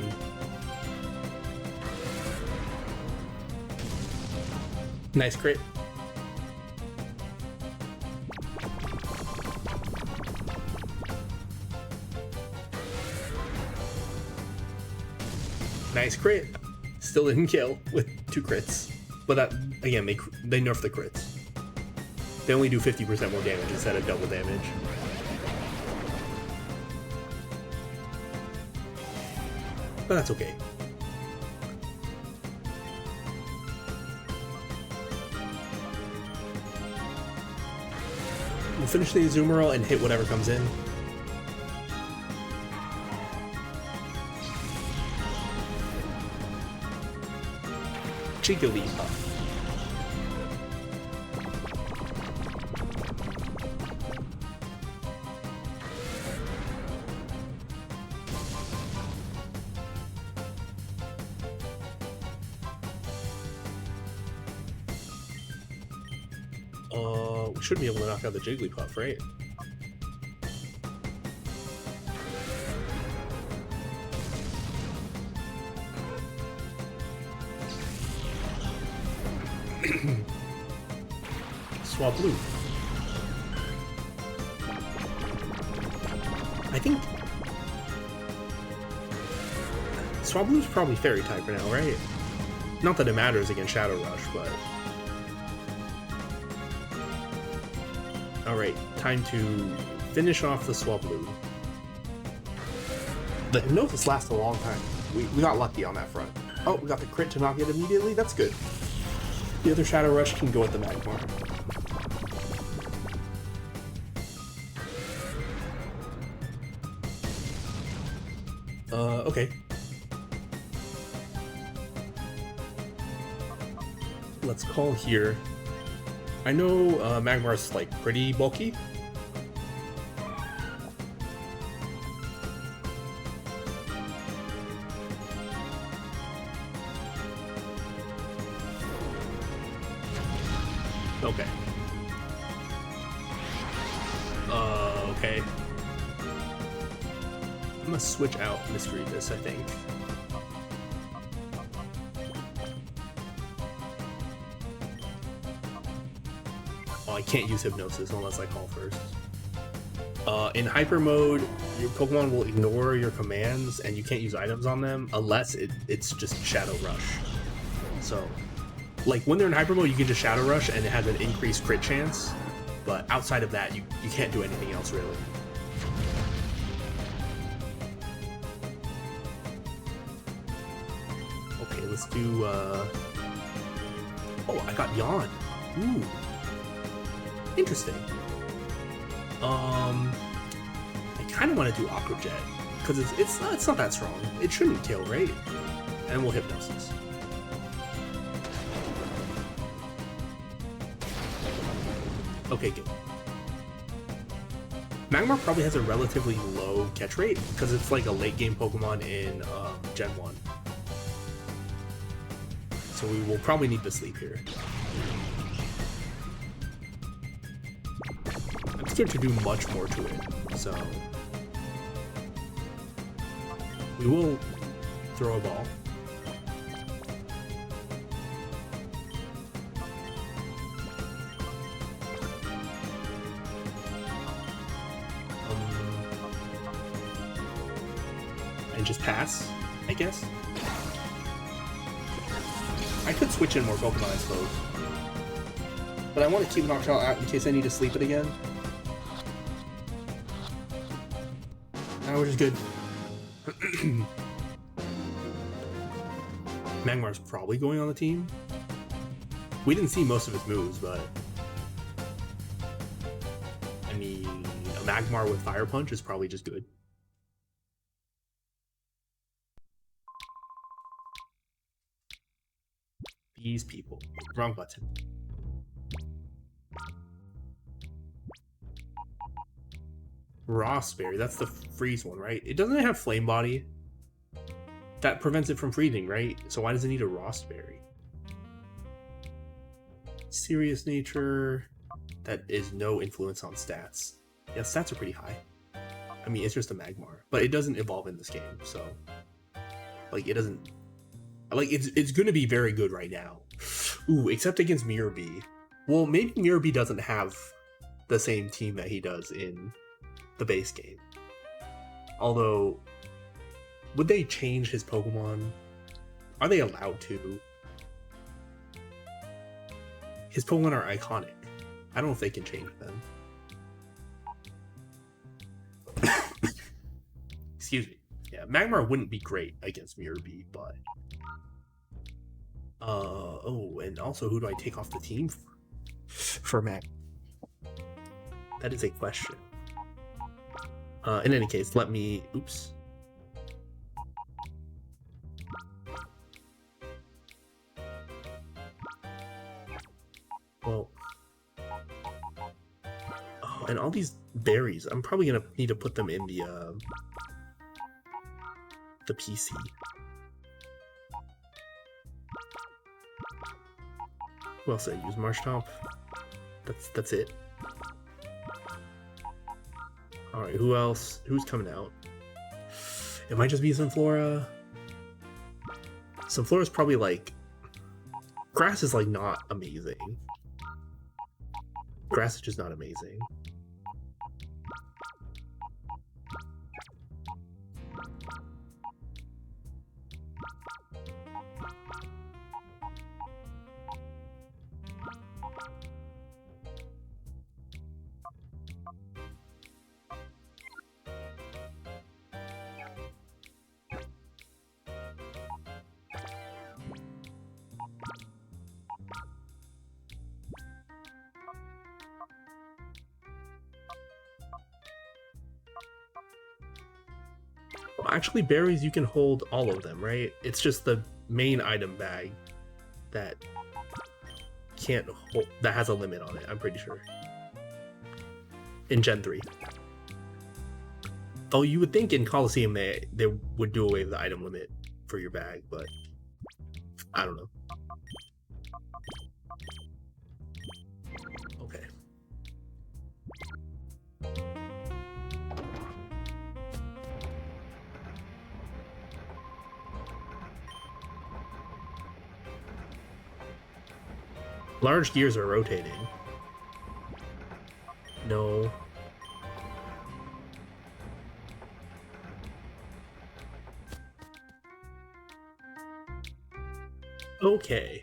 Nice crit. Nice crit. Still didn't kill with 2 crits. But that, again, they nerf the crits. They only do 50% more damage instead of double damage. But that's okay. We'll finish the Azumarill and hit whatever comes in. Jigglypuff. We should be able to knock out the Jigglypuff, right? Swablu. I think Swablu's probably Fairy type for now, right? Not that it matters against Shadow Rush, but... Alright, time to finish off the Swablu. The Hypnosis lasts a long time. We got lucky on that front. Oh, we got the crit to knock it immediately? That's good. The other Shadow Rush can go with the Magmar. Okay. Let's call here. I know Magmar's like pretty bulky. Okay. Okay. I'm gonna switch out Mystery Abyss, I think. Oh, I can't use Hypnosis unless I call first. In Hyper Mode, your Pokemon will ignore your commands and you can't use items on them unless it's just Shadow Rush. So, like when they're in Hyper Mode, you can just Shadow Rush and it has an increased crit chance, but outside of that, you can't do anything else really. Okay, let's do, oh, I got Yawn. Ooh. Interesting. I kind of want to do Aqua Jet, because it's not that strong. It shouldn't kill, right? And we'll Hypnosis. Okay, good. Magmar probably has a relatively low catch rate, because it's like a late game Pokemon in Gen 1. So we will probably need to sleep here. I'm scared to do much more to it, so... we will throw a ball. And just pass, I guess. I could switch in more Pokemon, I suppose. But I want to keep Noctowl out in case I need to sleep it again. Which is good. Magmar's probably going on the team. We didn't see most of his moves, but... I mean, a Magmar with Fire Punch is probably just good. These people. Wrong button. Rossberry, that's the freeze one, right? It doesn't have Flame Body. That prevents it from freezing, right? So why does it need a Rossberry? Serious Nature. That is no influence on stats. Yeah, stats are pretty high. I mean, it's just a Magmar. But it doesn't evolve in this game, so... like, it doesn't... like, it's gonna be very good right now. Ooh, except against Mirabee. Well, maybe Mirabee doesn't have the same team that he does in the base game. Although, would they change his Pokemon? Are they allowed to? His Pokemon are iconic. I don't know if they can change them. Excuse me. Yeah, Magmar wouldn't be great against Mirabee, but... oh, and also who do I take off the team for Mag? That is a question. In any case, let me... oops. Well... oh, and all these berries, I'm probably gonna need to put them in the PC. Who else did I use? Marshtomp? That's it. Alright, who else? Who's coming out? It might just be Sunflora. Sunflora's probably like... grass is like not amazing. Grass is just not amazing. Actually, berries, you can hold all of them, right? It's just the main item bag that can't hold, that has a limit on it, I'm pretty sure. In Gen 3. Oh, you would think in Colosseum they would do away with the item limit for your bag, but I don't know. Okay. Large gears are rotating. No. Okay.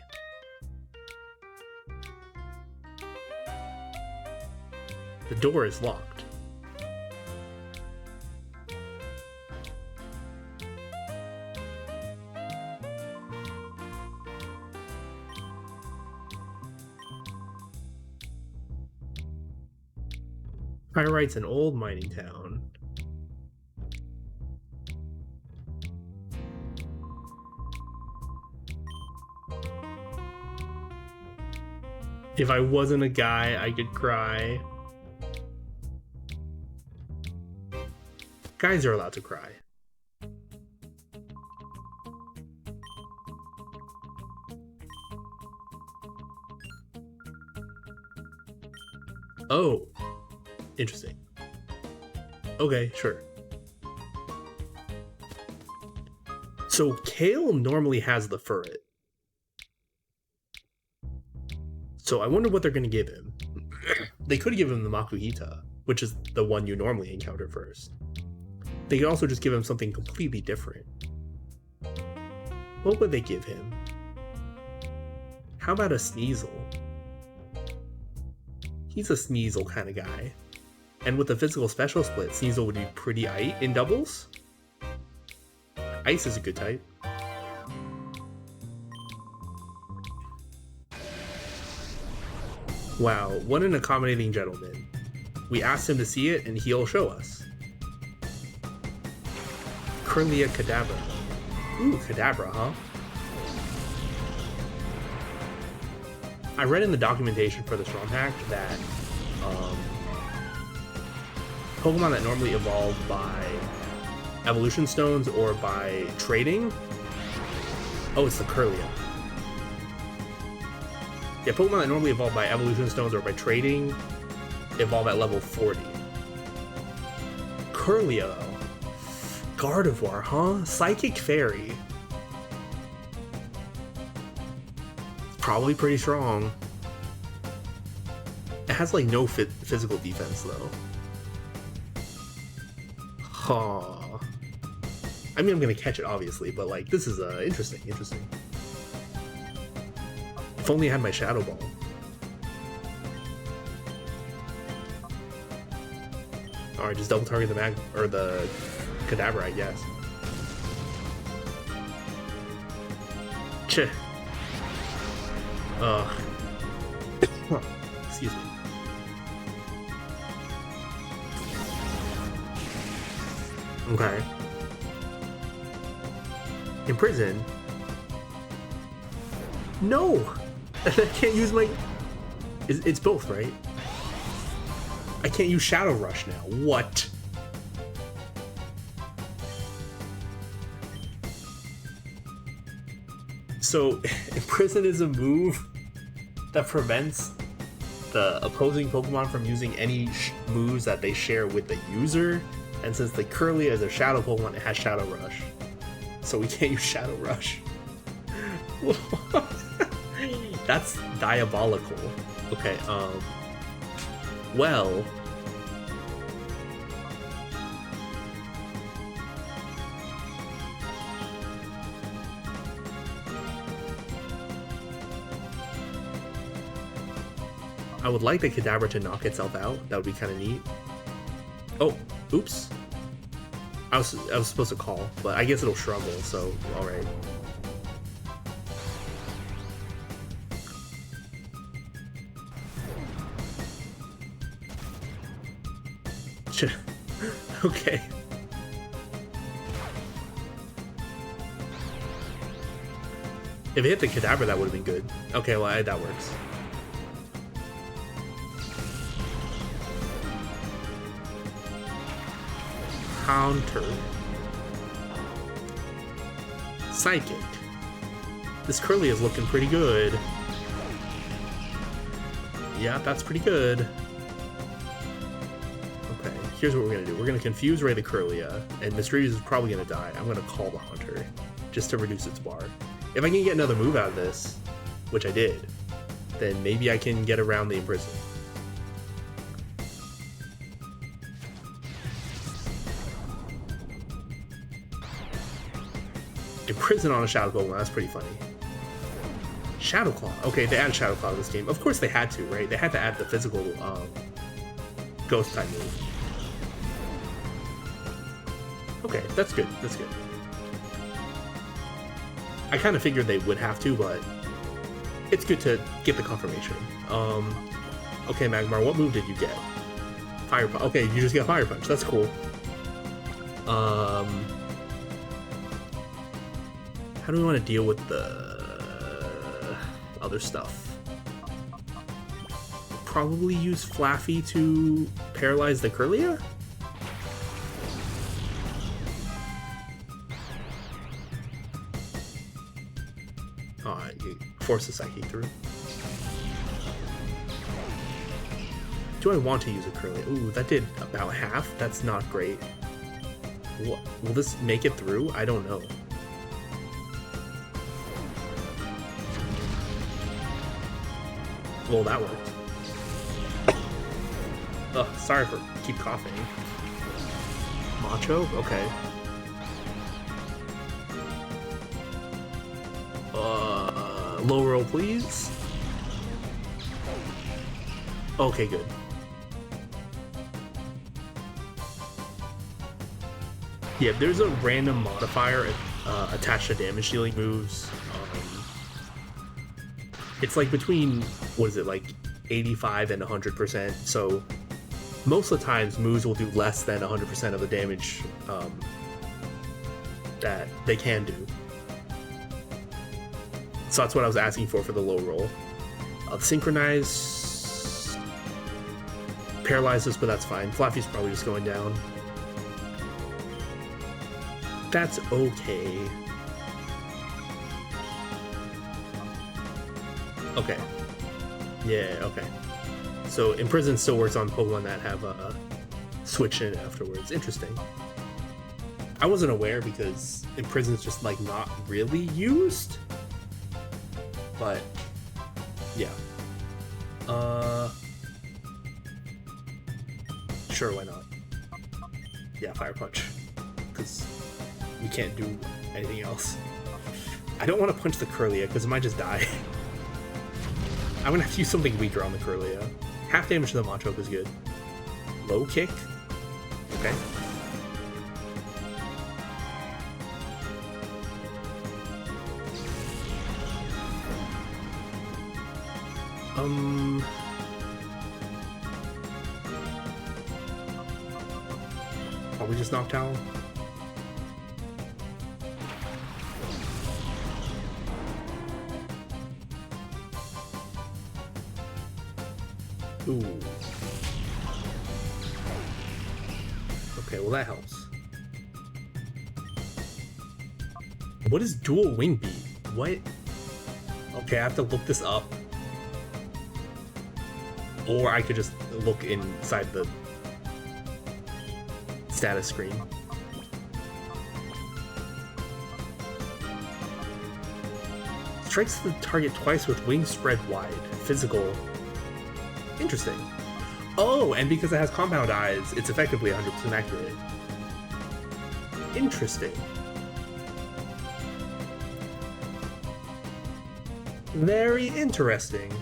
The door is locked. Pyrite's an old mining town. If I wasn't a guy, I could cry. Guys are allowed to cry. Oh, interesting. Okay, sure. So Kale normally has the ferret. So I wonder what they're going to give him. They could give him the Makuhita, which is the one you normally encounter first. They could also just give him something completely different. What would they give him? How about a Sneasel? He's a Sneasel kind of guy. And with the physical special split, Sneasel would be pretty aight in doubles. Ice is a good type. Wow, what an accommodating gentleman. We asked him to see it and he'll show us. Curlia Kadabra. Ooh, Kadabra, huh? I read in the documentation for this ROM hack that Pokemon that normally evolve by evolution stones or by trading. Oh, it's the Curlia. Yeah, Pokemon that normally evolve by evolution stones or by trading evolve at level 40. Curlia, Gardevoir, huh? Psychic Fairy. Probably pretty strong. It has like no physical defense though. Huh. I mean, I'm gonna catch it obviously, but like this is interesting. If only I had my Shadow Ball. Alright, just double target the the Kadabra, I guess. Cheh. Excuse me. Okay. Imprison? No! I can't use my... It's both, right? I can't use Shadow Rush now. What? So, Imprison is a move that prevents the opposing Pokemon from using any moves that they share with the user. And since the Curlia is a Shadow Pokemon, it has Shadow Rush. So we can't use Shadow Rush. That's diabolical. Okay, well... I would like the Kadabra to knock itself out. That would be kind of neat. Oh, oops. I was supposed to call, but I guess it'll struggle, so alright. Okay. If it hit the Kadabra, that would have been good. Okay, well, that works. Counter. Psychic. This Curly is looking pretty good. Yeah, that's pretty good. Okay, here's what we're gonna do. We're gonna confuse Ray the Curlia, and Misdreavus is probably gonna die. I'm gonna call the Hunter, just to reduce its bar. If I can get another move out of this, which I did, then maybe I can get around the Imprison. Imprison on a Shadow Golem, that's pretty funny. Shadow Claw. Okay, they added Shadow Claw to this game. Of course they had to, right? They had to add the physical Ghost type move. Okay, that's good. That's good. I kind of figured they would have to, but it's good to get the confirmation. Okay, Magmar, what move did you get? Fire Punch. Okay, you just get Fire Punch. That's cool. How do we want to deal with the other stuff? Probably use Flaffy to paralyze the Curlia? Oh, you force the Psychic through. Do I want to use a Curlia? Ooh, that did about half. That's not great. Will this make it through? I don't know. Well, that worked. Ugh, sorry for keep coughing. Macho? Okay. Low roll, please. Okay, good. Yeah, there's a random modifier attached to damage dealing moves. It's like between, what is it, like 85 and 100%. So most of the times moves will do less than 100% of the damage that they can do. So that's what I was asking for the low roll. Synchronize paralyzes, but that's fine. Flaffy's probably just going down. That's okay. Okay. Yeah, okay. So Imprison still works on Pokemon that have switch in afterwards. Interesting. I wasn't aware because Imprison's just like not really used. But yeah. Sure, why not? Yeah, Fire Punch. Because you can't do anything else. I don't want to punch the Curlia because it might just die. I'm gonna have to use something weaker on the Curlia. Half damage to the Machoke is good. Low kick? Okay. Probably just Noctowl. Ooh. Okay, well that helps. What is dual wing beat? What? Okay, I have to look this up. Or I could just look inside the status screen. Strikes the target twice with wings spread wide. Physical. Interesting. Oh, and because it has compound eyes, it's effectively 100% accurate. Interesting. Very interesting.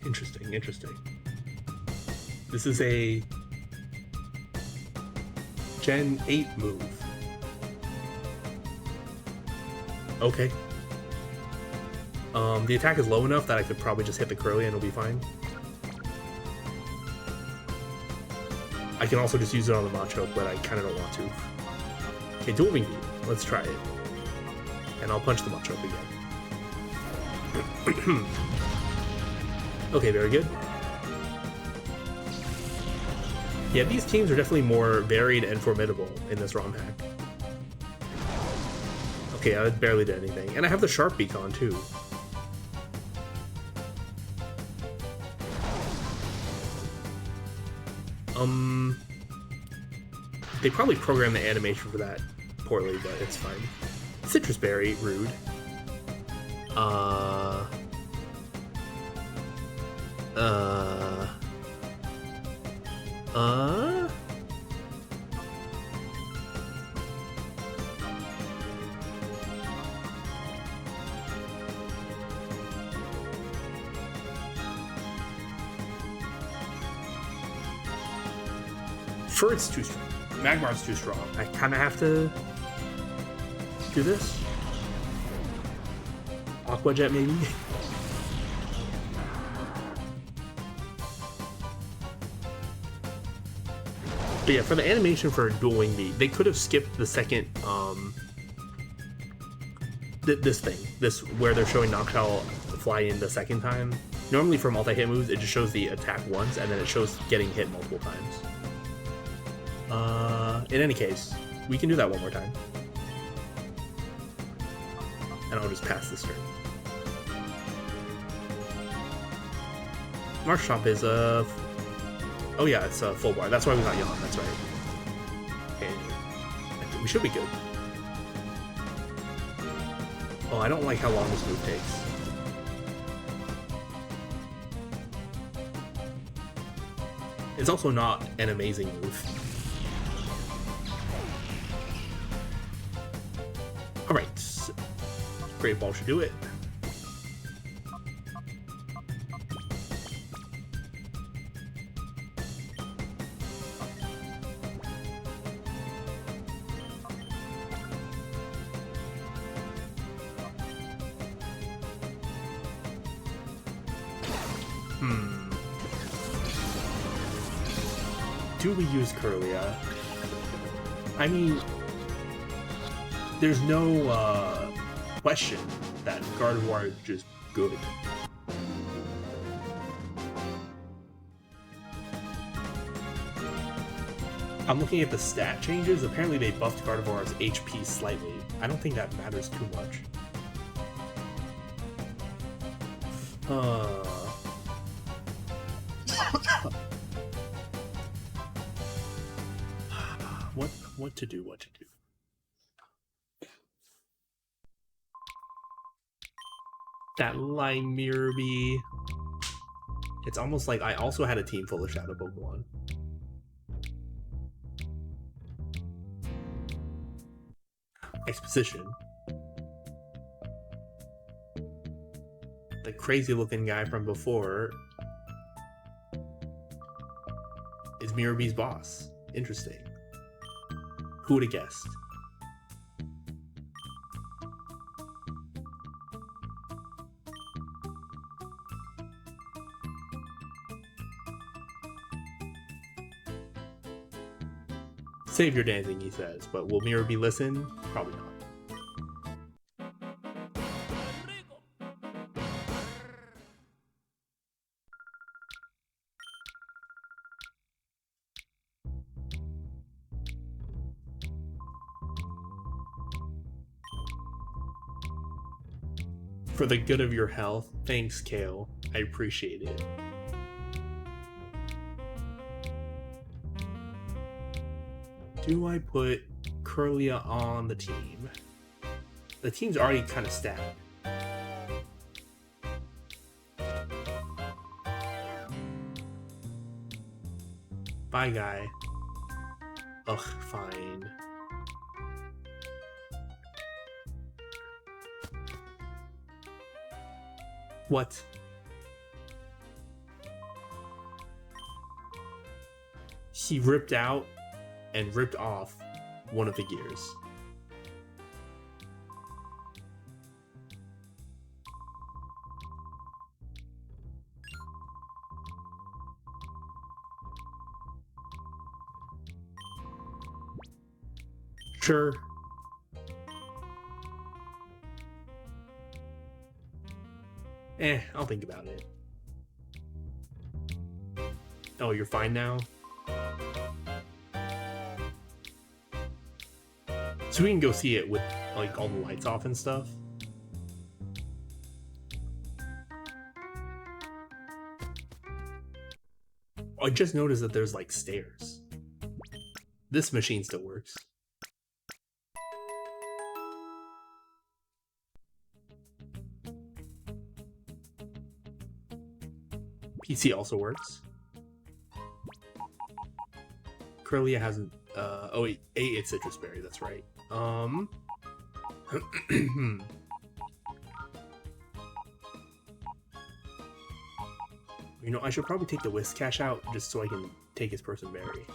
Interesting, interesting. This is a Gen 8 move. Okay. The attack is low enough that I could probably just hit the Curly and it'll be fine. I can also just use it on the Machoke, but I kind of don't want to. Okay, Dual Wing Beat. Let's try it. And I'll punch the Machoke again. Okay, very good. Yeah, these teams are definitely more varied and formidable in this ROM hack. Okay, I barely did anything. And I have the Sharp Beak on, too. They probably programmed the animation for that poorly, but it's fine. Citrus Berry, rude. Furt's too strong. Magmar's too strong. I kind of have to do this. Aqua Jet, maybe? But yeah, for the animation for Dual Wing Beat, they could have skipped the second, this thing. This, where they're showing Noctowl fly in the second time. Normally for multi-hit moves, it just shows the attack once, and then it shows getting hit multiple times. In any case, we can do that one more time. And I'll just pass this turn. Marshtomp is oh yeah, it's a full bar. That's why we got Yawn, that's right. Okay. We should be good. Oh, I don't like how long this move takes. It's also not an amazing move. Alright. Great Ball should do it. Do we use Curlia? I mean, there's no question that Gardevoir is just good. I'm looking at the stat changes. Apparently they buffed Gardevoir's HP slightly. I don't think that matters too much. What to do? That Line Mirror Bee. It's almost like I also had a team full of Shadow Pokemon. Exposition. The crazy looking guy from before is Mirror Bee's boss. Interesting. Who would have guessed? Save your dancing, he says, but will Mirror Bee listen? Probably not. For the good of your health, thanks, Kale. I appreciate it. Do I put Curlia on the team? The team's already kind of stacked. Bye, guy. Ugh, fine. What? He ripped out and ripped off one of the gears. Sure. I'll think about it. Oh, you're fine now? So we can go see it with, like, all the lights off and stuff? I just noticed that there's, like, stairs. This machine still works. PC also works. Corellia hasn't. Oh wait, it's citrus berry. That's right. You know, I should probably take the whisk cash out just so I can take his person berry.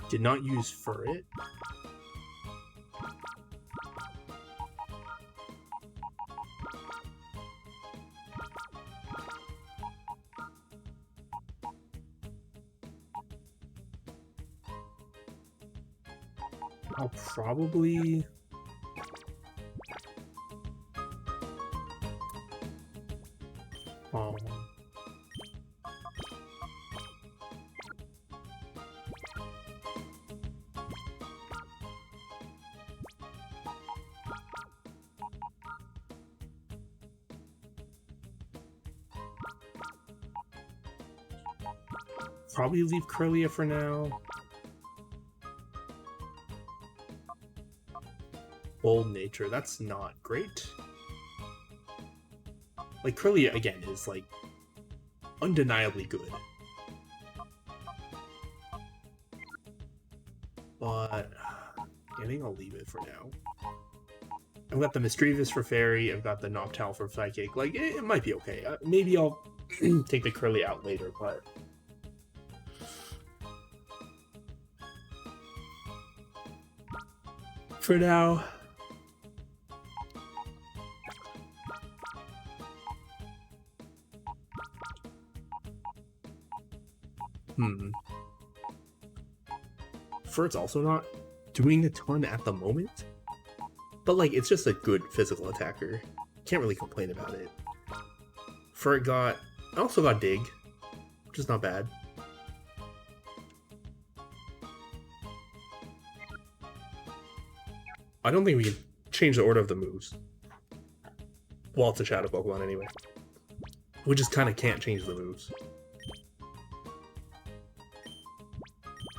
Did not use for it. I'll probably... probably leave Corellia for now. Bold nature, that's not great. Like, Corellia, again, is, like, undeniably good. But I think I'll leave it for now. I've got the Mischievous for Fairy, I've got the Noctowl for Psychic. Like, it might be okay. Maybe I'll take the Corellia out later, but... for now... Furt's also not doing a ton at the moment, but like it's just a good physical attacker. Can't really complain about it. Furt also got Dig, which is not bad. I don't think we can change the order of the moves. Well, it's a Shadow Pokemon anyway. We just kind of can't change the moves.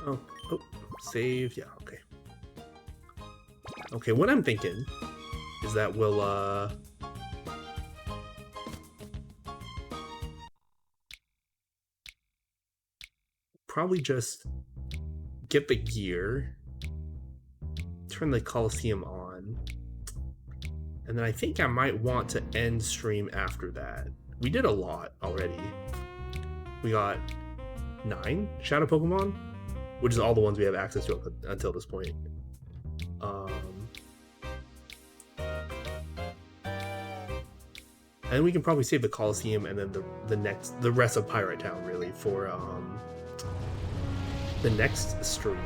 Oh, save, yeah, okay. Okay, what I'm thinking is that we'll, probably just get the gear, turn the Colosseum on, and then I think I might want to end stream after that. We did a lot already. We got 9 Shadow Pokemon, which is all the ones we have access to until this point. And we can probably save the Colosseum and then the rest of Pyrite Town really for the next stream.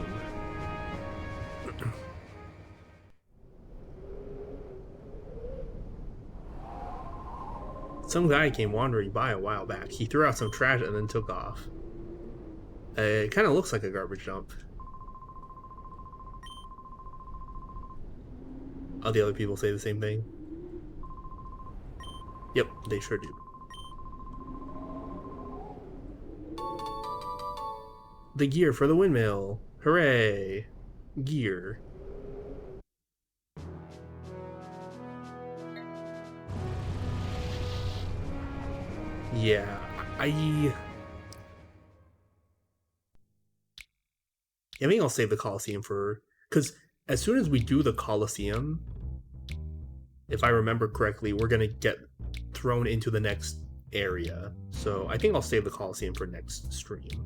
Some guy came wandering by a while back. He threw out some trash and then took off. It kind of looks like a garbage dump. All the other people say the same thing. Yep, they sure do. The gear for the windmill. Hooray! Gear. Yeah, I think I'll save the Colosseum for... because as soon as we do the Colosseum, if I remember correctly, we're going to get thrown into the next area. So I think I'll save the Colosseum for next stream.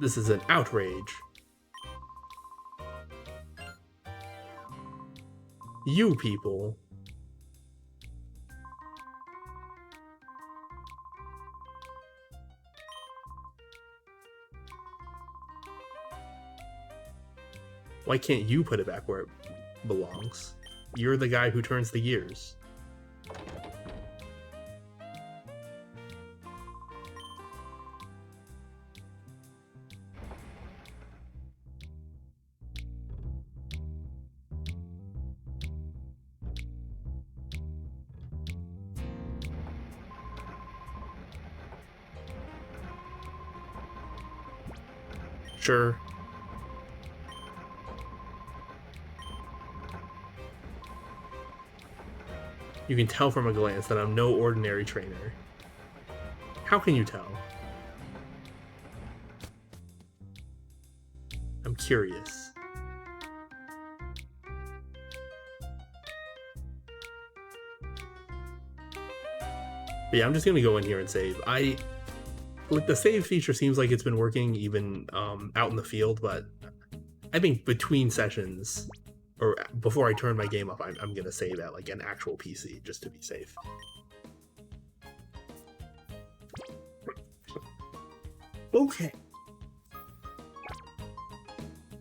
This is an outrage. You people. Why can't you put it back where it belongs? You're the guy who turns the gears. Sure. You can tell from a glance that I'm no ordinary trainer. How can you tell? I'm curious. But yeah, I'm just gonna go in here and save. Like, the save feature seems like it's been working even out in the field, but I think between sessions, or before I turn my game up, I'm gonna save at like an actual PC just to be safe. Okay.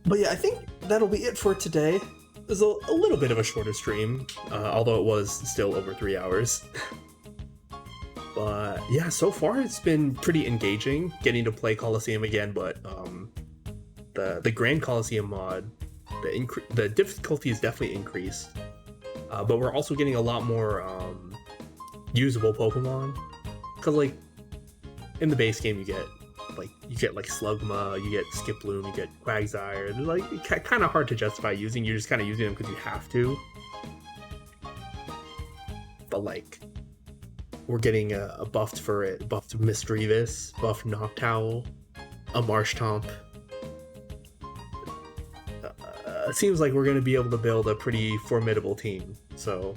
But yeah, I think that'll be it for today. It was a little bit of a shorter stream, although it was still over 3 hours. But yeah, so far it's been pretty engaging getting to play Colosseum again, but the Grand Colosseum mod, the difficulty is definitely increased. But we're also getting a lot more usable Pokemon. Cause like in the base game you get like Slugma, you get Skiploom, you get Quagsire. They're like kind of hard to justify using. You're just kind of using them because you have to. But like, we're getting a buffed for it, buffed Misdreavus, buffed Noctowl, a Marshtomp. It seems like we're going to be able to build a pretty formidable team. So,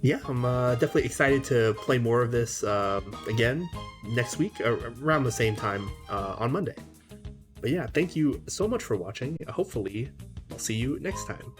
yeah, I'm definitely excited to play more of this again next week, around the same time on Monday. But yeah, thank you so much for watching. Hopefully, I'll see you next time.